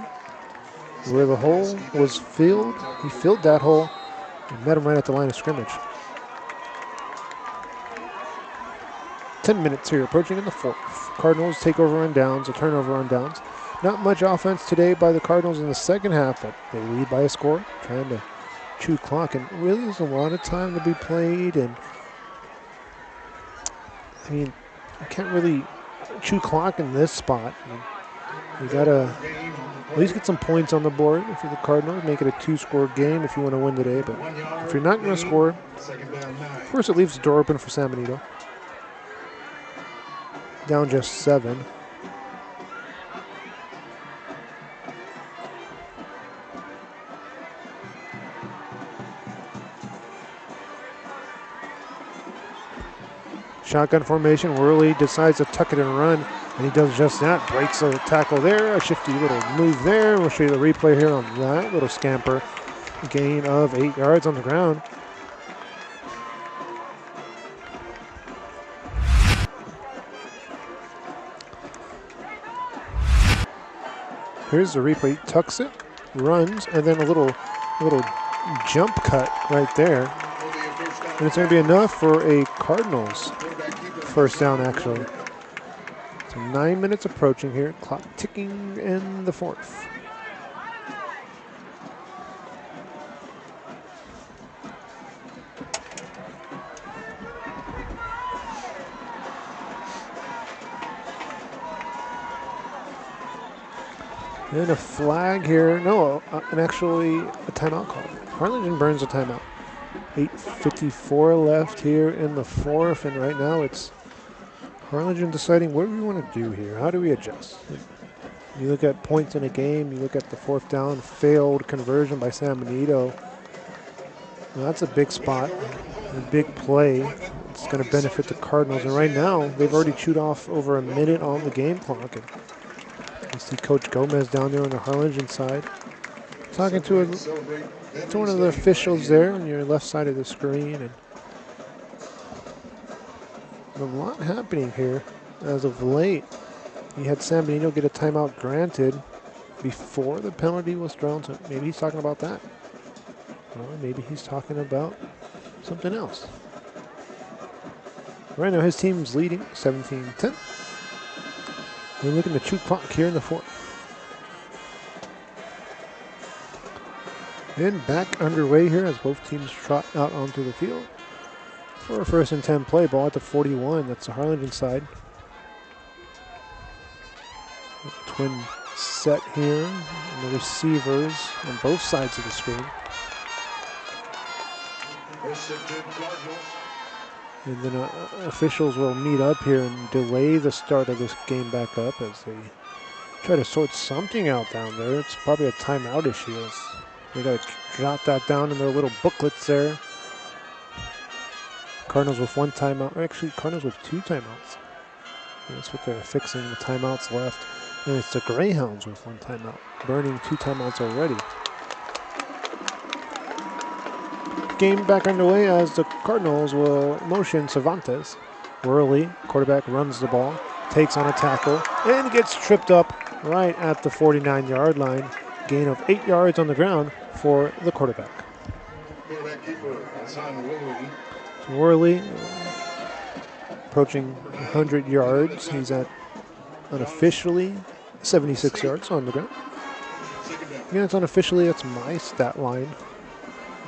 where the hole was filled. He filled that hole and met him right at the line of scrimmage. 10 minutes here, approaching in the 4th. Cardinals take over on downs, a turnover on downs. Not much offense today by the Cardinals in the second half, but they lead by a score, trying to chew clock. And really, there's a lot of time to be played. And I mean, you can't really chew clock in this spot. You gotta at least get some points on the board for the Cardinals. Make it a 2-score game if you want to win today. But if you're not going to score, of course it leaves the door open for San Benito. Down just 7. Shotgun formation. Worley decides to tuck it and run, and he does just that. Breaks a tackle there. A shifty little move there. We'll show you the replay here on that little scamper. Gain of 8 yards on the ground. Here's the replay. Tucks it, runs, and then a little jump cut right there. And it's going to be enough for a Cardinals first down, actually. So 9 minutes approaching here. Clock ticking in the 4th. And a flag here. No, and actually a timeout call. Harlingen burns a timeout. 8:54 left here in the 4th, and right now it's Harlingen deciding what do we want to do here? How do we adjust? You look at points in a game, you look at the 4th down, failed conversion by San Benito. Well, that's a big spot, a big play. It's going to benefit the Cardinals, and right now they've already chewed off over a minute on the game clock. And you see Coach Gomez down there on the Harlingen side, talking to one of the officials there on your left side of the screen. And a lot happening here as of late. You had San Benito get a timeout granted before the penalty was thrown, so maybe he's talking about that. Or maybe he's talking about something else. Right now his team's leading 17-10. We're looking to chew clock here in the 4th. And back underway here as both teams trot out onto the field for a 1st and 10 play. Ball at the 41. That's the Harlingen side. Twin set here. And the receivers on both sides of the screen. And then officials will meet up here and delay the start of this game back up as they try to sort something out down there. It's probably a timeout issue. They got to jot that down in their little booklets there. Cardinals with 1 timeout, or actually Cardinals with 2 timeouts. That's what they're fixing, the timeouts left. And it's the Greyhounds with 1 timeout, burning 2 timeouts already. Game back underway as the Cardinals will motion Cervantes. Worley, quarterback, runs the ball, takes on a tackle, and gets tripped up right at the 49-yard line. Gain of 8 yards on the ground for the quarterback. Worley approaching 100 yards. He's at unofficially 76 yards on the ground. Again, it's unofficially, that's my stat line.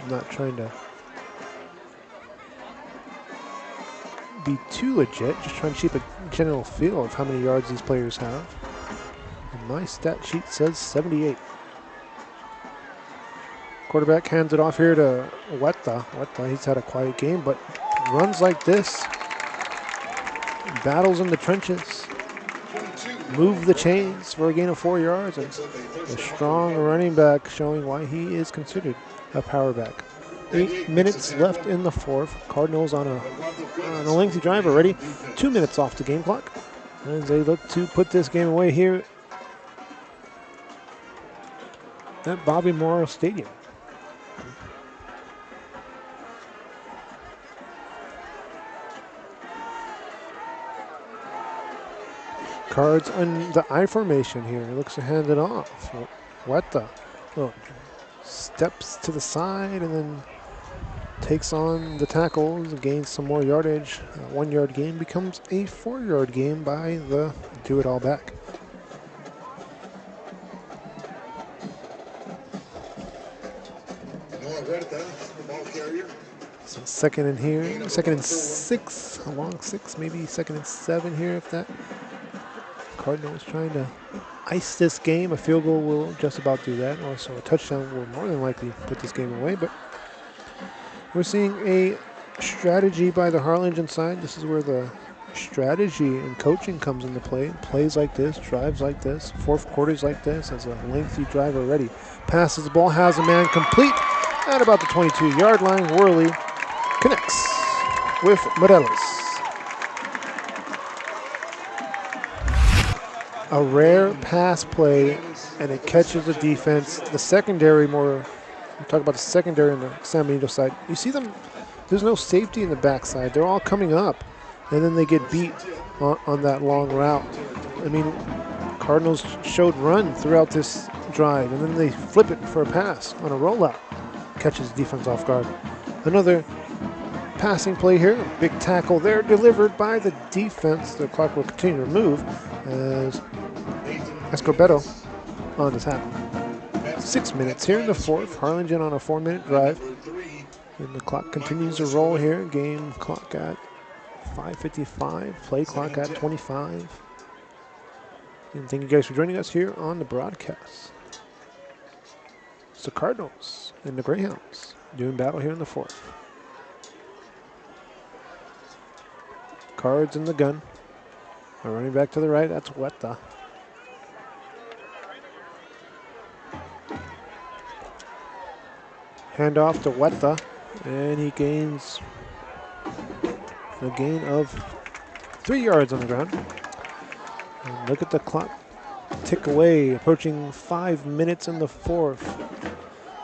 I'm not trying to be too legit, just trying to keep a general feel of how many yards these players have. And my stat sheet says 78. Quarterback hands it off here to Huerta. He's had a quiet game, but runs like this. Battles in the trenches. Move the chains for a gain of 4 yards. And a strong running back showing why he is considered a power back. 8 minutes left in the 4th. Cardinals on a lengthy drive already. 2 minutes off the game clock as they look to put this game away here at Bobby Morrow Stadium. Cards on the I formation here. He looks to hand it off. Huerta steps to the side and then takes on the tackles, gains some more yardage. A 1 yard gain becomes a 4 yard gain by the do-it-all back. So 2nd and here, 2nd and 6, a long 6, maybe 2nd and 7 here if that. Cardinals trying to ice this game. A field goal will just about do that. Also, a touchdown will more than likely put this game away. But we're seeing a strategy by the Harlingen side. This is where the strategy and coaching comes into play. Plays like this, drives like this, fourth quarters like this, as a lengthy drive already. Passes the ball, has a man complete at about the 22-yard line. Worley connects with Morelos. A rare pass play, and it catches the defense. The secondary we'll talk about the secondary on the San Benito side. You see them, there's no safety in the backside. They're all coming up, and then they get beat on that long route. I mean, Cardinals showed run throughout this drive, and then they flip it for a pass on a rollout. Catches the defense off guard. Another passing play here, a big tackle there, delivered by the defense. The clock will continue to move as Escobedo on the tackle. 6 minutes here in the fourth. Harlingen on a 4-minute drive. And the clock continues to roll here. Game clock at 5:55. Play clock at 25. And thank you guys for joining us here on the broadcast. It's the Cardinals and the Greyhounds doing battle here in the fourth. Cards in the gun. Running back to the right, that's Huerta. Hand off to Huerta, and he gains a gain of 3 yards on the ground. And look at the clock tick away, approaching 5 minutes in the fourth.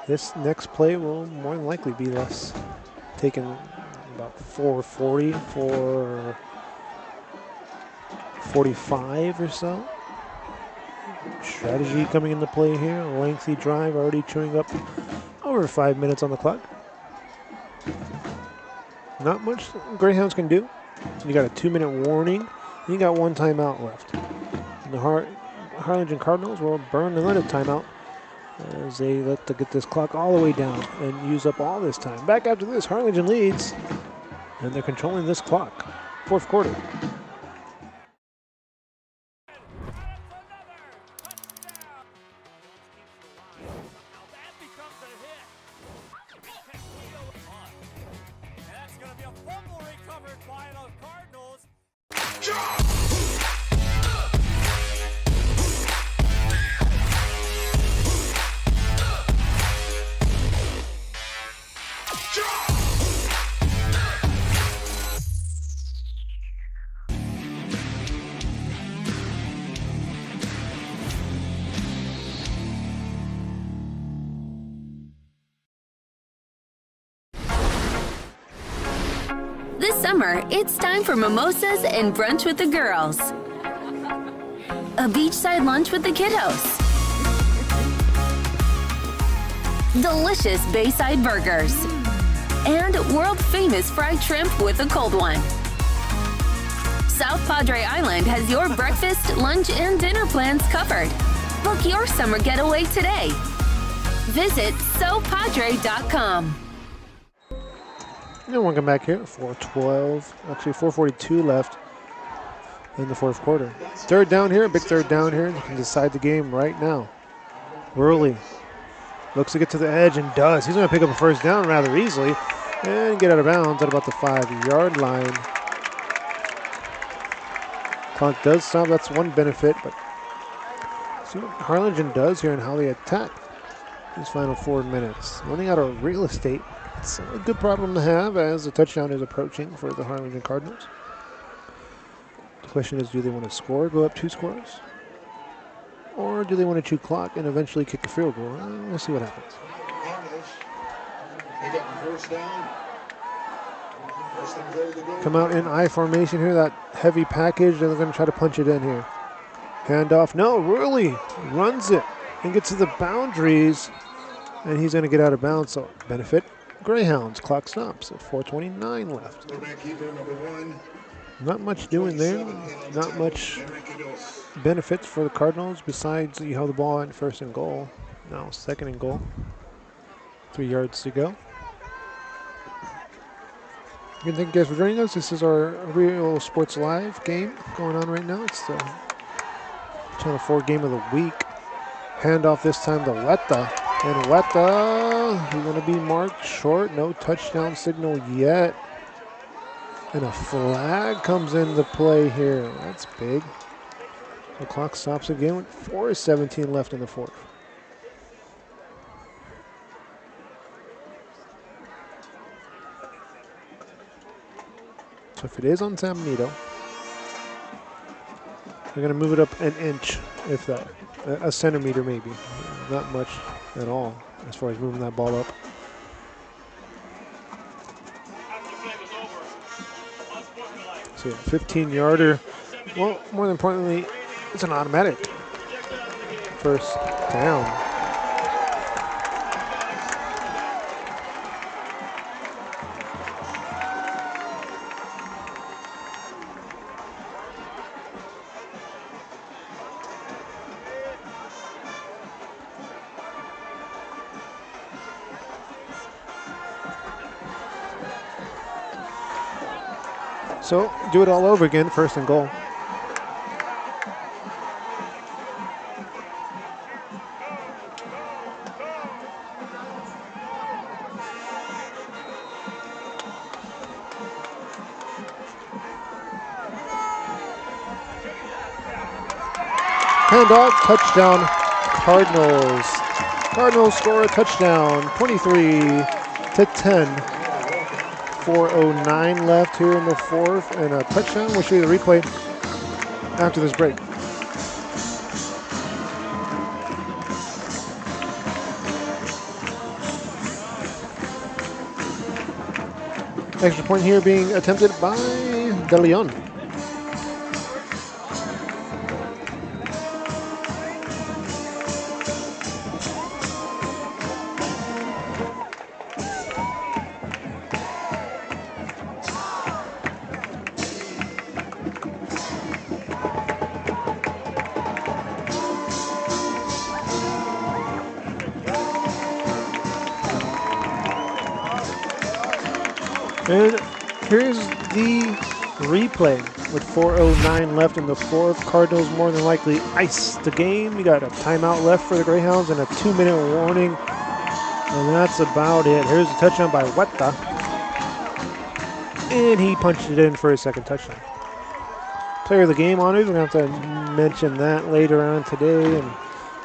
This next play will more than likely be less, taken about 4:40, 4:45 or so. Strategy coming into play here. A lengthy drive already chewing up over 5 minutes on the clock. Not much Greyhounds can do. You got a 2-minute warning. You got 1 timeout left. And the Harlingen Cardinals will burn another timeout as they look to get this clock all the way down and use up all this time. Back after this, Harlingen leads, and they're controlling this clock. Fourth quarter. This summer, it's time for mimosas and brunch with the girls. A beachside lunch with the kiddos. Delicious Bayside burgers. And world-famous fried shrimp with a cold one. South Padre Island has your breakfast, lunch, and dinner plans covered. Book your summer getaway today. Visit SoPadre.com. And welcome back here. 4:42 left in the fourth quarter. Third down here, big third down here. You can decide the game right now. Worley looks to get to the edge and does. He's going to pick up a first down rather easily and get out of bounds at about the 5-yard line. Clock does stop. That's one benefit, but see what Harlingen does here and how they attack these final 4 minutes. Running out of real estate. It's a good problem to have as the touchdown is approaching for the Harlingen Cardinals. The question is, do they want to score, go up 2 scores? Or do they want to chew clock and eventually kick a field goal? We'll see what happens. Come out in I formation here, that heavy package, and they're going to try to punch it in here. Handoff, no, Worley runs it and gets to the boundaries, and he's going to get out of bounds, so benefit Greyhounds. Clock stops at 4:29 left. Not much doing there. Not much benefits for the Cardinals besides you have the ball in first and goal. Now second and goal. 3 yards to go. Again, thank you guys for joining us. This is our Real Sports Live game going on right now. It's the Channel 4 game of the week. Handoff this time to Weta. And Weta, he's going to be marked short. No touchdown signal yet. And a flag comes into play here. That's big. The clock stops again with 4:17 left in the fourth. So if it is on San Benito, they're going to move it up an inch, if that. A centimeter maybe. Not much at all as far as moving that ball up. So 15-yarder. Well, more than importantly, it's an automatic first down. So do it all over again, first and goal. Handoff, touchdown, Cardinals. Cardinals score a touchdown, 23-10. 4:09 left here in the fourth, and a touchdown. We'll show you the replay after this break. Extra point here being attempted by De Leon. And here's the replay with 4:09 left in the fourth. Cardinals more than likely ice the game. We got a timeout left for the Greyhounds and a 2-minute warning. And that's about it. Here's a touchdown by Weta. And he punched it in for his second touchdown. Player of the game honors. We're going to have to mention that later on today. And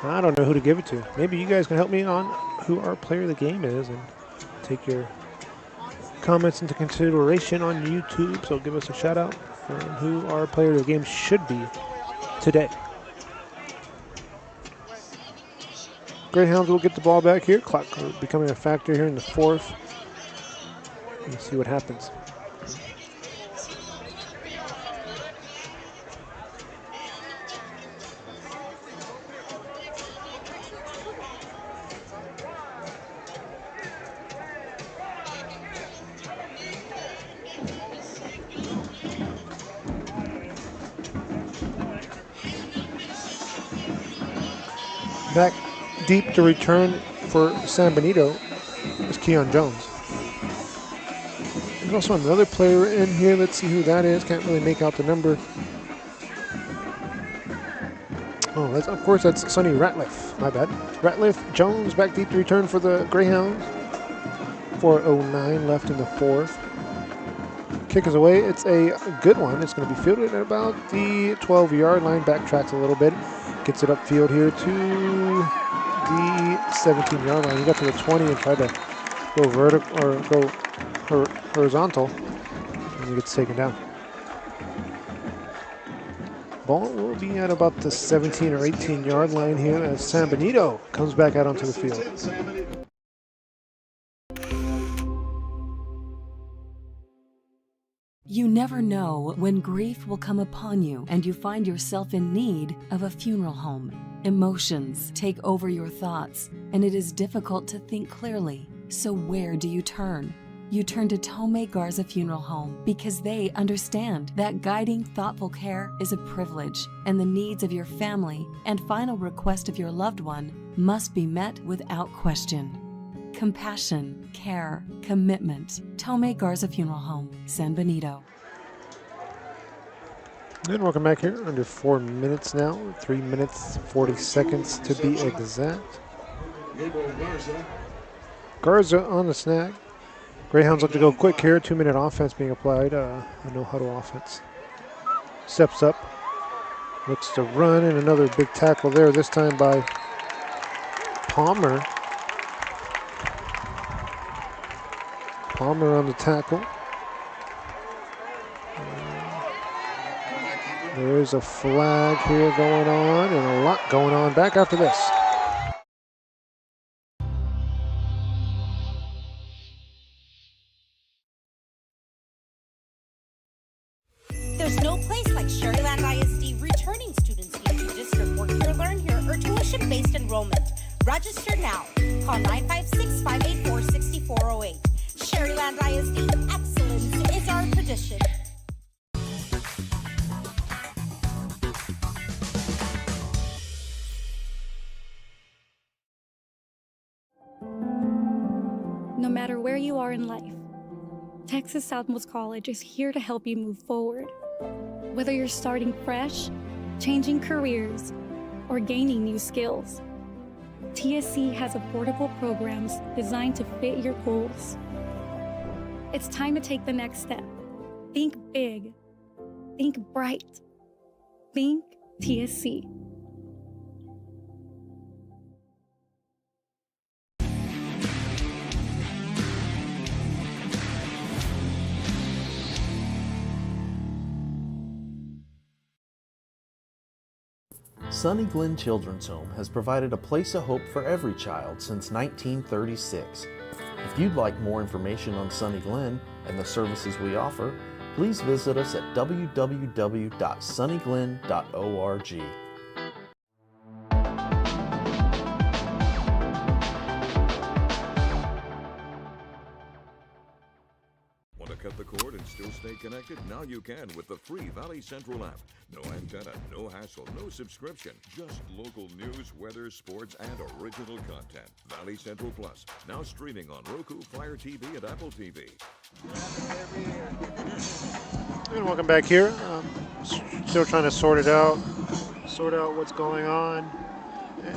I don't know who to give it to. Maybe you guys can help me on who our player of the game is and take your comments into consideration on YouTube, so give us a shout out on who our player of the game should be today. Greyhounds will get the ball back here. Clock becoming a factor here in the fourth. Let's see what happens. Back deep to return for San Benito is Keon Jones. There's also another player in here. Let's see who that is. Can't really make out the number. Oh, of course, that's Sonny Ratliff. My bad. Ratliff, Jones back deep to return for the Greyhounds. 4:09 left in the fourth. Kick is away. It's a good one. It's going to be fielded at about the 12-yard line. Backtracks a little bit. Gets it upfield here to the 17-yard line. He got to the 20 and tried to go vertical or go horizontal, and he gets taken down. Ball will be at about the 17 or 18-yard line here as San Benito comes back out onto the field. You never know when grief will come upon you and you find yourself in need of a funeral home. Emotions take over your thoughts, and it is difficult to think clearly. So where do you turn? You turn to Tomei Garza Funeral Home because they understand that guiding thoughtful care is a privilege, and the needs of your family and final request of your loved one must be met without question. Compassion, care, commitment. Tomei Garza Funeral Home, San Benito. And welcome back here. Under 4 minutes now. 3 minutes, 40 seconds to be exact. Garza on the snag. Greyhounds look to go quick here. 2-minute offense being applied. A no-huddle offense. Steps up. Looks to run, and another big tackle there, this time by Palmer. Palmer on the tackle. There is a flag here going on, and a lot going on back after this. There's no place like Sherryland ISD. Returning students need to district work here, learn here, or tuition-based enrollment. Register now. Call 956-584-6408. Sherryland ISD. Excellence is our tradition. No matter where you are in life, Texas Southmost College is here to help you move forward. Whether you're starting fresh, changing careers, or gaining new skills, TSC has affordable programs designed to fit your goals. It's time to take the next step. Think big. Think bright. Think TSC. Sunny Glen Children's Home has provided a place of hope for every child since 1936. If you'd like more information on Sunny Glen and the services we offer, please visit us at www.sunnyglen.org. Want to cut the cord and still stay connected? Now you can with the free Valley Central app. No antenna, no hassle, no subscription. Just local news, weather, sports, and original content. Valley Central Plus, now streaming on Roku, Fire TV, and Apple TV. And welcome back here. Still trying to sort out what's going on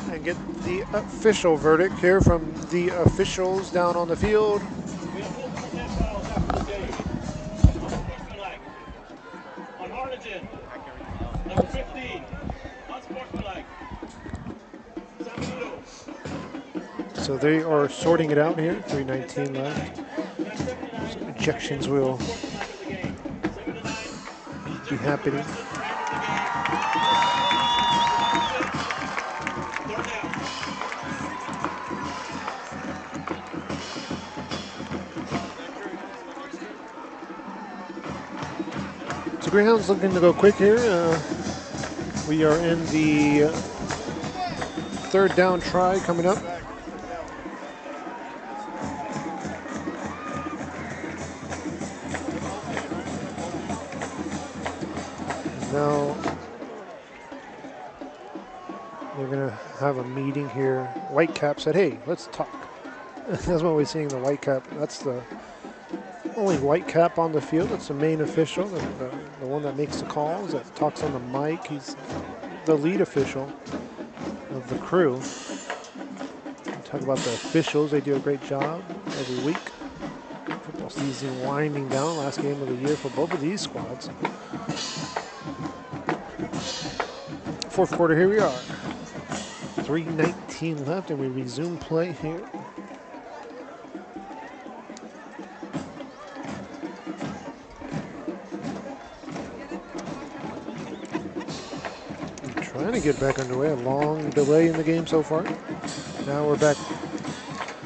and get the official verdict here from the officials down on the field. On Harlingen, number 15, unsportsmanlike. So they are sorting it out here. 3:19 left. Some ejections will be happening. So Greyhounds looking to go quick here. We are in the third down try coming up. Now they're going to have a meeting here. Whitecap said, hey, let's talk. That's what we're seeing, the Whitecap. That's the only Whitecap on the field. It's the main official, the one that makes the calls, that talks on the mic. He's the lead official of the crew. Talk about the officials. They do a great job every week. Football season winding down. Last game of the year for both of these squads. Fourth quarter, here we are. 3:19 left, and we resume play here. Trying to get back underway. A long delay in the game so far. Now we're back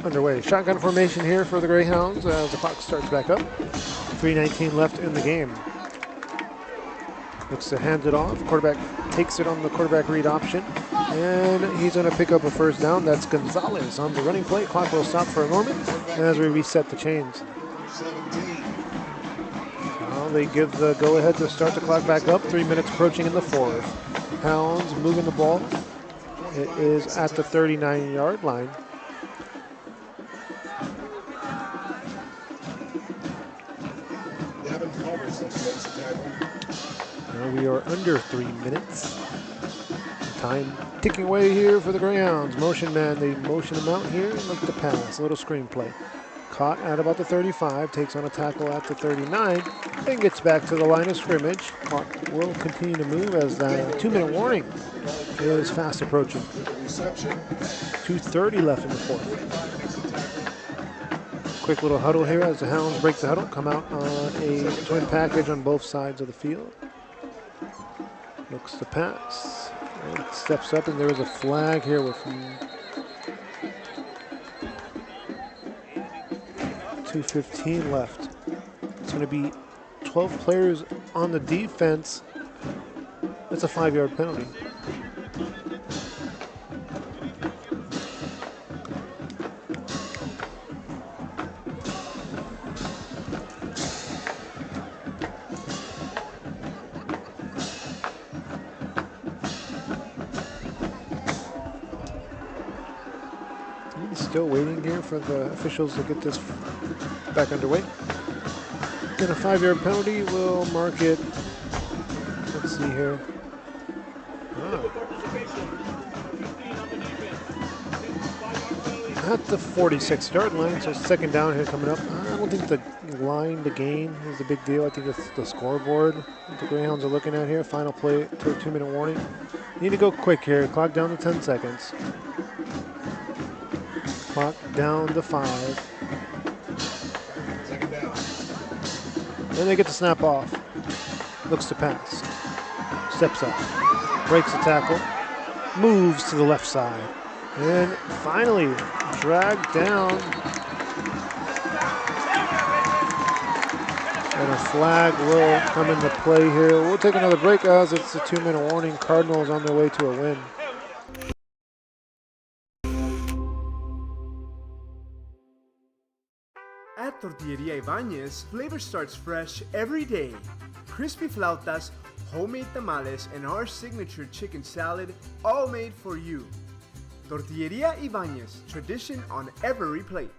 underway. Shotgun formation here for the Greyhounds as the clock starts back up. 3:19 left in the game. Looks to hand it off. Quarterback takes it on the quarterback read option. And he's going to pick up a first down. That's Gonzalez on the running play. Clock will stop for a moment as we reset the chains. Now they give the go-ahead to start the clock back up. 3 minutes approaching in the fourth. Hounds moving the ball. It is at the 39-yard line. Now we are under 3 minutes. Time ticking away here for the Greyhounds. Motion man, they motion him out here and look to pass. A little screen play. Caught at about the 35, takes on a tackle at the 39, then gets back to the line of scrimmage. Clock will continue to move as the 2-minute warning is fast approaching. 2:30 left in the fourth. Quick little huddle here as the Hounds break the huddle, come out on a twin package on both sides of the field. Looks to pass. And steps up, and there is a flag here with 2:15 left. It's going to be 12 players on the defense. That's a 5-yard penalty. Still waiting here for the officials to get this back underway. Again, a 5-yard penalty will mark it. Let's see here. At the 46-yard line, so second down here coming up. I don't think the line to gain is a big deal. I think it's the scoreboard that the Greyhounds are looking at here. Final play to a 2-minute warning. Need to go quick here. Clock down to 10 seconds. Clock down to 5. And they get the snap off. Looks to pass. Steps up. Breaks the tackle. Moves to the left side. And finally dragged down. And a flag will come into play here. We'll take another break as it's a 2-minute warning. Cardinals on their way to a win. At Tortilleria Ibañez, flavor starts fresh every day. Crispy flautas, homemade tamales, and our signature chicken salad, all made for you. Tortilleria Ibañez, tradition on every plate.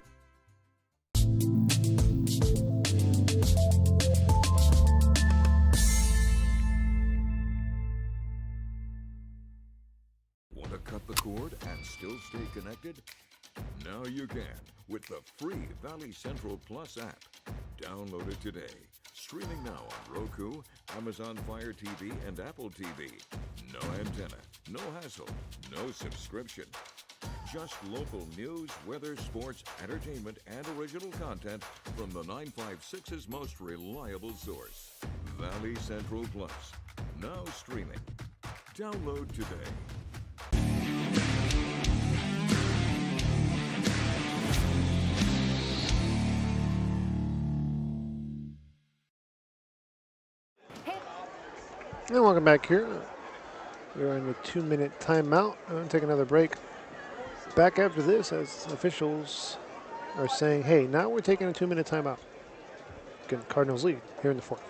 Want to cut the cord and still stay connected? Now you can with the free Valley Central Plus app. Download it today. Streaming now on Roku, Amazon Fire TV, and Apple TV. No antenna, no hassle, no subscription. Just local news, weather, sports, entertainment, and original content from the 956's most reliable source. Valley Central Plus. Now streaming. Download today. And welcome back here. We're in the 2-minute timeout. I'm going to take another break. Back after this as officials are saying, hey, now we're taking a 2-minute timeout. Again, Cardinals lead here in the fourth.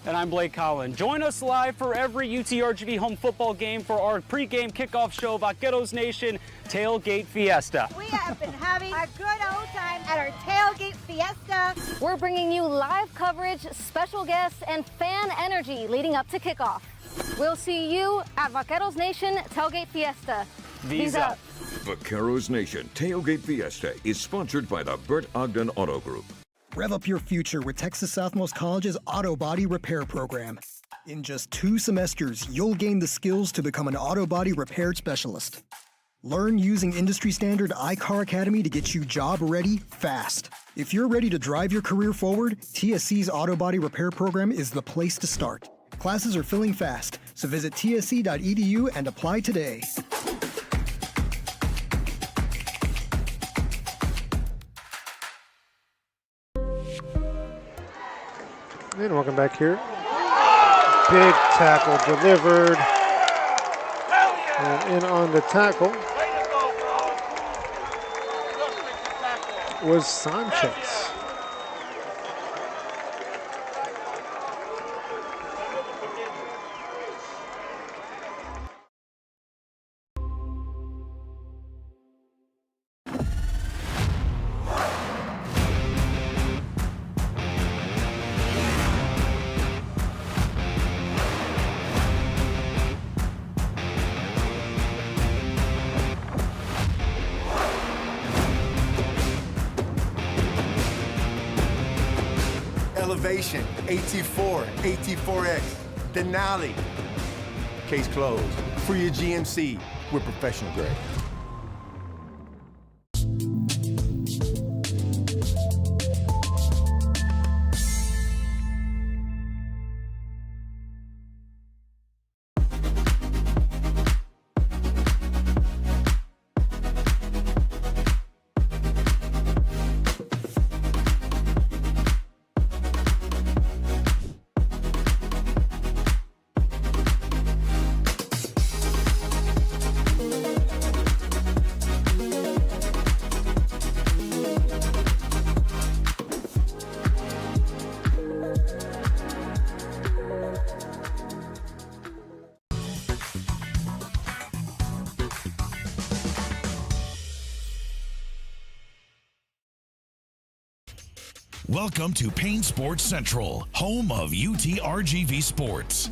And I'm Blake Collin. Join us live for every UTRGV home football game for our pregame kickoff show, Vaqueros Nation Tailgate Fiesta. We have been having a good old time at our Tailgate Fiesta. We're bringing you live coverage, special guests, and fan energy leading up to kickoff. We'll see you at Vaqueros Nation Tailgate Fiesta. V's up. Vaqueros Nation Tailgate Fiesta is sponsored by the Bert Ogden Auto Group. Rev up your future with Texas Southmost College's Auto Body Repair Program. In just 2 semesters, you'll gain the skills to become an auto body repair specialist. Learn using industry standard iCar Academy to get you job ready fast. If you're ready to drive your career forward, TSC's Auto Body Repair Program is the place to start. Classes are filling fast, so visit tsc.edu and apply today. And welcome back here. Big tackle delivered. And in on the tackle was Sanchez. Elevation, AT4, AT4X, Denali. Case closed. For your GMC, we're professional grade. Welcome to Payne Sports Central, home of UTRGV Sports.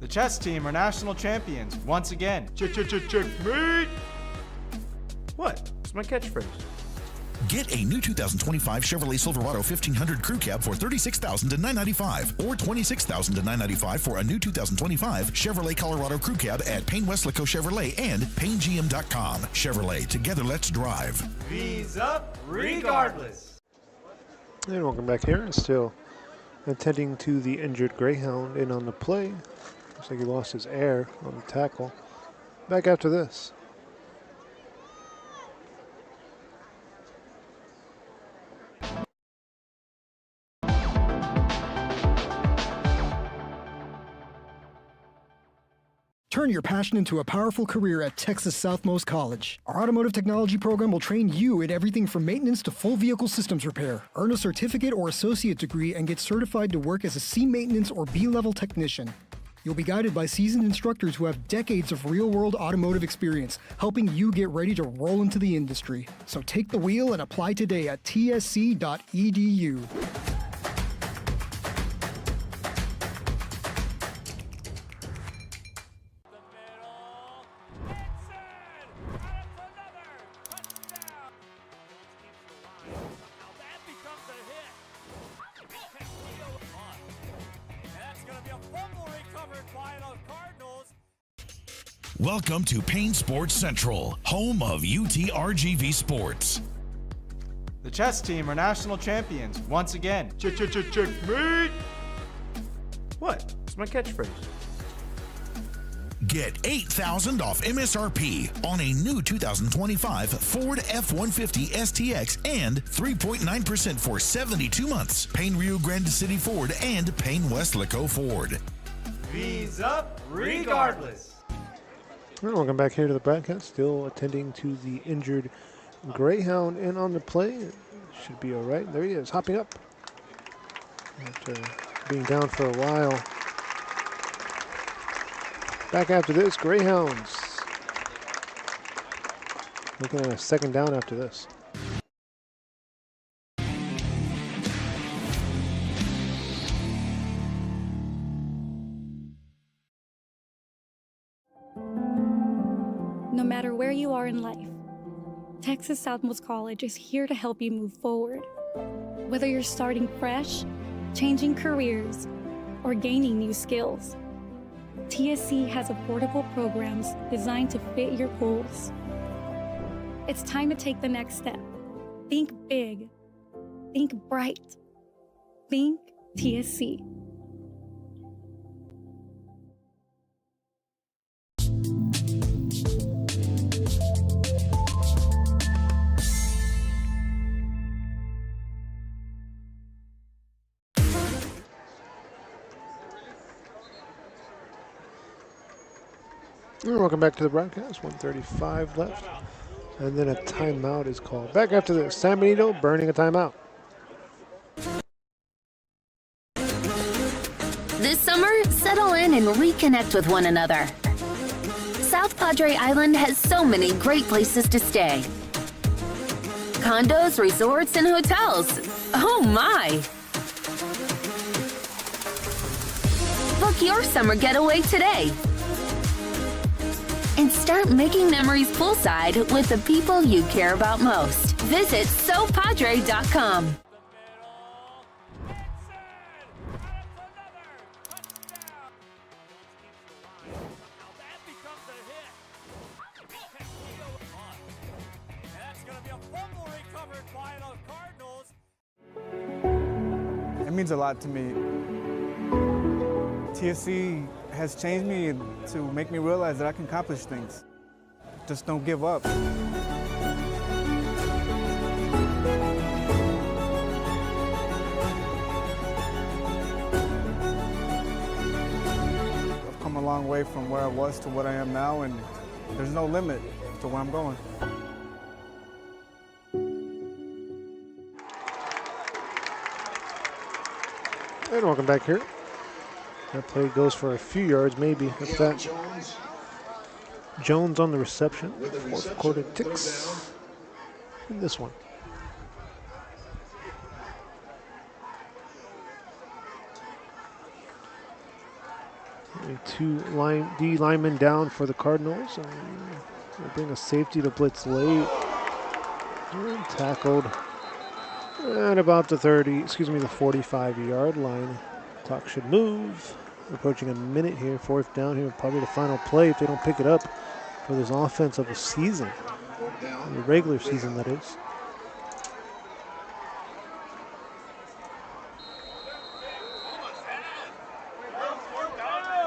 The chess team are national champions once again. Checkmate! What? It's my catchphrase. Get a new 2025 Chevrolet Silverado 1500 Crew Cab for $36,000 to $995, or $26,000 to $995 for a new 2025 Chevrolet Colorado Crew Cab at Payne Westlaco Chevrolet and PayneGM.com. Chevrolet, together let's drive. V's up regardless. And welcome back here. Still attending to the injured Greyhound in on the play. Looks like he lost his air on the tackle. Back after this. Turn your passion into a powerful career at Texas Southmost College. Our automotive technology program will train you in everything from maintenance to full vehicle systems repair. Earn a certificate or associate degree and get certified to work as a C maintenance or B-level technician. You'll be guided by seasoned instructors who have decades of real-world automotive experience, helping you get ready to roll into the industry. So take the wheel and apply today at tsc.edu. Welcome to Payne Sports Central, home of UTRGV Sports. The chess team are national champions once again. Checkmate! What? It's my catchphrase. Get $8,000 off MSRP on a new 2025 Ford F-150 STX and 3.9% for 72 months. Payne Rio Grande City Ford and Payne Westlaco Ford. V's up regardless. All right, welcome back here to the broadcast. Still attending to the injured Greyhound in on the play. Should be all right. There he is, hopping up after being down for a while. Back after this, Greyhounds looking at a second down after this. No matter where you are in life, Texas Southmost College is here to help you move forward. Whether you're starting fresh, changing careers, or gaining new skills, TSC has affordable programs designed to fit your goals. It's time to take the next step. Think big. Think bright. Think TSC. Welcome back to the broadcast. 1:35 left. And then a timeout is called. Back after this, San Benito burning a timeout. This summer, settle in and reconnect with one another. South Padre Island has so many great places to stay. Condos, resorts, and hotels. Oh my! Book your summer getaway today. And start making memories poolside with the people you care about most. Visit SoPadre.com. means a lot to me. TSC has changed me to make me realize that I can accomplish things. Just don't give up. I've come a long way from where I was to what I am now, and there's no limit to where I'm going. And welcome back here. That play goes for a few yards, maybe, if that. Jones on the reception. Fourth quarter ticks in this one. Two D linemen down for the Cardinals. We'll bring a safety to blitz late. And tackled at about the 45-yard line. Clock should move. Approaching a minute here, fourth down here, probably the final play if they don't pick it up for this offense of the season. The regular season, that is.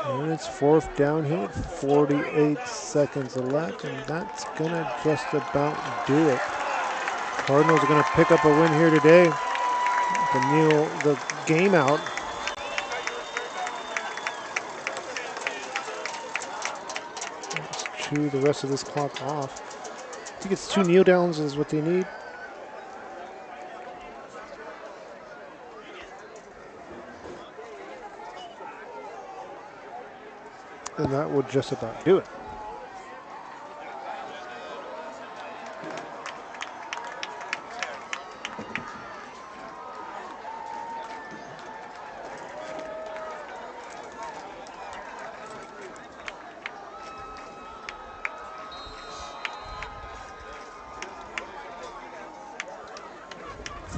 And it's fourth down here, 48 seconds left, and that's gonna just about do it. Cardinals are gonna pick up a win here today to kneel the game out. Chew the rest of this clock off. I think it's 2 kneel downs is what they need. And that would just about do it.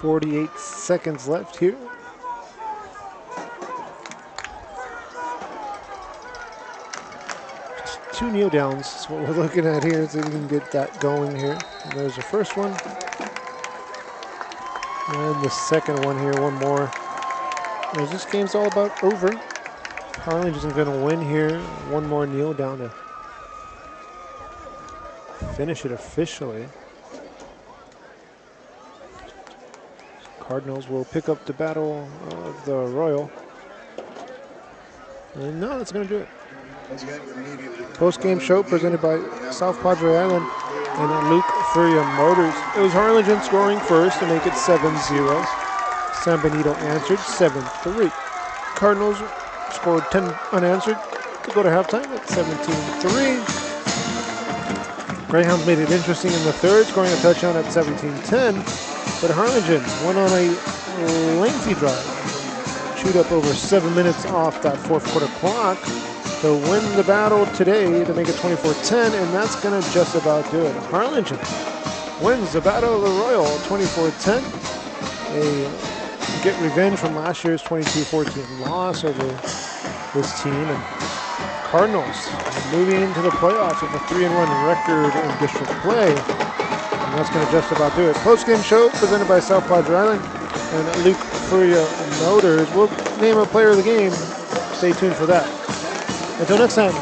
.48 seconds left here. Just 2 kneel downs is what we're looking at here, so we can get that going here. And there's the first one. And the second one here, one more. As this game's all about over. Harlingen is going to win here. One more kneel down to finish it officially. Cardinals will pick up the battle of the Royal. And no, that's going to do it. Post-game show presented by South Padre Island and Luke Furia Motors. It was Harlingen scoring first to make it 7-0. San Benito answered 7-3. Cardinals scored 10 unanswered to go to halftime at 17-3. Greyhounds made it interesting in the third, scoring a touchdown at 17-10. But Harlingen went on a lengthy drive, chewed up over 7 minutes off that fourth quarter clock to win the battle today to make it 24-10, and that's going to just about do it. Harlingen wins the Battle of the Royal 24-10. A get revenge from last year's 22-14 loss over this team. And Cardinals moving into the playoffs with a 3-1 record in district play. And that's going to just about do it. Post-game show presented by South Padre Island and Luke Furia Motors. We'll name a player of the game. Stay tuned for that. Until next time.